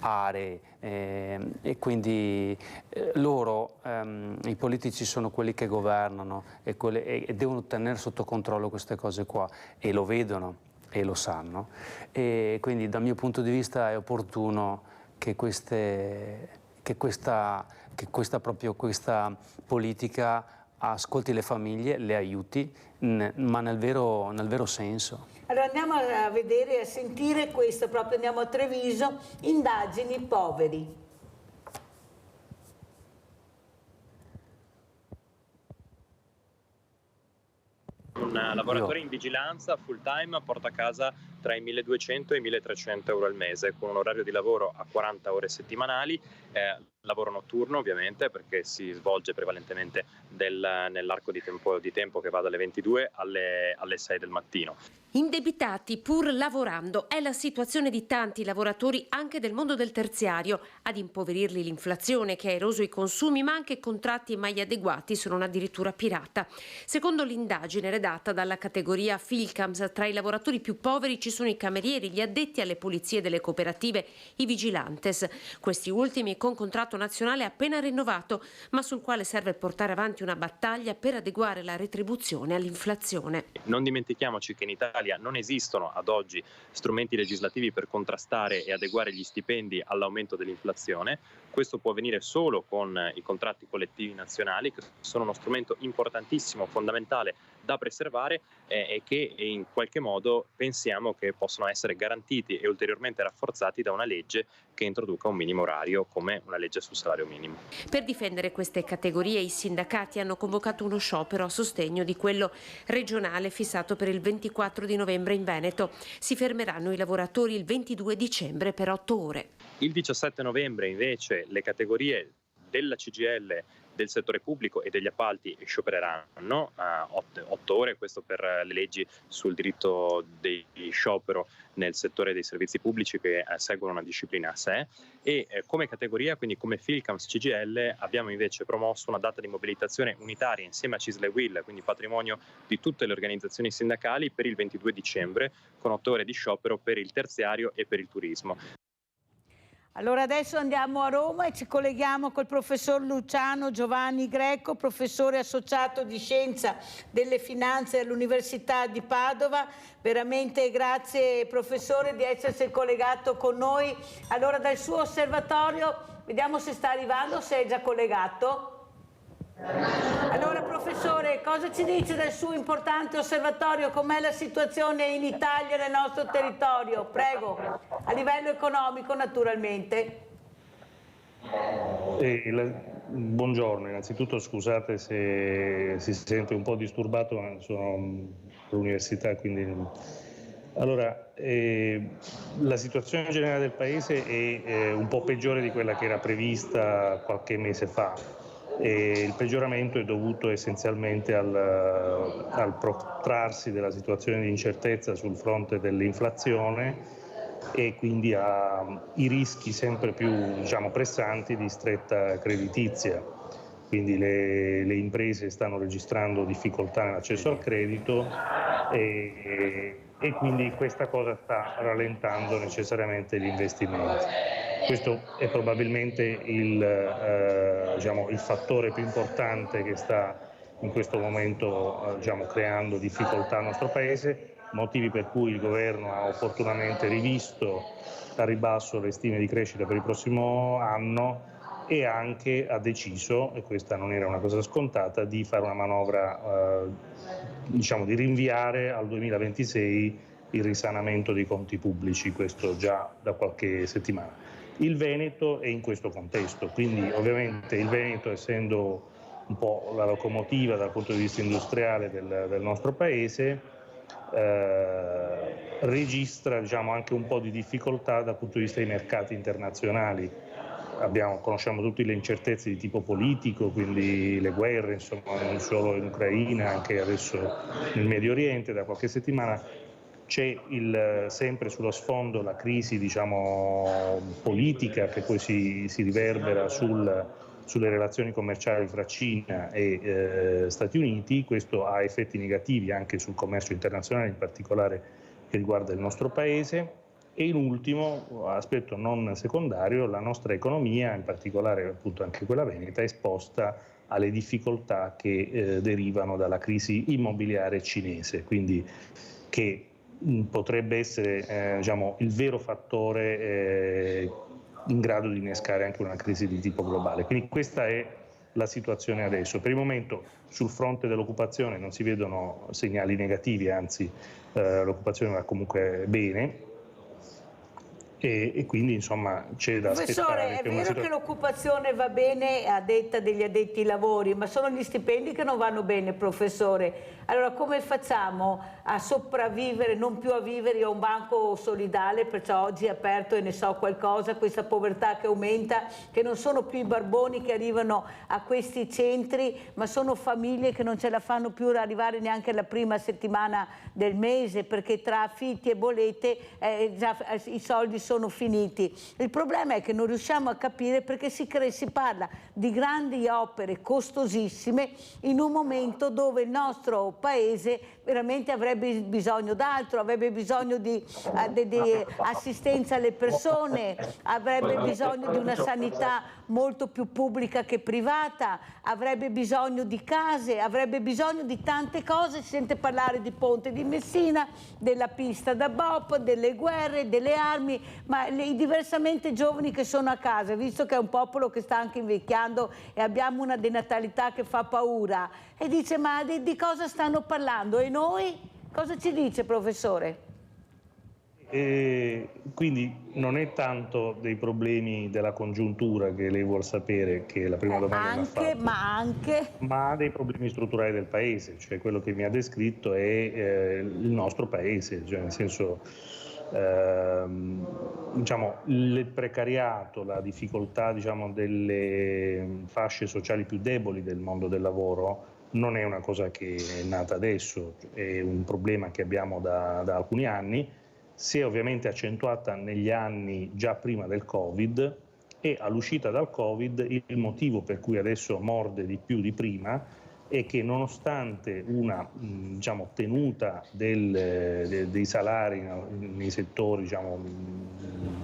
S15: aree e quindi loro, i politici sono quelli che governano e devono tenere sotto controllo queste cose qua e lo vedono e lo sanno, e quindi dal mio punto di vista è opportuno che questa politica ascolti le famiglie, le aiuti, ma nel vero senso.
S2: Allora andiamo a vedere e a sentire questo, proprio andiamo a Treviso, indagini poveri.
S3: Un lavoratore in vigilanza full time porta a casa tra i 1.200 e i 1.300 euro al mese, con un orario di lavoro a 40 ore settimanali, lavoro notturno ovviamente perché si svolge prevalentemente nell'arco di tempo che va dalle 22 alle 6 del mattino.
S10: Indebitati pur lavorando è la situazione di tanti lavoratori anche del mondo del terziario. Ad impoverirli l'inflazione che ha eroso i consumi, ma anche contratti mai adeguati se non addirittura pirata. Secondo l'indagine redatta dalla categoria Filcams, tra i lavoratori più poveri ci sono i camerieri, gli addetti alle pulizie delle cooperative, i vigilantes. Questi ultimi con contratto nazionale appena rinnovato, ma sul quale serve portare avanti una battaglia per adeguare la retribuzione all'inflazione.
S3: Non dimentichiamoci che in Italia non esistono ad oggi strumenti legislativi per contrastare e adeguare gli stipendi all'aumento dell'inflazione. Questo può avvenire solo con i contratti collettivi nazionali, che sono uno strumento importantissimo, fondamentale da preservare e che in qualche modo pensiamo che possono essere garantiti e ulteriormente rafforzati da una legge che introduca un minimo orario come una legge sul salario minimo.
S10: Per difendere queste categorie i sindacati hanno convocato uno sciopero a sostegno di quello regionale fissato per il 24 di novembre in Veneto. Si fermeranno i lavoratori il 22 dicembre per 8 ore.
S3: Il 17 novembre invece le categorie della CGIL, del settore pubblico e degli appalti sciopereranno a 8 ore, questo per le leggi sul diritto di sciopero nel settore dei servizi pubblici che seguono una disciplina a sé, e come categoria, quindi come Filcams CGIL, abbiamo invece promosso una data di mobilitazione unitaria insieme a CISL e UIL, quindi patrimonio di tutte le organizzazioni sindacali, per il 22 dicembre con 8 ore di sciopero per il terziario e per il turismo.
S2: Allora adesso andiamo a Roma e ci colleghiamo col professor Luciano Giovanni Greco, professore associato di Scienza delle Finanze all'Università di Padova. Veramente grazie professore di essersi collegato con noi. Allora dal suo osservatorio, vediamo se sta arrivando, se è già collegato. Allora professore, cosa ci dice del suo importante osservatorio? Com'è la situazione in Italia, nel nostro territorio? Prego, a livello economico naturalmente.
S11: Buongiorno, innanzitutto scusate se si sente un po' disturbato, ma sono all'università, quindi... Allora, la situazione generale del Paese è un po' peggiore di quella che era prevista qualche mese fa. Il peggioramento è dovuto essenzialmente al protrarsi della situazione di incertezza sul fronte dell'inflazione e quindi ai rischi sempre più pressanti di stretta creditizia. Quindi le imprese stanno registrando difficoltà nell'accesso al credito e quindi questa cosa sta rallentando necessariamente gli investimenti. Questo è probabilmente il fattore più importante che sta in questo momento creando difficoltà al nostro Paese, motivi per cui il Governo ha opportunamente rivisto a ribasso le stime di crescita per il prossimo anno e anche ha deciso, e questa non era una cosa scontata, di fare una manovra, di rinviare al 2026 il risanamento dei conti pubblici, questo già da qualche settimana. Il Veneto è in questo contesto, quindi ovviamente il Veneto, essendo un po' la locomotiva dal punto di vista industriale del nostro Paese, registra anche un po' di difficoltà dal punto di vista dei mercati internazionali conosciamo tutte le incertezze di tipo politico, quindi le guerre, insomma, non solo in Ucraina, anche adesso nel Medio Oriente. Da qualche settimana c'è sempre sullo sfondo la crisi, diciamo, politica, che poi si riverbera sulle relazioni commerciali fra Cina e Stati Uniti. Questo ha effetti negativi anche sul commercio internazionale, in particolare che riguarda il nostro Paese. E in ultimo, aspetto non secondario, la nostra economia, in particolare appunto anche quella veneta, è esposta alle difficoltà che derivano dalla crisi immobiliare cinese, quindi che potrebbe essere diciamo, il vero fattore in grado di innescare anche una crisi di tipo globale. Quindi questa è la situazione adesso. Per il momento sul fronte dell'occupazione non si vedono segnali negativi, anzi l'occupazione va comunque bene. E quindi insomma c'è da aspettare.
S2: Professore, è vero che l'occupazione va bene a detta degli addetti ai lavori, ma sono gli stipendi che non vanno bene, professore. Allora come facciamo a sopravvivere, non più a vivere? Io ho un banco solidale, perciò oggi è aperto e ne so qualcosa, questa povertà che aumenta, che non sono più i barboni che arrivano a questi centri, ma sono famiglie che non ce la fanno più arrivare neanche alla prima settimana del mese, perché tra affitti e bollette già i soldi sono finiti. Il problema è che non riusciamo a capire perché si parla di grandi opere costosissime in un momento dove il nostro paese veramente avrebbe bisogno d'altro, avrebbe bisogno di assistenza alle persone, avrebbe bisogno di una sanità molto più pubblica che privata, avrebbe bisogno di case, avrebbe bisogno di tante cose. Si sente parlare di Ponte di Messina, della pista da bob, delle guerre, delle armi, ma i diversamente giovani che sono a casa, visto che è un popolo che sta anche invecchiando e abbiamo una denatalità che fa paura, e dice ma di cosa stanno parlando? E noi? Cosa ci dice, professore?
S11: Quindi non è tanto dei problemi della congiuntura che lei vuol sapere, che è la prima domanda che mi ha fatto, ma dei problemi strutturali del paese, cioè quello che mi ha descritto è il nostro paese, cioè nel senso diciamo, il precariato, la difficoltà, diciamo, delle fasce sociali più deboli del mondo del lavoro non è una cosa che è nata adesso, è un problema che abbiamo da alcuni anni. Si è ovviamente accentuata negli anni già prima del Covid, e all'uscita dal Covid il motivo per cui adesso morde di più di prima è che nonostante una diciamo, tenuta dei salari nei settori, diciamo,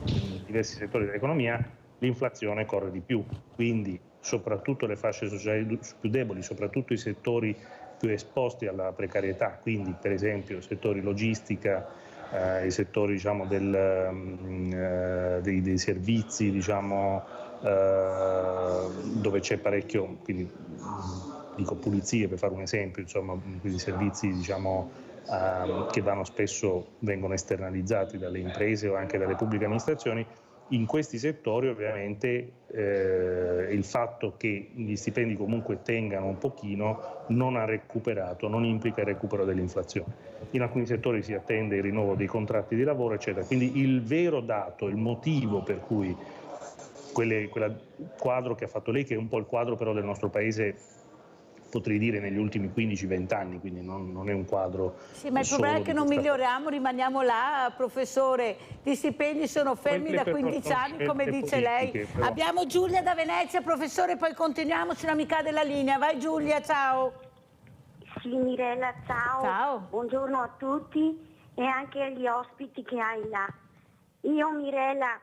S11: in diversi settori dell'economia, l'inflazione corre di più, quindi soprattutto le fasce sociali più deboli, soprattutto i settori più esposti alla precarietà, quindi per esempio settori logistica, i settori, diciamo, dei servizi, diciamo, dove c'è parecchio, quindi dico pulizie per fare un esempio, insomma, quindi servizi, diciamo, che vengono esternalizzati dalle imprese o anche dalle pubbliche amministrazioni. In questi settori ovviamente il fatto che gli stipendi comunque tengano un pochino non ha recuperato, non implica il recupero dell'inflazione. In alcuni settori si attende il rinnovo dei contratti di lavoro, eccetera. Quindi il vero dato, il motivo per cui quel quadro che ha fatto lei, che è un po' il quadro però del nostro Paese, potrei dire negli ultimi 15-20 anni, quindi non è un quadro.
S2: Sì, ma il problema è che non miglioriamo, rimaniamo là, professore. Gli stipendi sono fermi da 15 anni, come dice lei.
S11: Però.
S2: Abbiamo Giulia da Venezia, professore, poi continuiamo, se non mi cade la linea. Vai Giulia, ciao.
S4: Sì, Mirella, ciao.
S2: Ciao.
S4: Buongiorno a tutti e anche agli ospiti che hai là. Io, Mirella,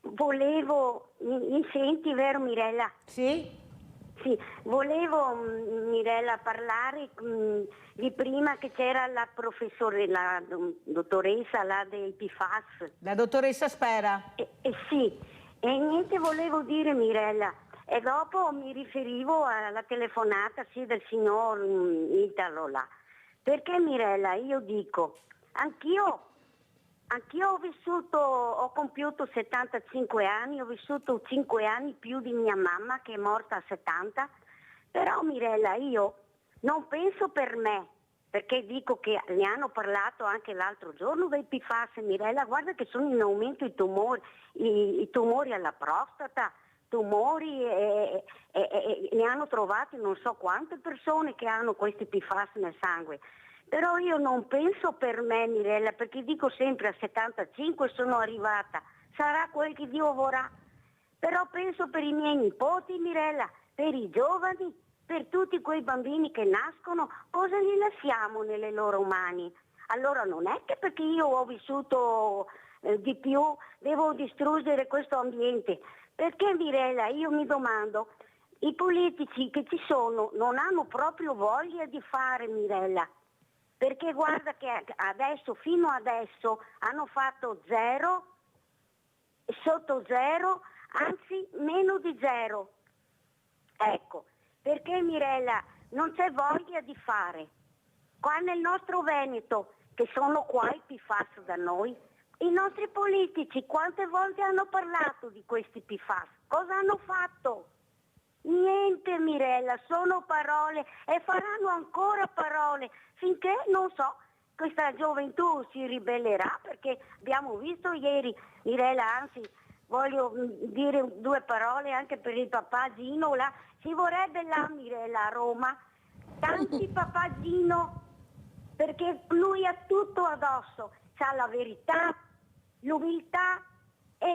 S4: mi senti, vero Mirella?
S2: Sì.
S4: Sì, volevo Mirella parlare di prima che c'era la dottoressa là del PFAS.
S2: La dottoressa Spera.
S4: Sì, e niente volevo dire Mirella, e dopo mi riferivo alla telefonata del signor Italo là. Perché Mirella, io dico, anch'io ho compiuto 75 anni, ho vissuto 5 anni più di mia mamma che è morta a 70, però Mirella io non penso per me, perché dico che ne hanno parlato anche l'altro giorno dei PFAS, Mirella, guarda che sono in aumento i tumori alla prostata, tumori ne hanno trovati non so quante persone che hanno questi PFAS nel sangue. Però io non penso per me, Mirella, perché dico sempre a 75 sono arrivata, sarà quel che Dio vorrà, però penso per i miei nipoti, Mirella, per i giovani, per tutti quei bambini che nascono, cosa gli lasciamo nelle loro mani? Allora non è che perché io ho vissuto di più devo distruggere questo ambiente. Perché, Mirella, io mi domando, i politici che ci sono non hanno proprio voglia di fare, Mirella. Perché guarda che adesso, fino adesso, hanno fatto 0, sotto 0, anzi meno di 0. Ecco. Perché, Mirella, non c'è voglia di fare. Qua nel nostro Veneto, che sono qua i PFAS da noi, i nostri politici quante volte hanno parlato di questi PFAS? Cosa hanno fatto? Niente, Mirella, sono parole e faranno ancora parole finché, non so, questa gioventù si ribellerà, perché abbiamo visto ieri, Mirella, anzi voglio dire 2 parole anche per il papà Gino là. Ci vorrebbe là, Mirella, a Roma, tanti papà Gino, perché lui ha tutto addosso, c'ha la verità, l'umiltà e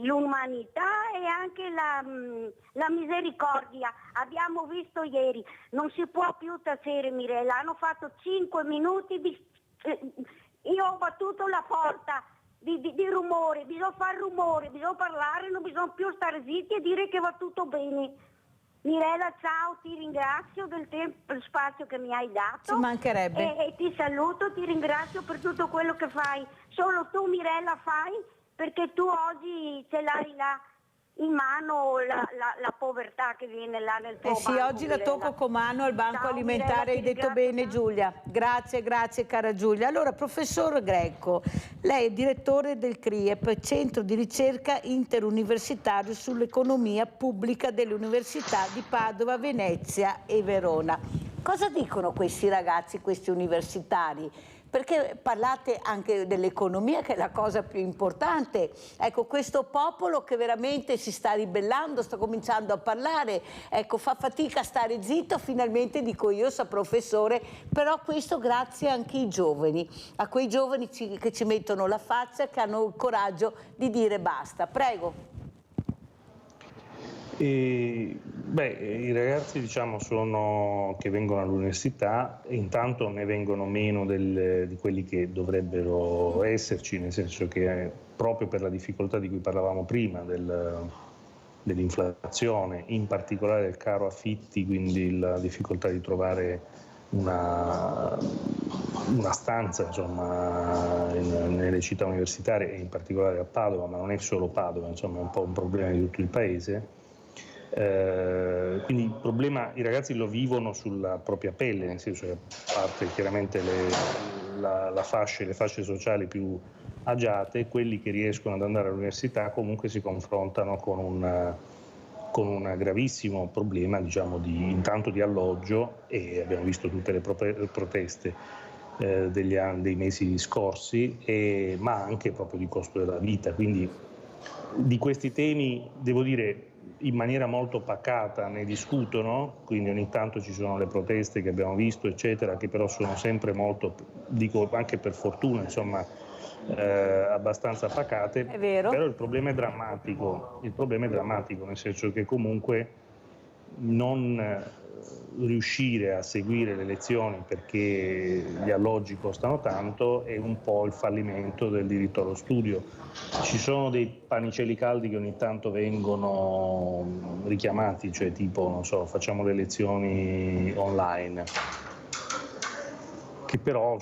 S4: l'umanità e anche la misericordia. Abbiamo visto ieri, non si può più tacere, Mirella, hanno fatto 5 minuti, io ho battuto la porta. Di rumore, bisogna fare rumore, bisogna parlare, non bisogna più stare zitti e dire che va tutto bene. Mirella, ciao, ti ringrazio del tempo e spazio che mi hai dato.
S2: Ci mancherebbe.
S4: E ti saluto, ti ringrazio per tutto quello che fai. Solo tu, Mirella, fai, perché tu oggi ce l'hai là in mano la povertà che viene là nel tuo
S2: sì,
S4: banco,
S2: oggi la tocco con mano al banco alimentare,
S4: Mirella,
S2: hai detto bene Giulia. Grazie cara Giulia. Allora, professor Greco, lei è direttore del CRIEP, Centro di Ricerca Interuniversitario sull'Economia Pubblica delle Università di Padova, Venezia e Verona. Cosa dicono questi ragazzi, questi universitari? Perché parlate anche dell'economia, che è la cosa più importante. Ecco, questo popolo che veramente si sta ribellando, sta cominciando a parlare, ecco, fa fatica a stare zitto, finalmente dico io, sa professore, però questo grazie anche ai giovani, a quei giovani che ci mettono la faccia, che hanno il coraggio di dire basta. Prego.
S11: I ragazzi, diciamo, che vengono all'università, intanto ne vengono meno di quelli che dovrebbero esserci, nel senso che proprio per la difficoltà di cui parlavamo prima, dell'inflazione, in particolare del caro affitti, quindi la difficoltà di trovare una stanza, insomma, nelle città universitarie e in particolare a Padova, ma non è solo Padova, insomma, è un po' un problema di tutto il paese. Quindi il problema i ragazzi lo vivono sulla propria pelle, nel senso che, a parte chiaramente le fasce sociali più agiate, quelli che riescono ad andare all'università comunque si confrontano con un gravissimo problema, diciamo, intanto di alloggio, e abbiamo visto tutte le proteste dei mesi scorsi, ma anche proprio di costo della vita. Quindi di questi temi, devo dire, in maniera molto pacata ne discutono, quindi ogni tanto ci sono le proteste che abbiamo visto, eccetera, che però sono sempre molto, dico anche per fortuna, insomma, abbastanza pacate.
S2: È vero.
S11: Però il problema è drammatico, nel senso che comunque non riuscire a seguire le lezioni perché gli alloggi costano tanto è un po' il fallimento del diritto allo studio. Ci sono dei pannicelli caldi che ogni tanto vengono richiamati, cioè tipo, non so, facciamo le lezioni online, che però hanno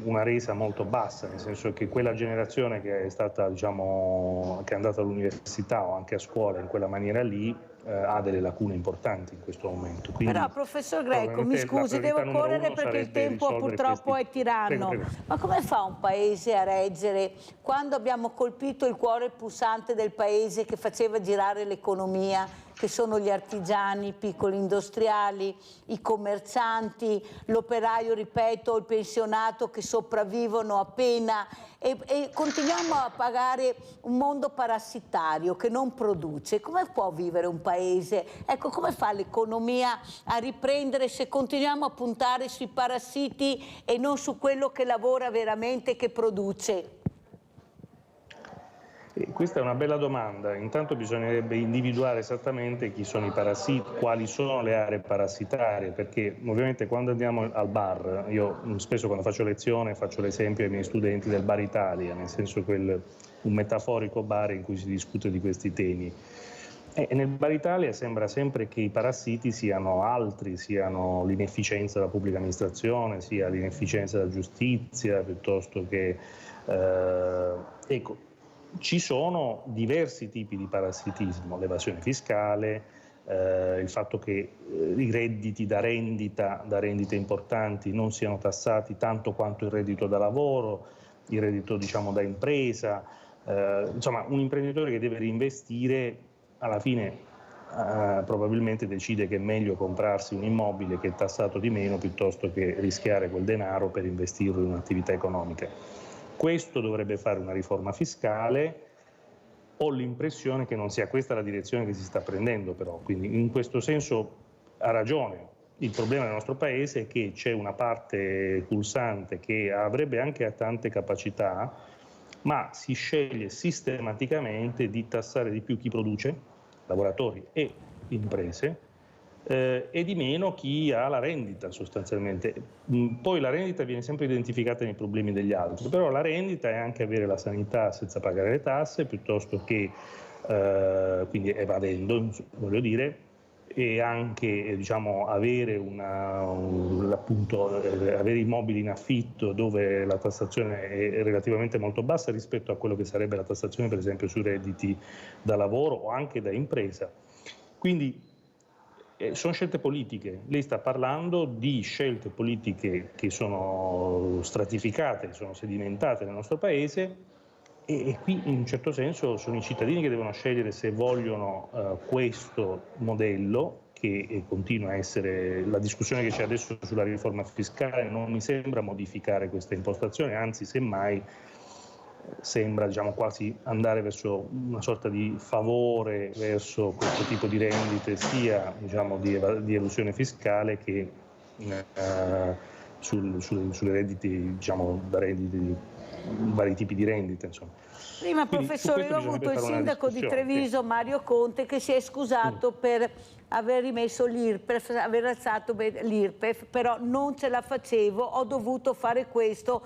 S11: una resa molto bassa, nel senso che quella generazione che è stata, diciamo, che è andata all'università o anche a scuola in quella maniera lì, ha delle lacune importanti in questo momento. Quindi,
S2: però professor Greco, mi scusi, devo correre perché il tempo purtroppo è tiranno.
S11: Prego.
S2: Ma come fa un paese a reggere quando abbiamo colpito il cuore pulsante del paese che faceva girare l'economia, che sono gli artigiani, i piccoli industriali, i commercianti, l'operaio, ripeto, il pensionato che sopravvivono appena e continuiamo a pagare un mondo parassitario che non produce. Come può vivere un paese? Ecco, come fa l'economia a riprendere se continuiamo a puntare sui parassiti e non su quello che lavora veramente, che produce?
S11: Questa è una bella domanda. Intanto bisognerebbe individuare esattamente chi sono i parassiti, quali sono le aree parassitarie, perché ovviamente quando andiamo al bar, io spesso quando faccio lezione faccio l'esempio ai miei studenti del Bar Italia, nel senso un metaforico bar in cui si discute di questi temi. E nel Bar Italia sembra sempre che i parassiti siano altri, siano l'inefficienza della pubblica amministrazione, sia l'inefficienza della giustizia, piuttosto che... ecco, ci sono diversi tipi di parassitismo, l'evasione fiscale, il fatto che i redditi da rendite importanti non siano tassati tanto quanto il reddito da lavoro, il reddito diciamo da impresa, insomma un imprenditore che deve reinvestire alla fine probabilmente decide che è meglio comprarsi un immobile che è tassato di meno piuttosto che rischiare quel denaro per investirlo in un'attività economica. Questo dovrebbe fare una riforma fiscale, ho l'impressione che non sia questa la direzione che si sta prendendo però, quindi in questo senso ha ragione. Il problema del nostro Paese è che c'è una parte pulsante che avrebbe anche tante capacità, ma si sceglie sistematicamente di tassare di più chi produce, lavoratori e imprese, e di meno chi ha la rendita sostanzialmente. Poi la rendita viene sempre identificata nei problemi degli altri, però la rendita è anche avere la sanità senza pagare le tasse, piuttosto che, quindi evadendo, voglio dire, e anche diciamo, avere avere immobili in affitto dove la tassazione è relativamente molto bassa rispetto a quello che sarebbe la tassazione per esempio sui redditi da lavoro o anche da impresa. Quindi sono scelte politiche, lei sta parlando di scelte politiche che sono stratificate, sono sedimentate nel nostro Paese e qui in un certo senso sono i cittadini che devono scegliere se vogliono questo modello che continua a essere la discussione che c'è adesso sulla riforma fiscale non mi sembra modificare questa impostazione, anzi semmai sembra diciamo, quasi andare verso una sorta di favore verso questo tipo di rendite sia diciamo, di elusione fiscale che sulle redditi, diciamo, da redditi, vari tipi di rendite. Insomma.
S2: Prima,
S11: quindi,
S2: professore, io ho avuto il sindaco di Treviso, sì. Mario Conte, che si è scusato per aver rimesso l'IRPEF, aver alzato l'IRPEF, però non ce la facevo, ho dovuto fare questo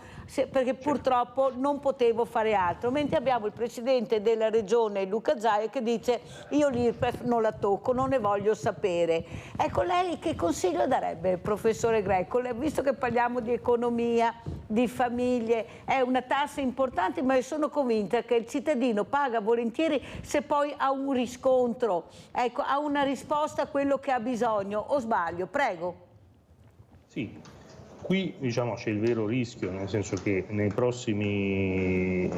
S2: perché purtroppo non potevo fare altro. Mentre abbiamo il presidente della regione Luca Zaia che dice io l'IRPEF non la tocco, non ne voglio sapere. Ecco, lei che consiglio darebbe, professore Greco? Visto che parliamo di economia, di famiglie, è una tassa importante, ma io sono convinta che il cittadino paga volentieri se poi ha un riscontro, ecco, ha una risposta a quello che ha bisogno, o sbaglio? Prego.
S11: Sì, qui diciamo c'è il vero rischio, nel senso che nei prossimi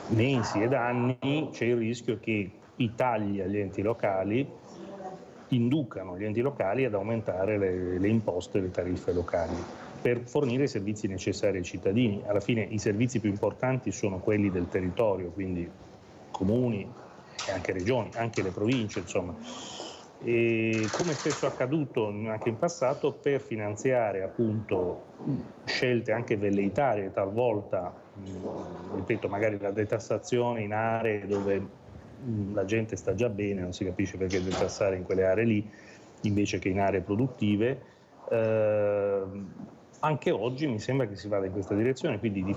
S11: mesi ed anni c'è il rischio che i tagli agli enti locali inducano gli enti locali ad aumentare le imposte e le tariffe locali per fornire i servizi necessari ai cittadini. Alla fine i servizi più importanti sono quelli del territorio, quindi comuni e anche regioni, anche le province, insomma. E come spesso è accaduto anche in passato, per finanziare appunto scelte anche velleitarie talvolta, ripeto, magari la detassazione in aree dove la gente sta già bene, non si capisce perché detassare in quelle aree lì invece che in aree produttive. Anche oggi mi sembra che si vada in questa direzione, quindi di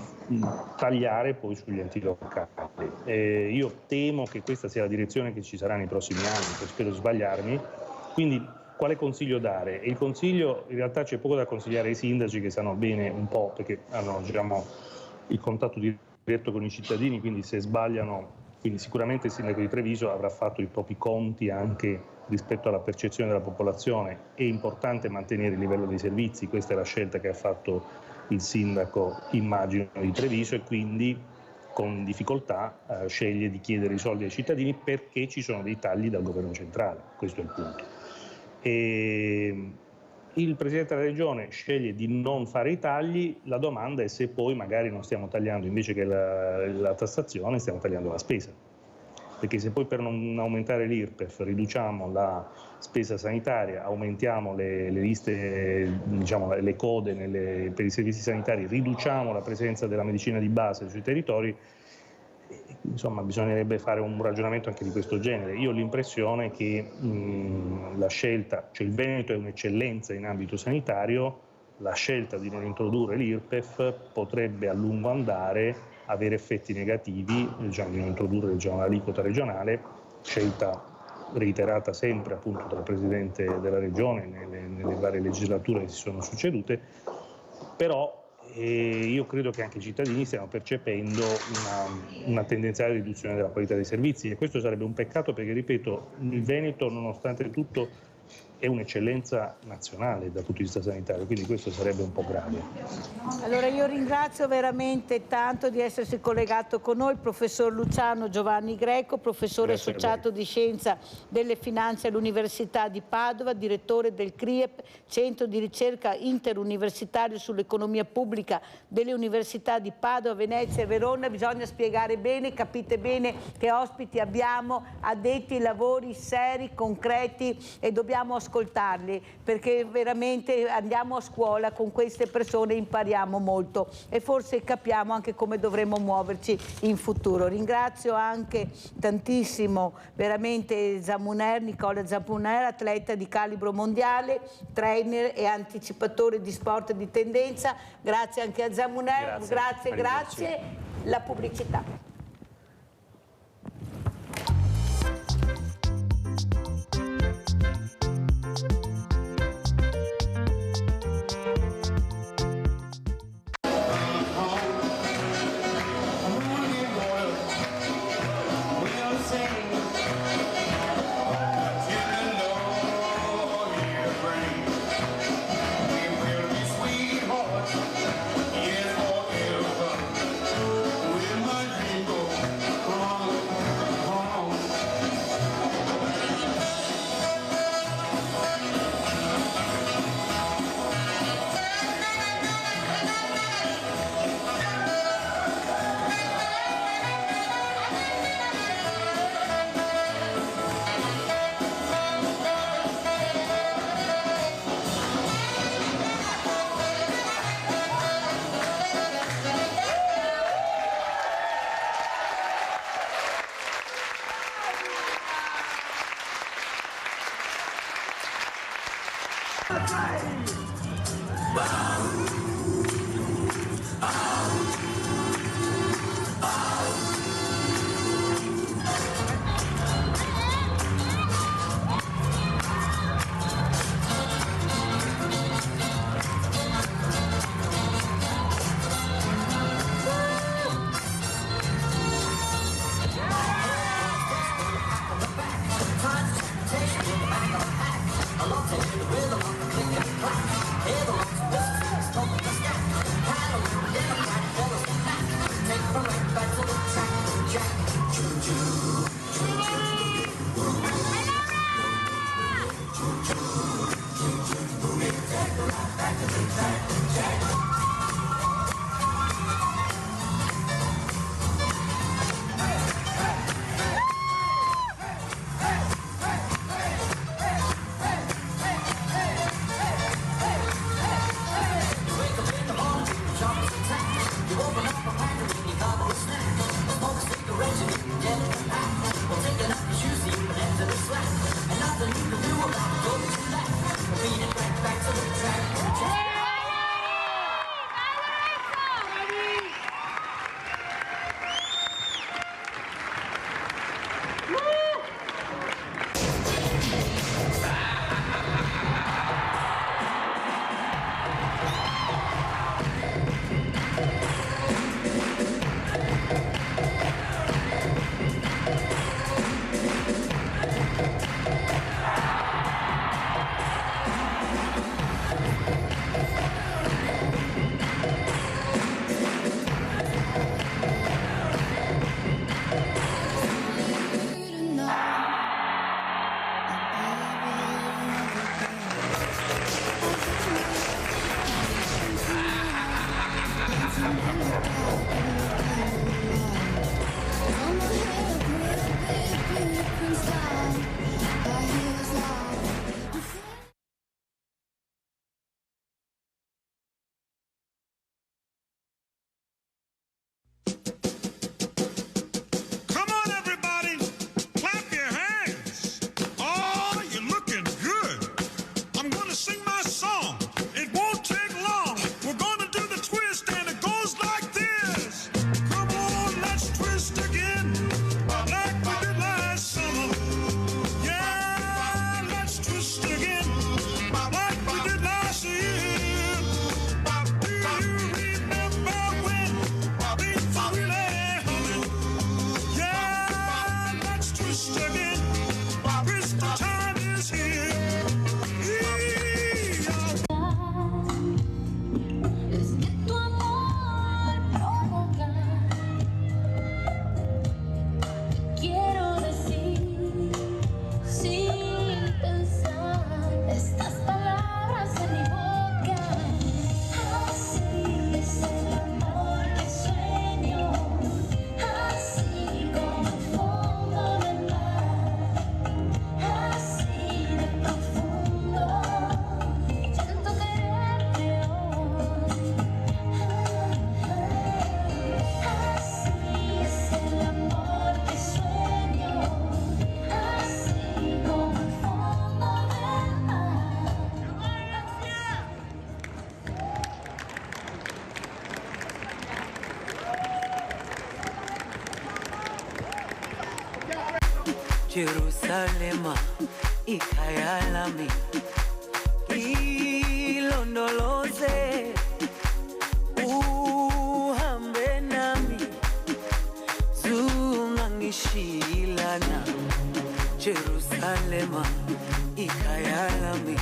S11: tagliare poi sugli enti locali. Io temo che questa sia la direzione che ci sarà nei prossimi anni, spero di sbagliarmi. Quindi quale consiglio dare? Il consiglio, in realtà c'è poco da consigliare ai sindaci che sanno bene un po', perché hanno diciamo, il contatto diretto con i cittadini, quindi se sbagliano, quindi sicuramente il sindaco di Treviso avrà fatto i propri conti anche rispetto alla percezione della popolazione. È importante mantenere il livello dei servizi, questa è la scelta che ha fatto il sindaco, immagino, di Treviso, e quindi con difficoltà sceglie di chiedere i soldi ai cittadini perché ci sono dei tagli dal governo centrale, questo è il punto. E il Presidente della Regione sceglie di non fare i tagli, la domanda è se poi magari non stiamo tagliando, invece che la tassazione, stiamo tagliando la spesa. Perché se poi per non aumentare l'IRPEF riduciamo la spesa sanitaria, aumentiamo le liste, diciamo, le code per i servizi sanitari, riduciamo la presenza della medicina di base sui territori, insomma bisognerebbe fare un ragionamento anche di questo genere. Io ho l'impressione che la scelta, cioè il Veneto è un'eccellenza in ambito sanitario, la scelta di non introdurre l'IRPEF potrebbe a lungo andare avere effetti negativi, diciamo, di non introdurre l'aliquota regionale, scelta reiterata sempre appunto dal Presidente della Regione nelle varie legislature che si sono succedute, però io credo che anche i cittadini stiano percependo una tendenziale riduzione della qualità dei servizi e questo sarebbe un peccato perché, ripeto, il Veneto nonostante tutto è un'eccellenza nazionale dal punto di vista sanitario, quindi questo sarebbe un po' grave.
S2: Allora io ringrazio veramente tanto di essersi collegato con noi il professor Luciano Giovanni Greco, professore associato di Scienza delle Finanze all'Università di Padova, direttore del CRIEP, Centro di Ricerca Interuniversitario sull'Economia Pubblica delle Università di Padova, Venezia e Verona. Bisogna spiegare bene, capite bene che ospiti abbiamo, addetti ai lavori seri, concreti e dobbiamo ascoltarli perché veramente andiamo a scuola con queste persone, impariamo molto e forse capiamo anche come dovremo muoverci in futuro. Ringrazio anche tantissimo veramente Zamuner, Nicola Zamuner, atleta di calibro mondiale, trainer e anticipatore di sport di tendenza. Grazie anche a Zamuner, grazie. La pubblicità.
S12: Open up a pack of mini bubbles, smoke a cigarette, you can get it. Jerusalema ikhaya lami ilondoloze uhambe nami zungangishilana Jerusalema ikhaya lami